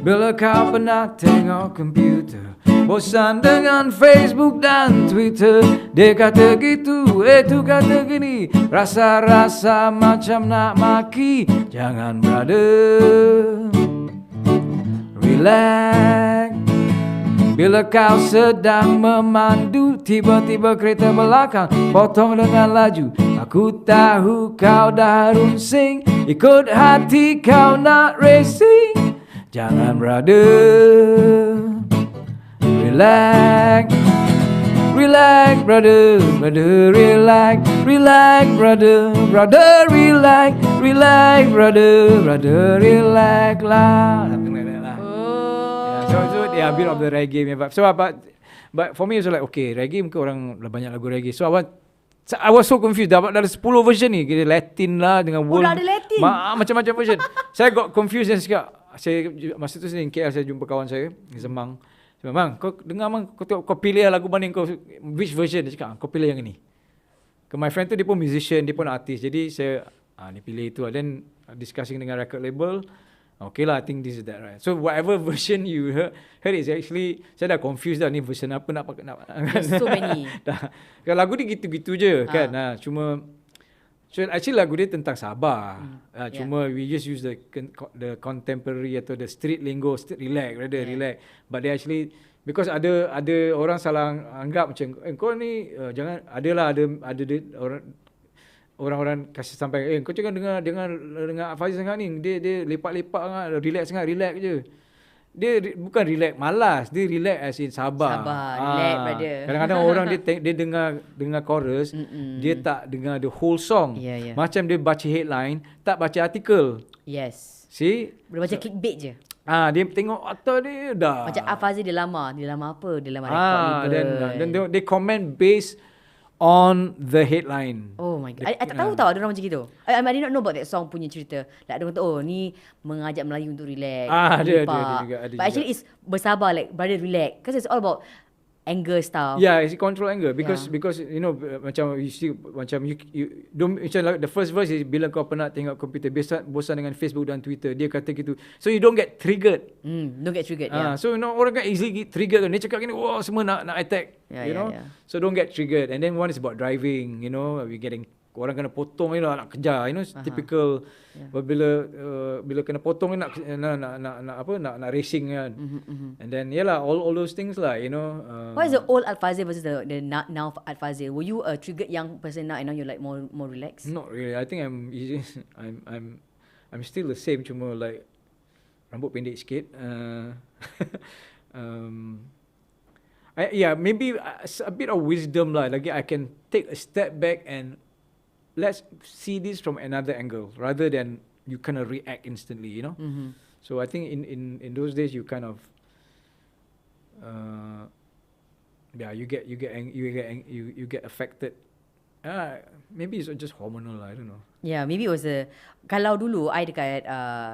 Bila kau pernah tengok komputer, bosan dengan Facebook dan Twitter, dia kata gitu, tu kata gini, rasa-rasa macam nak maki. Jangan brother, relax. Bila kau sedang memandu, tiba-tiba kereta belakang potong dengan laju. Aku tahu kau dah runsing, ikut hati kau nak racing. Jangan brother, relax, relax brother, brother relax, relax brother, brother relax, relax brother, brother relax lah. Something like that lah. So a bit of the reggae vibe. So but for me it's like, okay, reggae mungkin orang banyak lagu reggae. So I was so confused. Dapat ada 10 version ni, kita Latin lah dengan world. Dah ada Latin. Macam-macam version. Saya got confused dan cakap, masa tu saya in KL, saya jumpa kawan saya di Semang. Saya Mang, kau dengar Mang, kau pilih lagu mana kau, which version? Dia cakap, kau pilih yang ini. My friend tu dia pun musician, dia pun artis. Jadi saya dia pilih itu lah. Then discussing dengan record label, okay lah, I think this is that right. So whatever version you heard is actually, saya dah confused dah, ni version apa nak. So many. Lagu dia gitu-gitu je kan. Cuma so actually lagu dia tentang Sabah. Cuma we just use the contemporary atau the street lingo, relax, rather relax. But they actually, because ada orang salah anggap macam kau ni jangan, ada orang kasih sampai kau jangan dengar Fazil sangat ni, dia lepak-lepak sangat, relax je. Dia bukan relax malas, dia relax as in sabar. Relax brother. Kadang-kadang orang dia dengar chorus, dia tak dengar the whole song. Macam dia baca headline, tak baca artikel. Yes. See? Dia baca clickbait je. Dia tengok aktor dia dah. Macam Fazil dia lama apa? Dia lama record then they comment based on the headline. Oh my god. I tak tahu tau ada orang macam gitu. I did not know about that song punya cerita. Like ada orang kata, ni mengajak Melayu untuk relax. Ada juga. But actually it's bersabar, like brother relax. Because it's all about anger stuff. Yeah, it's control anger because you know macam you see macam you don't, macam like the first verse is bila kau pernah tengok komputer, bosan dengan Facebook dan Twitter, dia kata gitu. So you don't get triggered. Don't get triggered. So you know orang kan easily get triggered kan. Dia cakap gini, wah semua nak attack. You know. So don't get triggered. And then one is about driving, you know, we getting orang kena potong ni lah, nak kejar, you know, typical. Bila kena potong ni nak racing kan. And then all those things lah, you know. What is the old Al-Fazil versus the now Al-Fazil? Were you a triggered young person now, and now you're like more relaxed? Not really. I think I'm still the same, cuma like rambut pendek sikit. Maybe a bit of wisdom lah. Lagi I can take a step back and let's see this from another angle rather than you kind of react instantly, you know. So I think in those days you kind of you get affected. Maybe it's just hormonal, I don't know. Yeah, maybe it was kalau dulu I dekat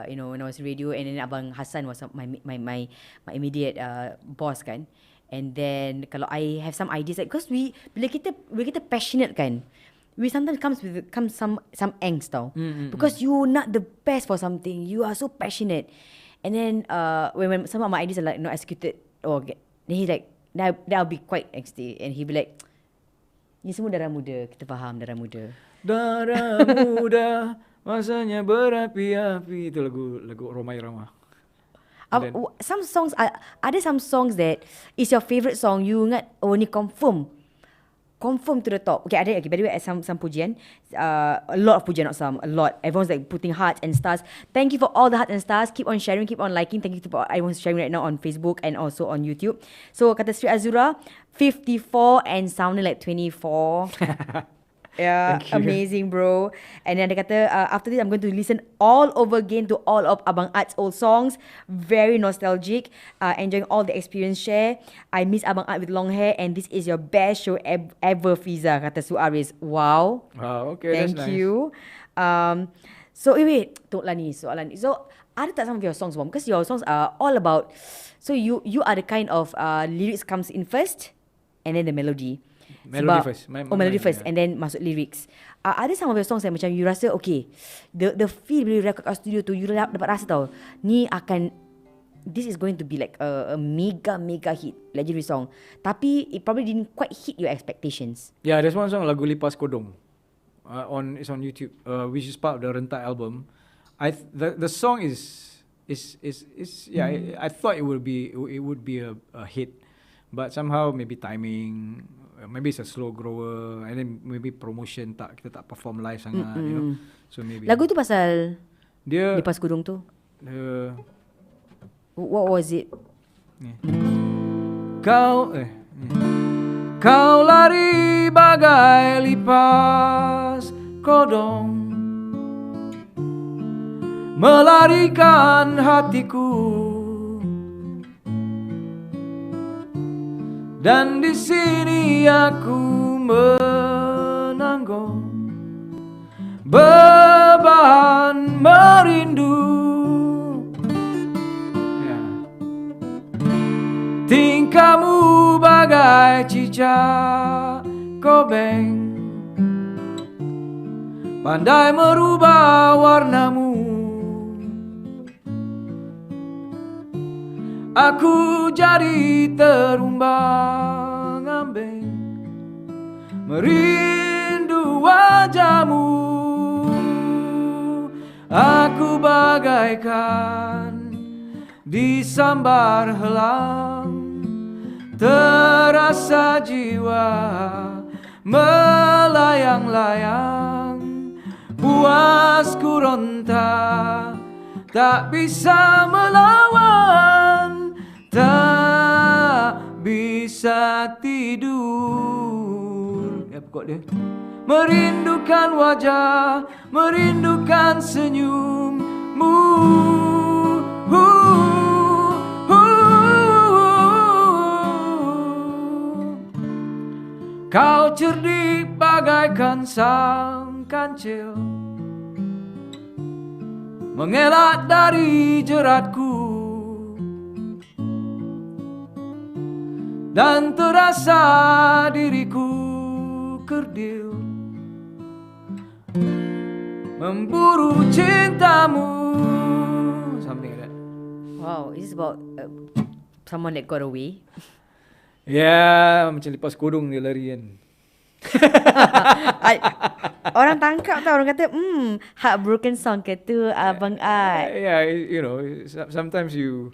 you know, when I was radio, and then Abang Hassan was my immediate boss kan. And then kalau I have some ideas, like, because bila kita passionate kan, we sometimes comes some angst tau. Because you not the best for something, you are so passionate, and then when some of my ideas are like not executed, then he's like, that'll be quite angsty, and he be like, ni semua darah muda, kita faham darah muda. Darah muda masanya berapi-api, itu lagu Romai Rama. Some songs ada some songs that is your favorite song, you ingat, ni confirm confirm to the top. Okay, ada. Okay, by the way, some pujian. A lot of pujian, not some. A lot. Everyone's like putting hearts and stars. Thank you for all the hearts and stars. Keep on sharing, keep on liking. Thank you for everyone's sharing right now on Facebook and also on YouTube. So, kata Sri Azura, 54 and sounding like 24. Yeah, amazing, bro. And then dia kata, after this, I'm going to listen all over again to all of Abang At's old songs. Very nostalgic. Enjoying all the experience share. I miss Abang At with long hair, and this is your best show ever, Fiza, kata Suaris. Wow. Okay, Thank that's nice. you. So, wait. Tunggulah ni, soalan ni. So, ada tak some of your songs, Mom? Because your songs are all about... So, you are the kind of lyrics comes in first, and then the melody. Melody first. Melody first, and then masuk lyrics. Ada some of your songs yang macam you rasa okay, the feel bila you record kat studio tu, you dapat rasa tau, ni akan, this is going to be like a mega hit, legendary song. Tapi it probably didn't quite hit your expectations. Yeah, there's one song lagu Lipas Kodong. It's on YouTube, which is part of the Rentak album. The song is yeah. I thought it would be a hit, but somehow maybe timing. Maybe it's a slow grower, and then maybe promotion kita tak perform live sangat, you know. So maybe Lagu tu pasal dia Lipas Kudung tu. What was it? Kau lari bagai lipas kodong, melarikan hatiku. Dan di sini aku menanggung beban merindu. Tingkahmu bagai cicak kobeng, pandai merubah warnamu. Aku jadi terumbang-ambing, merindu wajahmu. Aku bagaikan disambar helang, terasa jiwa melayang-layang. Puasku ronta, tak bisa melawan, tak bisa tidur. Ya, pokok dia. Merindukan wajah, merindukan senyummu. Kau cerdik bagaikan sang kancil, mengelak dari jeratku, dan terasa diriku kerdil, memburu cintamu. Something like that. Wow, is this about someone that got away? Ya, macam lipas kodong dia lari kan. Orang tangkap tau, orang kata heartbroken song ke tu Abang Ad. Yeah, you know, sometimes the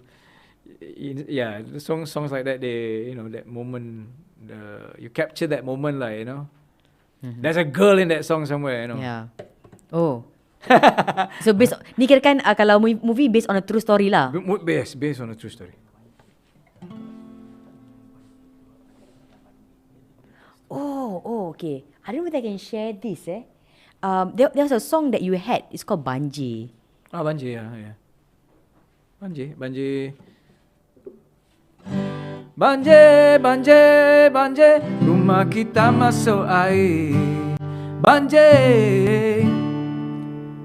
songs like that, they, you know, that moment, you capture that moment lah, you know. There's a girl in that song somewhere, you know. Yeah. Oh. So ni kira kan kalau movie based on a true story lah. Based on a true story. Oh, okay. I don't know if I can share this. There was a song that you had. It's called Banjir. Banjir, yeah. Banjir. Banjir, rumah kita masuk air. Banjir,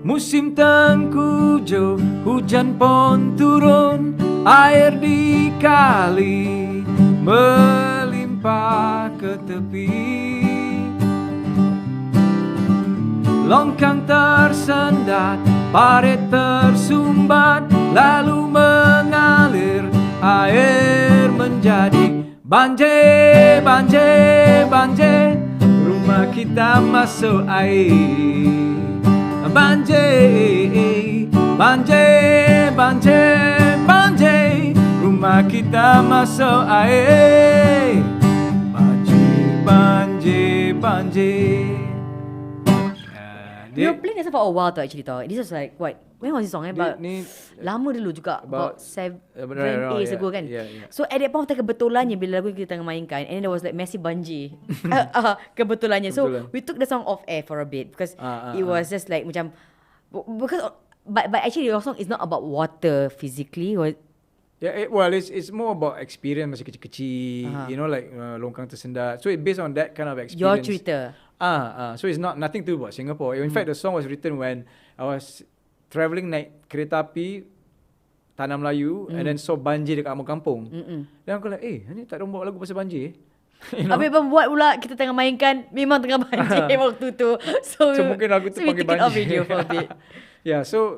musim tengkujuh, hujan pun turun, air di kali melimpah ke tepi. Longkang tersendat, parit tersumbat, lalu mengalir, air menjadi banjir, rumah kita masuk air. Banjir, rumah kita masuk air. Banjir, banjir. We were playing this song for a while tau actually tau. This was like what? When was this song? About lama dulu juga. About 7 8 ago kan. So at that point of time kebetulannya bila lagu kita tengah mainkan, and then there was like massive banjir. Kebetulannya. So we took the song off air for a bit because it was just like macam because but actually your song is not about water physically. Yeah, well, it's more about experience masa kecil-kecil, you know, like longkang tersendat. So it based on that kind of experience. Your cerita. So it's not nothing to do about Singapore. In fact, the song was written when I was travelling naik kereta api Tanah Melayu and then saw banjir dekat kampung. Dan aku like, ni tak ada buat lagu pasal banjir. You know? Habis buat pula kita tengah mainkan memang tengah banjir waktu tu. So mungkin lagu tu panggil banjir. So we video for a bit. Yeah, so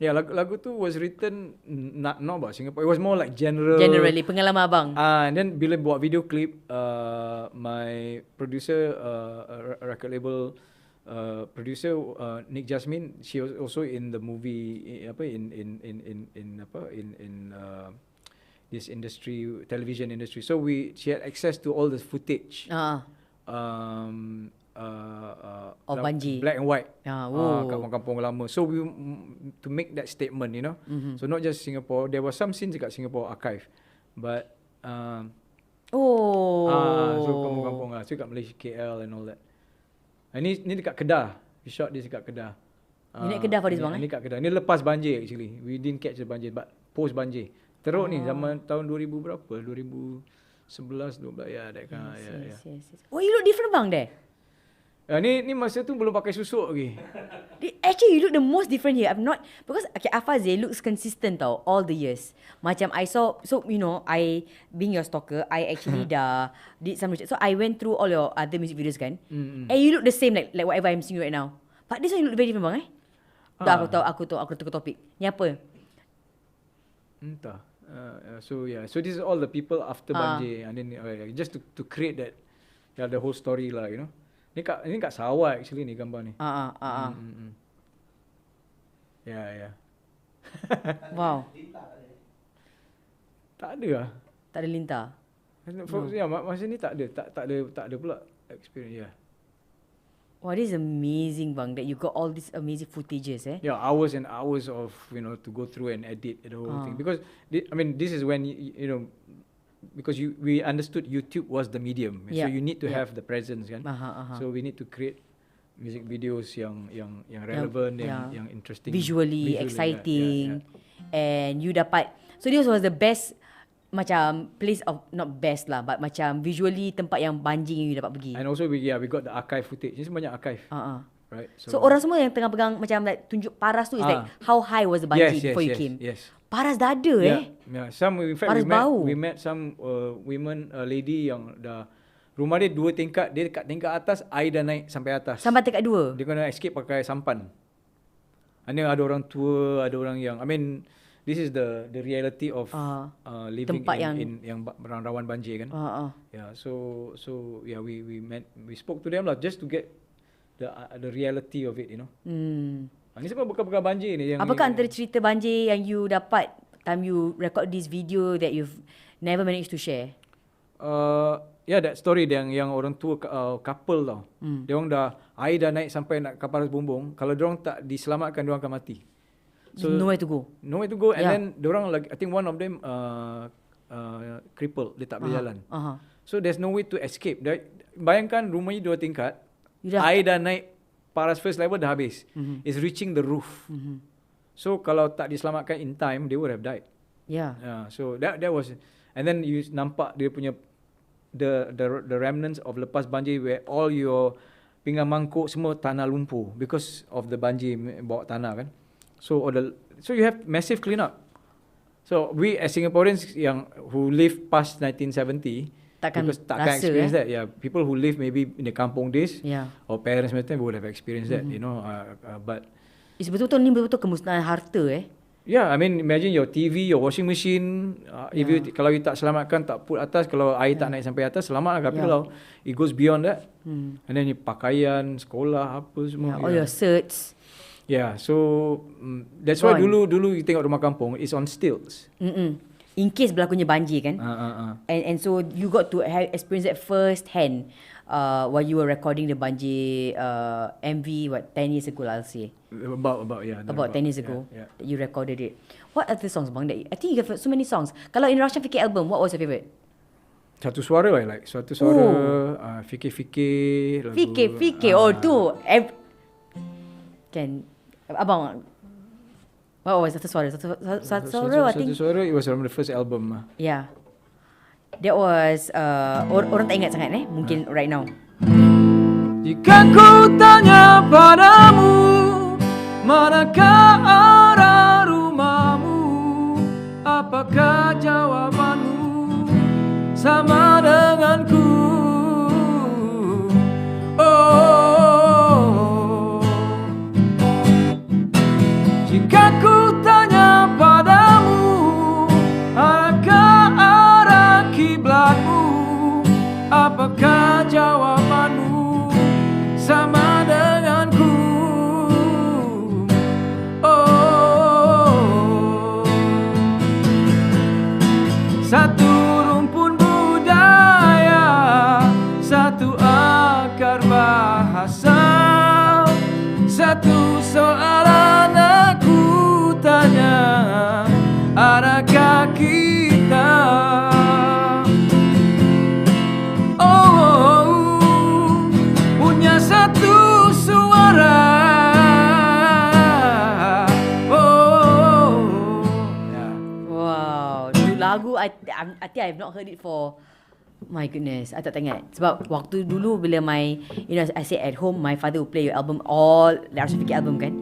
yeah, lagu tu was written not about Singapore. It was more like generally pengalaman abang. And then bila buat video clip, my producer, record label producer Nick Jasmine, she was also in the movie in this industry, television industry. So she had access to all the footage. Of banjir, black and white, kampung-kampung lama. So we to make that statement, you know. So not just Singapore, there was some scenes dekat Singapore archive, but so kampung-kampung so dekat Malaysia, KL and all that. Ni dekat Kedah, we shot this dekat Kedah. Ni Kedah for this bang? Ni dekat Kedah. Ni lepas banjir actually. We didn't catch the banjir, but post banjir. Teruk ni zaman tahun 2000 berapa? 2011, 12 ya, that kind. Yes. Oh, you look different bang there. Ni masa tu belum pakai susuk lagi. Actually, you look the most different here. I'm not because Fazil looks consistent tau all the years. Macam I saw, so you know, I being your stalker, I actually dah did some research. So I went through all your other music videos kan, and you look the same like whatever I'm seeing right now. But this one you look very different bang Aku tukar topik. Ni apa? Entah. So this is all the people after banjir, and then just to create that, the whole story lah, you know. Ni kat Sarawak actually ni gambar ni. Yeah. Wow. Tak ada lah. Tak ada lintah. Masa ni tak ada pula experience. Wow, this is amazing bang that you got all these amazing footages Yeah, hours and hours of, you know, to go through and edit the whole thing, because this is when you know, because we understood YouTube was the medium, so you need to have the presence kan. So we need to create music videos yang relevant, yang interesting, visually exciting, and you dapat. So this was the best macam place of, not best lah, but macam visually tempat yang banjir yang you dapat pergi. And also we got the archive footage. Ni banyak archive. Right. So orang semua yang tengah pegang macam like tunjuk paras tu is like how high was the banjir before you came. Yes. Paras dah ada Some, in fact, paras we met some women, lady yang dah rumah dia 2 tingkat, dia dekat tingkat atas, air dah naik sampai atas. Sampai tingkat 2. Dia kena escape pakai sampan. Ada orang tua, ada orang yang, this is the reality of living in yang rawan banjir kan. So we spoke to them lah, just to get the reality of it, you know. Ni semua bekas-bekas banjir ni. Apakah antara cerita banjir yang you dapat time you record this video that you've never managed to share? That story yang orang tua couple tau. Dia orang air dah naik sampai nak kapal bumbung. Kalau dia orang tak diselamatkan, dia orang akan mati. So nowhere to go. And then dia orang I think one of them crippled, dia tak boleh jalan. So there's no way to escape. Bayangkan rumah ni 2 tingkat, air dah naik, paras first level dah habis. It's reaching the roof. So kalau tak diselamatkan in time, they would have died. So that was, and then you nampak dia punya the remnants of lepas banjir, where all your pinggan mangkuk semua tanah lumpur because of the banjir bawa tanah kan. So you have massive clean up. So we as Singaporeans who live past 1970 takkan experience that. People who live maybe in the kampung days, or parents would have experienced that, you know. But it's betul-betul ni betul-betul kemusnahan harta imagine your TV, your washing machine, kalau you tak selamatkan, tak put atas, kalau air tak naik sampai atas, selamat lah. Tapi kalau it goes beyond that, and then pakaian, sekolah, apa semua. All your certs. So that's why dulu you tengok rumah kampung is on stilts. in case berlakunya banjir kan. And so you got to experience that first hand while you were recording the banjir MV 10 years ago, I'll say. About 10 years ago yeah. that you recorded it. What other songs bang? I think you have so many songs. Kalau in Russian Fikir album, what was your favourite? Satu Suara I like. Satu Suara, Fikir-Fikir lagu, Fikir oh tu kan abang. What was Satu Suara? Satu Suara I think. Satu Suara, it was from the first album. Yeah. That was orang tak ingat sangat mungkin right now. Jika ku tanya padamu, manakah arah rumahmu? Apakah jawabanmu sama denganku? Oh, jika ku tanya padamu, manakah arah kiblatmu? Apakah jawabanmu sama denganku? Oh, satu rumpun budaya, satu akar bahasa, satu soalan aku tanya, adakah kita? Satu suara. Wow, tu lagu I think I've not heard it for, my goodness, I tak ingat. Sebab waktu dulu bila I say at home, my father would play your album, all the Russian Fikir album kan.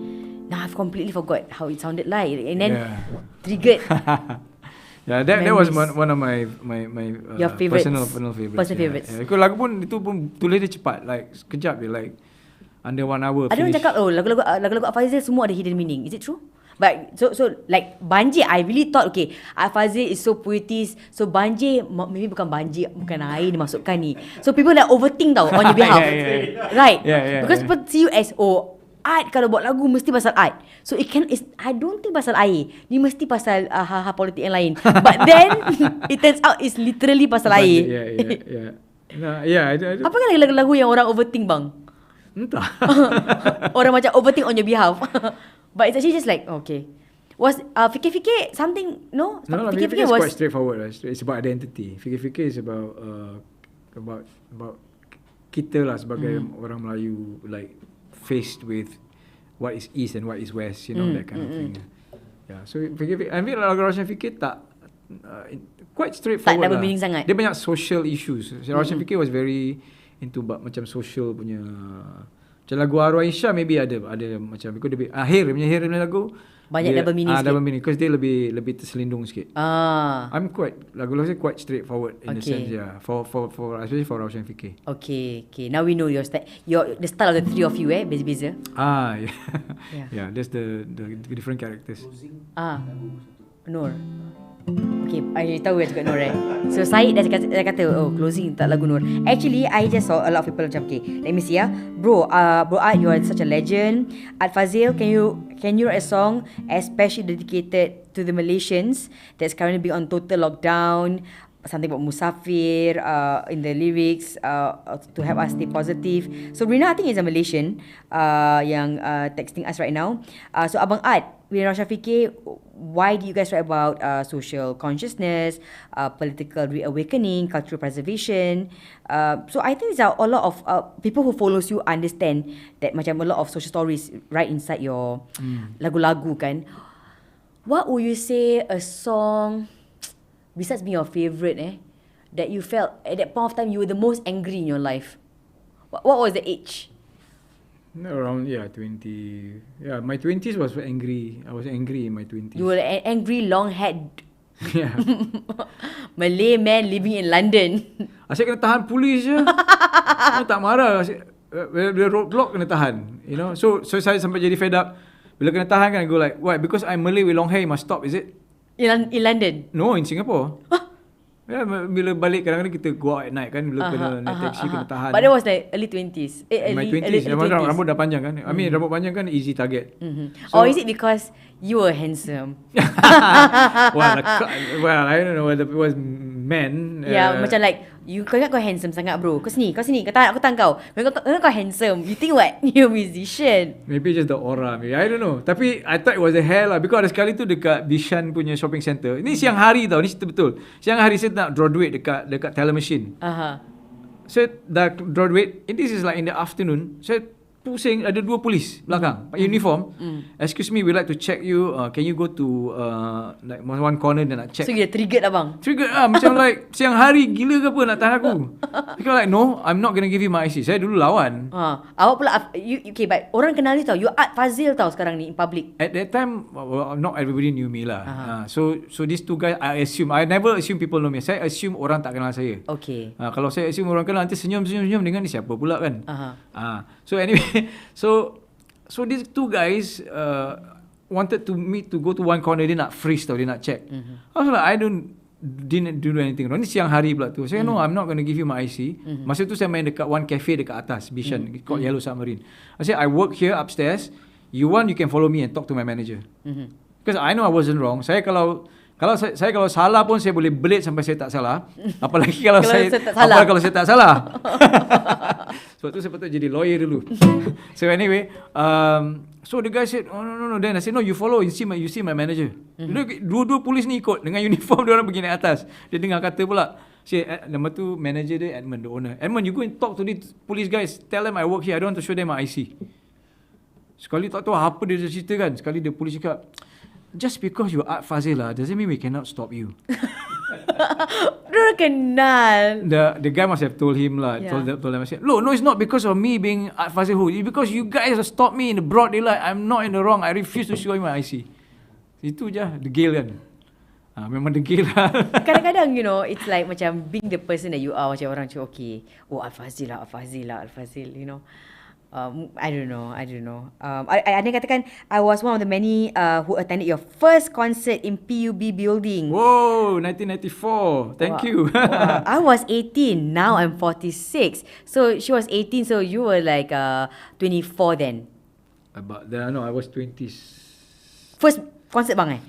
Now I've completely forgot how it sounded like, and then triggered. Yeah, that was one of my your favorites. personal favorites. Favorites. Yeah. Lagu pun itu pun tulis dia cepat, like sekejap je, like under 1 hour. Ada orang cakap lagu-lagu Fazil semua ada hidden meaning. Is it true? But so like banjir, I really thought okay, Fazil is so poetis, so banjir maybe bukan banjir, bukan air dimasukkan ni. So people like overthink tau on your behalf. Right? Because people see you as art, kalau buat lagu mesti pasal art. So I don't think pasal air. Ni mesti pasal hal-hal politik yang lain. But then it turns out it's literally pasal air. Apa kan lagu-lagu yang orang overthink bang? Entah. Orang macam overthink on your behalf. But it's actually just like okay. Was Fikir-Fikir something? No, Fikir-Fikir is quite straightforward. It's about identity. Fikir-Fikir is about kita lah sebagai orang Melayu, like faced with what is east and what is west, you know, that kind of thing. Yeah, so Fikir-Fikir, I mean lagu Russian Fikir tak quite straightforward. Tak double meaning sangat. Dia banyak social issues. Russian Fikir was very into macam social punya. Macam lagu Arwah Isha maybe ada macam because dia akhir punya lagu banyak double meaning sikit. Double meaning because dia lebih terselindung sikit. I'm lagu-lagu saya quite straightforward in the sense, yeah. For especially for Russian Fikir. Okay. Now we know the style of the three of you beza-beza. Yeah, that's the different characters. Nur. Okay, I tahu yang cakap Nur So Syed dah kata closing tak lagu Nur. Actually I just saw a lot of people macam okay, let me see bro Art, you are such a legend. Art Fazil, can you write a song especially dedicated to the Malaysians that's currently being on total lockdown, something about Musafir in the lyrics to help us stay positive. So Rina I think is a Malaysian yang texting us right now. So Abang Art, with Rasha Fikir, why do you guys write about social consciousness, political reawakening, cultural preservation? So I think there are a lot of people who follows you understand that macam a lot of social stories right inside your lagu-lagu kan. What would you say a song, besides being your favourite that you felt at that point of time you were the most angry in your life? What was the age? Around 20. Yeah, my 20s was angry. I was angry in my 20s. You were an angry long-haired Yeah. Malay man living in London. Asyik kena tahan polis je. Tak marah. Bila roadblock kena tahan. You know. So saya sampai jadi fed up. Bila kena tahan kan, I go like, why? Because I'm Malay with long hair, you must stop, is it? In London? No, in Singapore. Bila balik kadang-kadang kita go out at night kan, bila kena naik taxi kena tahan. But that was like early 20s. My 20s. Rambut dah panjang kan. I mean rambut panjang kan easy target. So, or is it because you were handsome? well, I don't know whether it was men. Yeah, macam like kau ingat kau handsome sangat bro. Kau sini. Aku tahan kau. Kau handsome. You think what? You're a musician. Maybe just the aura. Maybe I don't know. Tapi I thought it was the hair lah. Because ada sekali tu dekat Bishan punya shopping center. Ini siang hari tau. Ni cerita betul. Siang hari saya nak draw duit dekat teller machine. Saya dah draw duit. This is like in the afternoon. Saya pusing, ada 2 polis belakang, uniform. Excuse me, we like to check you. Can you go to like one corner dan nak check? So dia triggered lah bang. Triggered lah. Macam like siang hari gila ke apa nak tahan aku. Because like no, I'm not gonna give you my IC. Saya dulu lawan. Awak pula okay, but orang kenal you tau. You Art Fazil tau sekarang ni in public. At that time, not everybody knew me lah. So these 2 guys, I never assume people know me. Saya assume orang tak kenal saya. Okay. Kalau saya assume orang kenal, nanti senyum dengan ni siapa pula kan. So anyway, so these 2 guys wanted me to go to one corner. Dia nak freeze tau, dia nak check. I was like, didn't do anything wrong. Ni siang hari pula tu. Saya no, I'm not going to give you my IC. Masa tu saya main dekat one cafe dekat atas Bishan, called Yellow Submarine. I said, I work here upstairs. You can follow me and talk to my manager. Because I know I wasn't wrong. Saya kalau salah pun saya boleh belit sampai saya tak salah. Apalagi kalau saya tak salah. Sebab tu saya patut jadi lawyer dulu. So anyway, so the guy said, oh no. Then I said, no, you follow, you see my manager. Dua polis ni ikut dengan uniform, dia orang pergi naik atas. Dia dengar kata pula, nama tu manager dia Edmund, the owner. Edmund, you go and talk to these police guys. Tell them I work here. I don't want to show them my IC. Sekali tak tahu apa dia cerita kan. Sekali the police cakap, just because you are Art Fazil doesn't mean we cannot stop you. Dia kenal. The guy must have told him lah. Yeah. Told them. I said, no, it's not because of me being Art Fazil. It's because you guys have stopped me in the broad daylight. I'm not in the wrong. I refuse to show you my IC. Itu je, degil kan. Memang degil lah. Kadang-kadang, it's like macam being the person that you are. Macam orang cakap, okay, Art Fazil, I don't know. I katakan I was one of the many who attended your first concert in PUB building. Whoa, 1994. Thank you. I was 18. Now I'm 46. So she was 18. So you were like 24 then. About there, no, I was 20s. First concert bang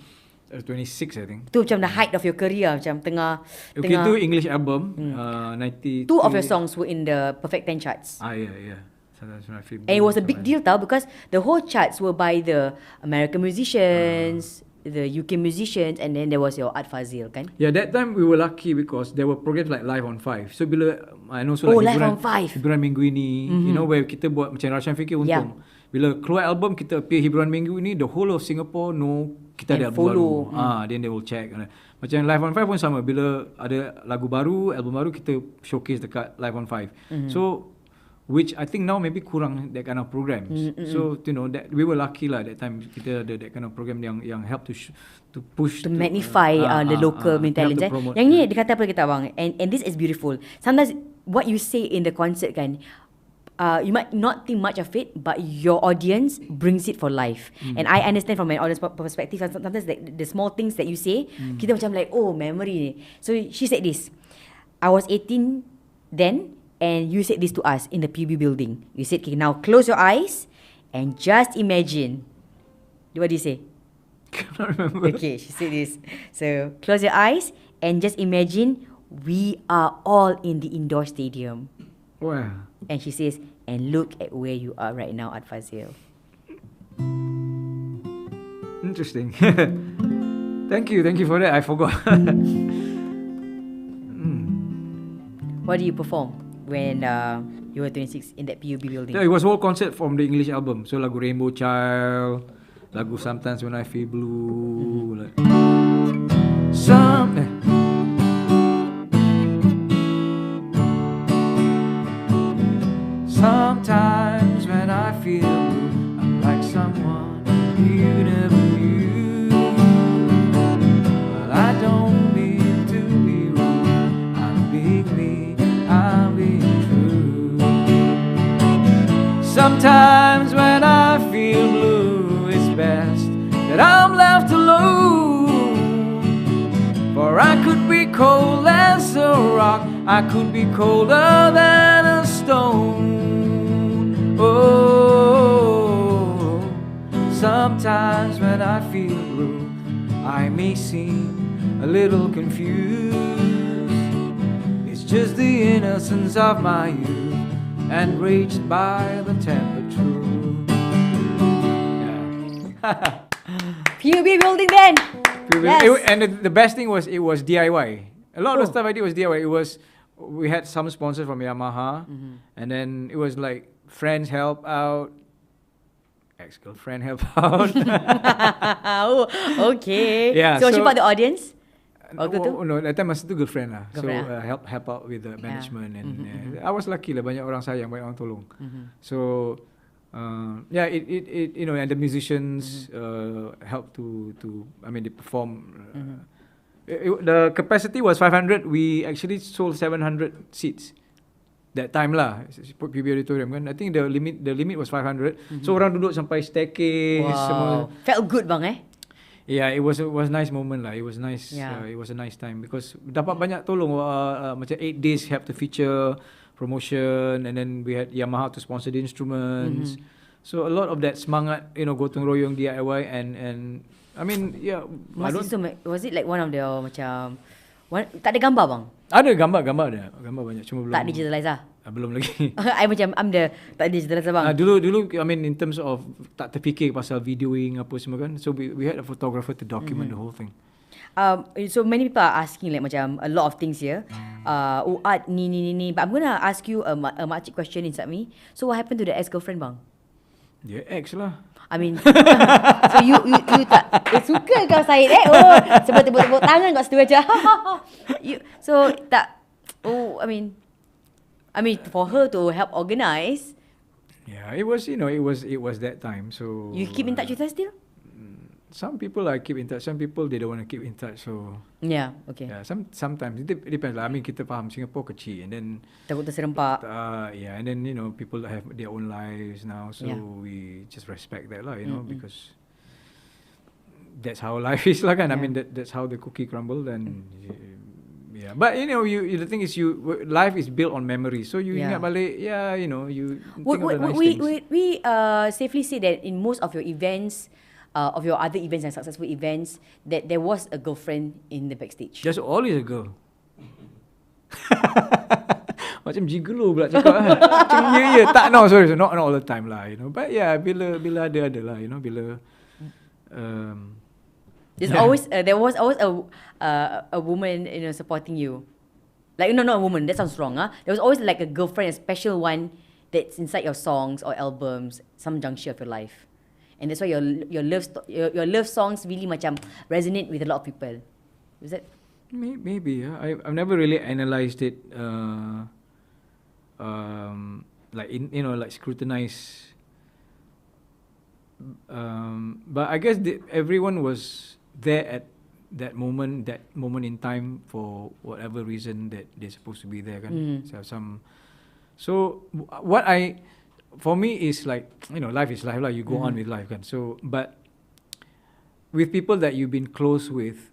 26 I think. Tu macam the height of your career, macam tengah. Okay, tu English album. 92. 2 of your songs were in the Perfect 10 charts. Yeah. And it was a big deal tau, because the whole charts were by the American musicians, the UK musicians, and then there was your Art Fazil kan. Yeah, that time we were lucky because there were programs like Live on 5. So bila and also like Live on 5 hiburan minggu ini, where kita buat macam Rashan fikir untung. Yeah. Bila keluar album kita appear hiburan minggu ini, the whole of Singapore know kita ada album baru. Then they will check. Macam Live on 5 pun sama, bila ada lagu baru, album baru, kita showcase dekat Live on 5. So which I think now maybe kurang that kind of programs. So that we were lucky lah that time kita ada that kind of program yang help to push to magnify the local talent. Yang ni dia kata apa kita bang, and this is beautiful. Sometimes what you say in the concert kan, you might not think much of it, but your audience brings it for life. And I understand from an audience perspective, sometimes the small things that you say, kita macam like, oh, memory ni. So she said this, I was 18 then, and you said this to us in the PB building. You said, okay, now close your eyes and just imagine. What did you say? Cannot remember. Okay, she said this. So close your eyes and just imagine we are all in the indoor stadium. Wow. And she says, and look at where you are right now at Fazil. Interesting. Thank you for that. I forgot. What do you perform when you were 26 in that PUB building? Yeah, it was whole concert from the English album. So lagu Rainbow Child, lagu Sometimes When I Feel Blue, like Sometimes when I feel blue, I'm like someone you never knew. Well, I don't mean to be rude, I'm being me, I'm being true. Sometimes when I feel blue, it's best that I'm left alone. For Or I could be cold as a rock, I could be colder than a stone. Oh, sometimes when I feel blue, I may seem a little confused. It's just the innocence of my youth, enraged by the temperature. Yeah. PUB building then. Yes. And the best thing was it was DIY. A lot of the stuff I did was DIY. We had some sponsors from Yamaha, and then it was like friends help out, ex-girlfriend help out. Oh, okay. Yeah, So was she so- part of the audience? Waktu tu? No, that time masa tu girlfriend lah. Girlfriend, So help out with the management and I Mm-hmm. was lucky lah, banyak orang sayang, banyak orang tolong. So yeah, it you know, and the musicians helped to I mean they perform. The capacity was 500. We actually sold 700 seats. That time lah, PB Auditorium kan. I think the limit was 500. So orang duduk sampai staircase semua. Wow. Felt good bang eh? Yeah, it was a nice moment lah. It was nice. Yeah. It was a nice time because dapat banyak tolong. Macam 8 days help to feature promotion, and then we had Yamaha to sponsor the instruments. So a lot of that semangat, you know, gotong royong DIY and I mean, yeah. Was it like one of the macam tak ada gambar bang? Ada gambar banyak, cuma belum. Tak digitalize lah. Belum lagi. I macam tak digitalize bang. Dulu I mean in terms of tak terfikir pasal videoing apa semua kan. So we had a photographer to document the whole thing. So many people are asking like macam a lot of things here. Art ni. But I'm gonna ask you a makcik question inside me. So what happened to the ex-girlfriend bang? Dia ex lah. I mean, so you tak suka kau Syed Oh, sebab tepuk tangan kat situ aja. So tak. Oh, I mean for her to help organize. Yeah, it was, you know, it was that time. So You keep in touch with her still? some people I keep in touch. Some people they don't want to keep in touch. So Yeah, okay. yeah, sometimes it depends lah. I mean kita faham Singapore kecil, and then Takut terserempak. yeah, and then you know people have their own lives now, so Yeah. we just respect that lah, you know, because that's how life is lah kan. I mean that's how the cookie crumbled, and yeah. But you know, the thing is, life is built on memory. So you ingat balik, yeah, you know, you think of the nice things. We safely say that in most of your events, of your other events and successful events, that there was a girlfriend in the backstage. There's always a girl. Macam gigolo pula cakap kan. Macam tak, no, sorry, not all the time lah, you know. But yeah, bila ada lah, you know, bila There was always a woman, you know, supporting you. Like no, not a woman. That sounds wrong. There was always like a girlfriend, a special one that's inside your songs or albums, some juncture of your life, and that's why your love songs really macam resonate with a lot of people. Is that? Maybe. I've never really analysed it. Like you know, like scrutinize. But I guess everyone was there at that moment in time for whatever reason that they're supposed to be there kan. So for me is like, you know, life is life lah, you go on with life kan. So but with people that you've been close with,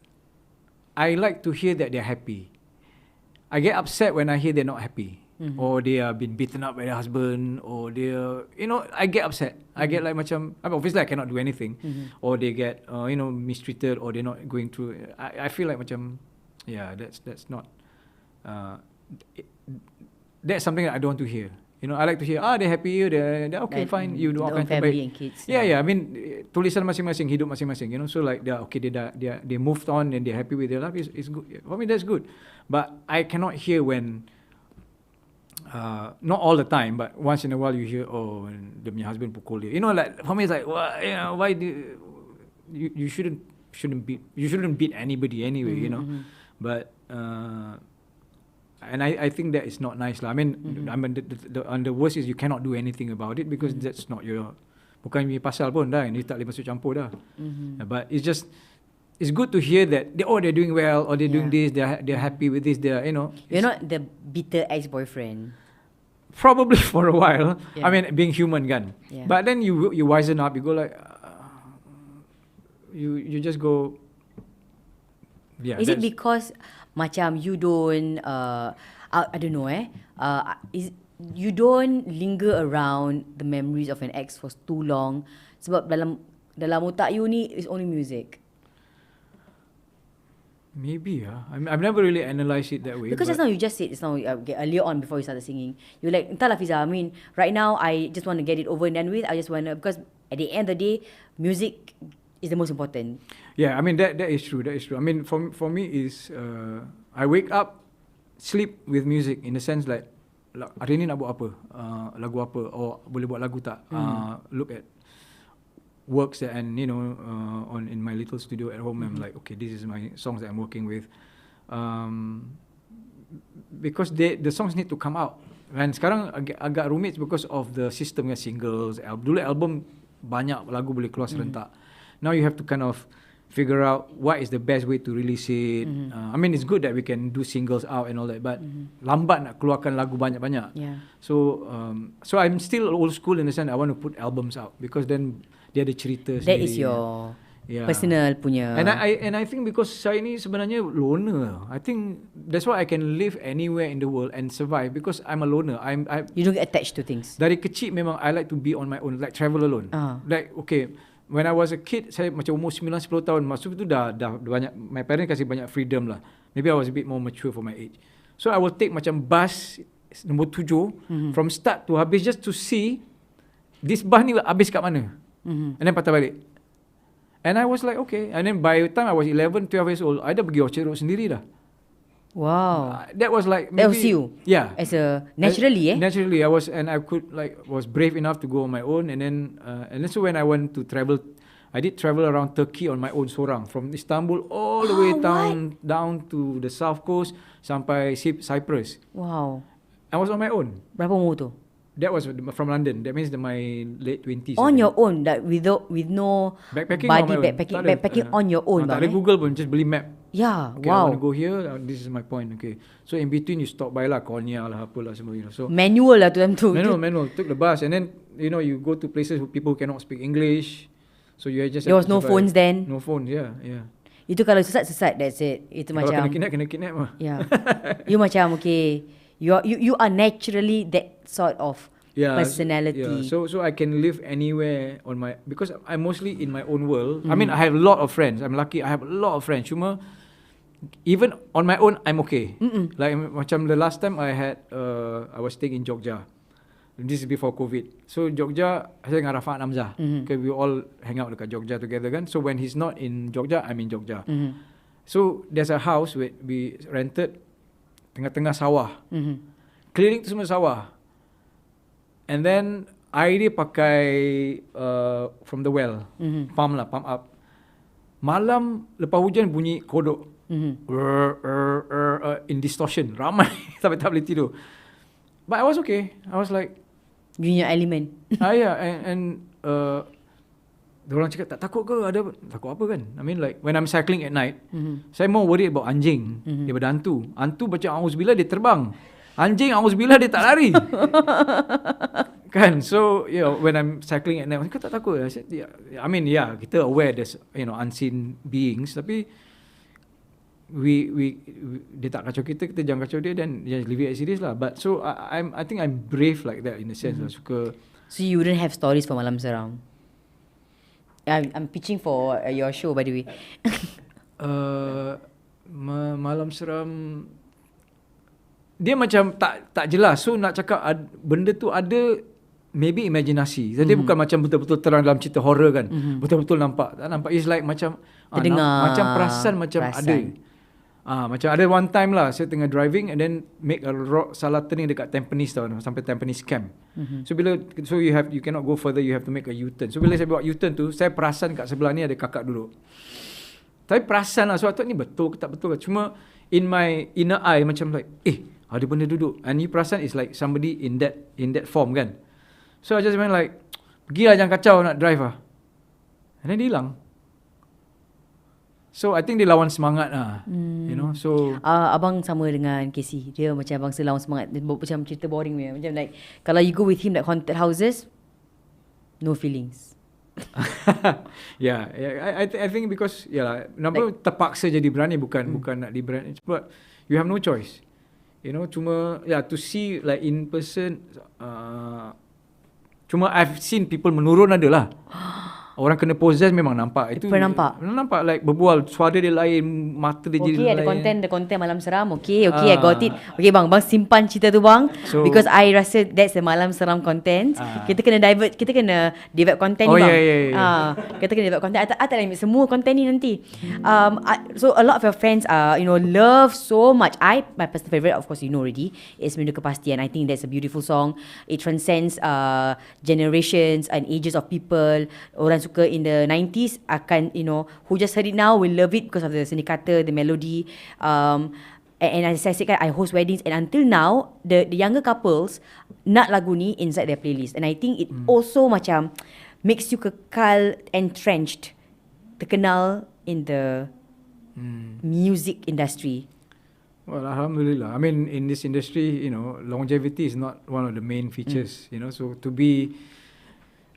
I like to hear that they're happy. I get upset when I hear they're not happy. Or they are been beaten up by their husband, or they're, you know, I get upset. I get like macam, I mean, obviously I cannot do anything, or they get you know, mistreated, or they're not going through. I feel like macam, yeah, that's not that's something that I don't want to hear. You know, I like to hear, they're happy, they're okay, fine. You do all kinds of family and kids. Yeah. I mean, tulisan masing-masing, hidup masing-masing. You know, so like they're okay, they moved on and they're happy with their life. It's good for me. That's good, but I cannot hear when. Not all the time, but once in a while you hear, dia punya husband pukul dia. You know, like for me it's like, you know, why do you shouldn't beat anybody anyway, you know. But and I think that is not nice lah. I mean, the worst is you cannot do anything about it because that's not your, bukan punya pasal pun dah, ni tak boleh masuk campur dah. But it's good to hear that they're doing well, or they're doing this, they're happy with this, you know. You're not the bitter ex-boyfriend. Probably for a while. I mean, being human kan. Yeah. But then you wisen up, you go like, you just go, Yeah, Is it that's- because macam you don't I don't know is you don't linger around the memories of an ex for too long sebab dalam otak you ni is only music. Maybe I've never really analysed it that way. Because just now you just said earlier on before you started singing, you're like, entahlah Fiza, I mean, right now I just want to get it over and done with. I just want to, because at the end of the day, music is the most important. Yeah, I mean that is true. That is true. I mean for me is I wake up, sleep with music in the sense like hari ni nak buat apa, lagu apa, or boleh buat lagu tak? Look at works that, and on in my little studio at home, I'm like, okay, this is my songs that I'm working with, because the songs need to come out. And sekarang agak rumit because of the system singles. Dulu album banyak lagu boleh keluar serentak. Now you have to kind of figure out what is the best way to release it. I mean, it's good that we can do singles out and all that, but lambat nak keluarkan lagu banyak-banyak. Yeah. So I'm still old school in the sense I want to put albums out, because then dia ada cerita sendiri. That is your personal punya. And I think because saya ni sebenarnya loner. I think that's why I can live anywhere in the world and survive, because I'm a loner. You don't get attached to things. Dari kecil memang I like to be on my own, like travel alone. Like okay, when I was a kid, saya macam umur 9-10 tahun, masuk tu dah banyak, my parents kasih banyak freedom lah. Maybe I was a bit more mature for my age. So I will take macam bus nombor 7 from start to habis, just to see this bus ni habis kat mana. And then patah balik. And I was like, okay. And then by the time I was 11, 12 years old, I dah pergi Orchard Road sendiri dah. Wow. That was like maybe, That was you? Yeah. As a naturally Naturally, I was, and I could was brave enough to go on my own. And then so when I went to travel, I did travel around Turkey on my own seorang, from Istanbul all the way down to the south coast sampai Cyprus. Wow. I was on my own. Berapa umur tu? That was from London. That means my late 20s. On your own, like with no Backpacking body on my own. backpacking on your own. Tak ada Google pun, just beli map. Yeah, Okay, I wow. want to go here. This is my point. Okay, so in between you stop by lah, Konya lah, apalah semua. So Manual lah tu time tu. manual. Took the bus, and then you go to places where people cannot speak English. So you just There was no phones then. No phones. Yeah. Itu kalau sesat, that's it. Itu Kalau macam kena kidnap lah. Yeah. You macam okay. You are naturally that sort of personality. Yeah. So I can live anywhere on my, because I'm mostly in my own world. I mean, I have a lot of friends. I'm lucky. I have a lot of friends. Cuma even on my own, I'm okay. Like macam the last time I I was staying in Jogja. This is before COVID. So Jogja, saya dengan Rafat Namzah. Okay, we all hang out dekat Jogja together kan. So when he's not in Jogja, I'm in Jogja. So there's a house where we rented tengah-tengah sawah. Keliling tu semua sawah. And then air dia pakai from the well. Pump up. Malam lepas hujan bunyi kodok. In distortion. Ramai sampai tak boleh tidur. But I was okay. I was like, you your element. yeah, and orang cakap tak takut ke? Takut apa kan? I mean like when I'm cycling at night, saya more worried about anjing daripada hantu. Hantu baca auzubillah dia terbang. Anjing auzubillah dia tak lari. Kan? So when I'm cycling at night, kau tak takut? I said, I mean kita aware there's unseen beings, tapi we dia tak kacau kita jangan kacau dia, then just leave it as it is lah. But so I think I'm brave like that in a sense lah. Suka. So you wouldn't have stories for Malam Seram? I'm pitching for your show by the way. Malam Seram dia macam tak jelas. So nak cakap benda tu ada maybe imaginasi. Jadi bukan macam betul-betul terang dalam cerita horror kan. Betul-betul nampak. Tak nampak. It's like macam macam perasan ada. Macam ada one time lah, saya tengah driving and then make a salah turning dekat Tampines tau, sampai Tampines Camp. So you cannot go further, you have to make a U-turn. So bila saya buat U-turn tu, saya perasan kat sebelah ni ada kakak duduk. Tapi perasan lah, so I thought ni betul ke tak betul ke. Cuma in my inner eye macam like, ada benda duduk. And you perasan is like somebody in that form kan. So I just went like, pergilah jangan kacau nak drive lah. And then dia hilang. So I think dia lawan semangat lah. So abang sama dengan Casey. Dia macam bangsa lawan semangat. Dia macam cerita boring punya. Macam like kalau you go with him like haunted houses, no feelings. Yeah, I think because nampak terpaksa jadi berani bukan nak diberani, but you have no choice. You know, cuma to see like in person, cuma I've seen people menurun adalah. Orang kena possess memang nampak. Itu pernah nampak? Pernah nampak like berbual, suara dia lain, mata dia jadi lain. Ada konten Malam Seram. Okay, I got it. Okay bang simpan cerita tu bang. So, because I rasa that's the Malam Seram content. Kita kena divert content ni bang. Kita kena divert content. I tak limit semua content ni nanti. So a lot of your friends love so much. My personal favourite, of course you know already, is Merindu Kepastian. I think that's a beautiful song. It transcends generations and ages of people. Orang suka in the 90s akan who just heard it now will love it because of the seni kata, the melody, and as I said kan, I host weddings, and until now the younger couples nak lagu ni inside their playlist, and I think it also macam makes you kekal entrenched, terkenal in the music industry. Well, alhamdulillah. I mean, in this industry, longevity is not one of the main features. So to be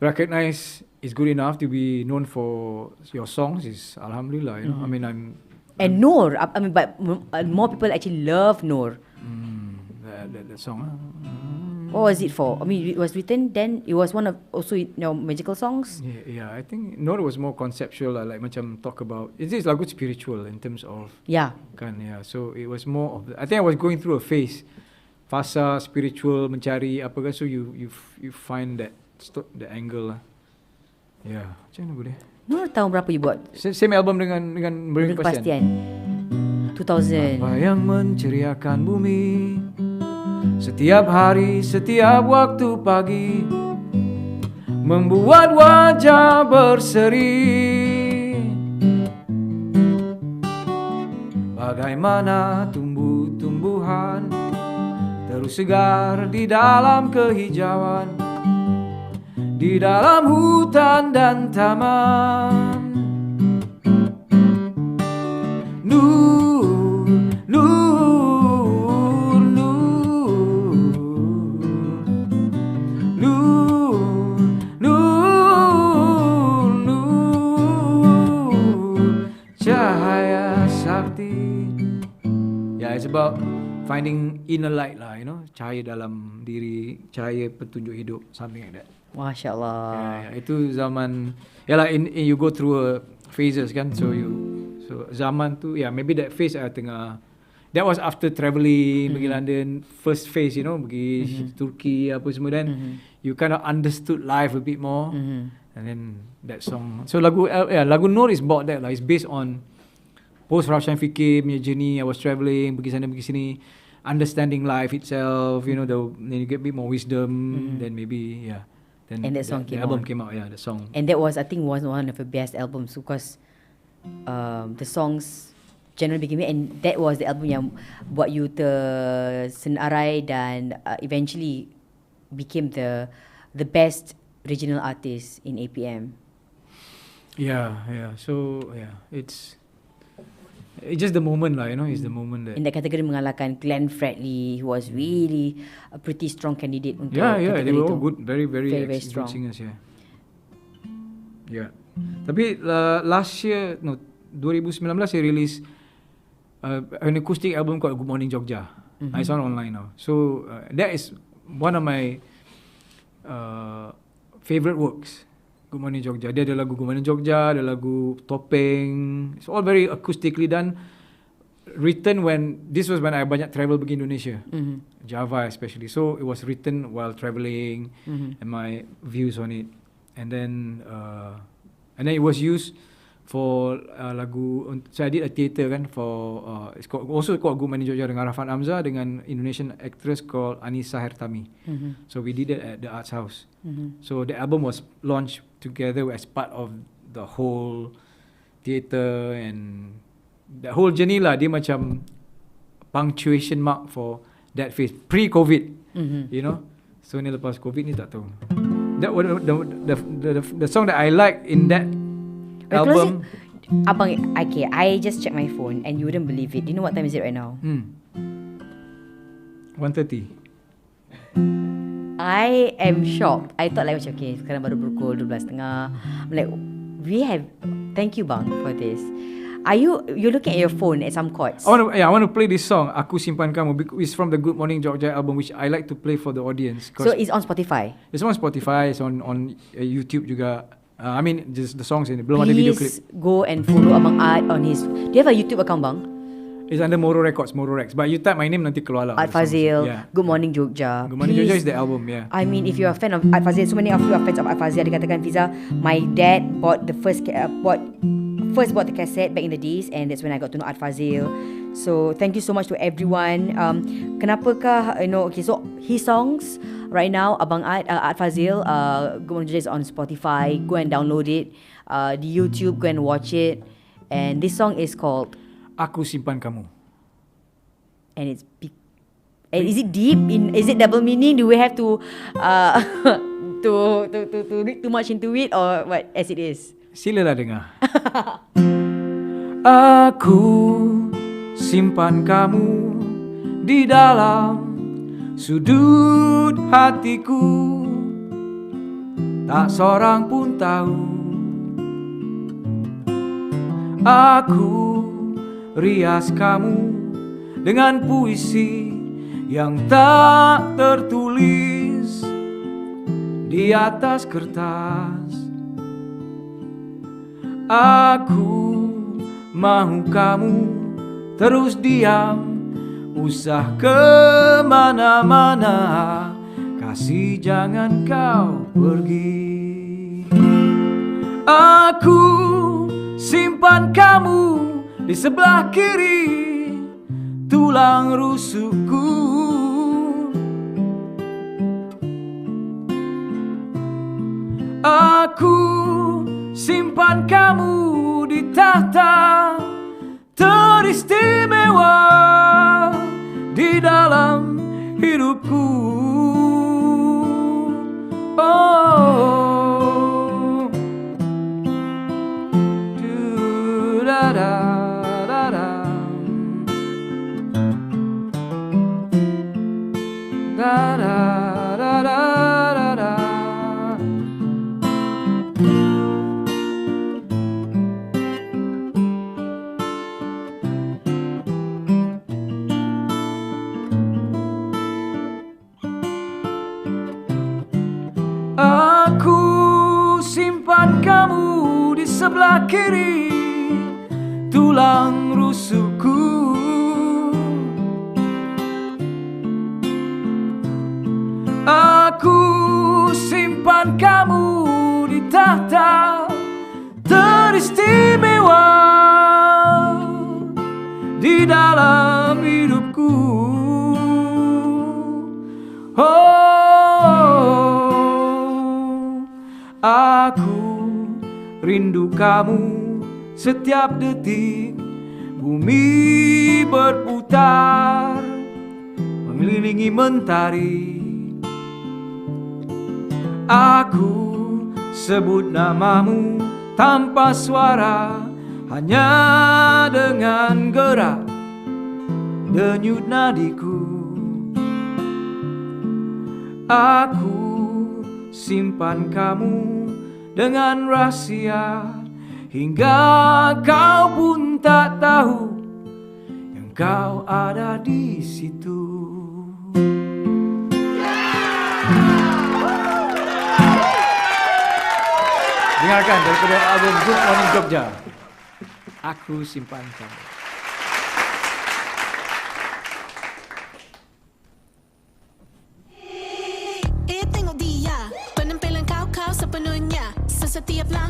recognized is good enough, to be known for your songs is alhamdulillah. I mean, and Noor. I mean, but more people actually love Noor. That song. What was it for? I mean, it was written then. It was one of also magical songs. Yeah. I think Noor was more conceptual, like macam talk about. It is lagu spiritual in terms of. Yeah. Kan, yeah. So it was more of. I think I was going through a phase, fasa spiritual, mencari apa kan. So you find that the angle lah. Ya, macam mana boleh? Noor tahun berapa you buat? Same album dengan Merindu Kepastian. 2000. Apa yang menceriakan bumi setiap hari, setiap waktu pagi, membuat wajah berseri. Bagaimana tumbuh-tumbuhan terus segar di dalam kehijauan, di dalam hutan dan taman. Nur, nur, nur, nur, nur, nur, cahaya sakti. Yeah, it's about finding inner light lah, cahaya dalam diri, cahaya petunjuk hidup, something like that. Masya Allah. Itu zaman, you go through phases kan, so zaman tu, maybe that phase that was after travelling, pergi London, first phase, pergi Turkey apa semua, then you kind of understood life a bit more, and then that song. So lagu Noor is about that lah. It's based on post Roshan Fikir punya journey. I was travelling, pergi sana pergi sini, understanding life itself, then you get a bit more wisdom, then maybe Then and that song the album came out, the song. And that was, I think, was one of the best albums because the songs generally became, and that was the album yang buat you tersenarai dan eventually became the best regional artist in APM. Yeah. So it's just the moment lah, it's the moment that. In that category mengalahkan Glenn Fredly, who was really a pretty strong candidate untuk category they were all itu. good, very very strong singers, Yeah. Tapi last year, 2019 they released an acoustic album called Good Morning Jogja. It's on online now. So that is one of my favorite works. Good Morning Jogja. Dia ada lagu Good Morning Jogja, ada lagu Topeng. It's all very acoustically done. Written when I banyak travel pergi Indonesia, Java especially. So it was written while traveling, and my views on it. And then it was used for lagu. So I did a theatre kan for it's also called Good Morning Jogja dengan Rafan Amza dengan Indonesian actress called Anissa Hertami. So we did it at the Arts House. So the album was launched together as part of the whole theatre, and the whole journey lah. Dia macam punctuation mark for that phase pre-COVID, So ni lepas COVID ni tak tahu. That the song that I like in that album. Abang, okay, I just checked my phone and you wouldn't believe it. Do you know what time is it right now? 1:30. I am shocked. I thought like macam okay, sekarang baru pukul 12.30. I'm like, thank you bang for this. You're looking at your phone at some chords? I want to play this song, Aku Simpan Kamu. It's from the Good Morning Jogja album, which I like to play for the audience. So it's on Spotify? It's on Spotify, it's on YouTube juga. I mean, just the songs in it. Belum ada video clip. Please go and follow Abang Art on his... Do you have a YouTube account bang? It's under Moro Records, Moro Rex. But you type my name, nanti keluar lah. Art Fazil, yeah. Good Morning Jogja. Good Morning Jogja is the album, yeah. I mean, if you're a fan of Art Fazil, so many of you are fans of Art Fazil. Dia katakan, Fiza, my dad bought the first bought the cassette back in the days, and that's when I got to know Art Fazil. So thank you so much to everyone. Kenapakah okay, so his songs right now, Abang Art Fazil, Good Morning Jogja is on Spotify. Go and download it. The YouTube, go and watch it. And this song is called Aku Simpan Kamu. And it's big. And is it deep? Is it double meaning? Do we have to to read too much into it, or what? As it is. Silalah dengar. Aku simpan kamu di dalam sudut hatiku, tak seorang pun tahu. Aku rias kamu dengan puisi yang tak tertulis di atas kertas. Aku mahu kamu terus diam, usah kemana-mana, kasih jangan kau pergi. Aku simpan kamu di sebelah kiri tulang rusukku. Aku simpan kamu di tahta teristimewa di dalam hidupku. Oh, da da da da, da da da da da. Aku simpan kamu di sebelah kiri tulang rusukku. Aku simpan kamu di tahta teristimewa di dalam hidupku. Aku rindu kamu setiap detik bumi berputar mengelilingi mentari. Aku sebut namamu tanpa suara, hanya dengan gerak denyut nadiku. Aku simpan kamu dengan rahasia hingga kau pun tak tahu yang kau ada di situ. Dengarkan daripada album Good Morning Jogja, Aku Simpan Kamu. Tengok dia, penampilan kau sepenuhnya. Setiap langkah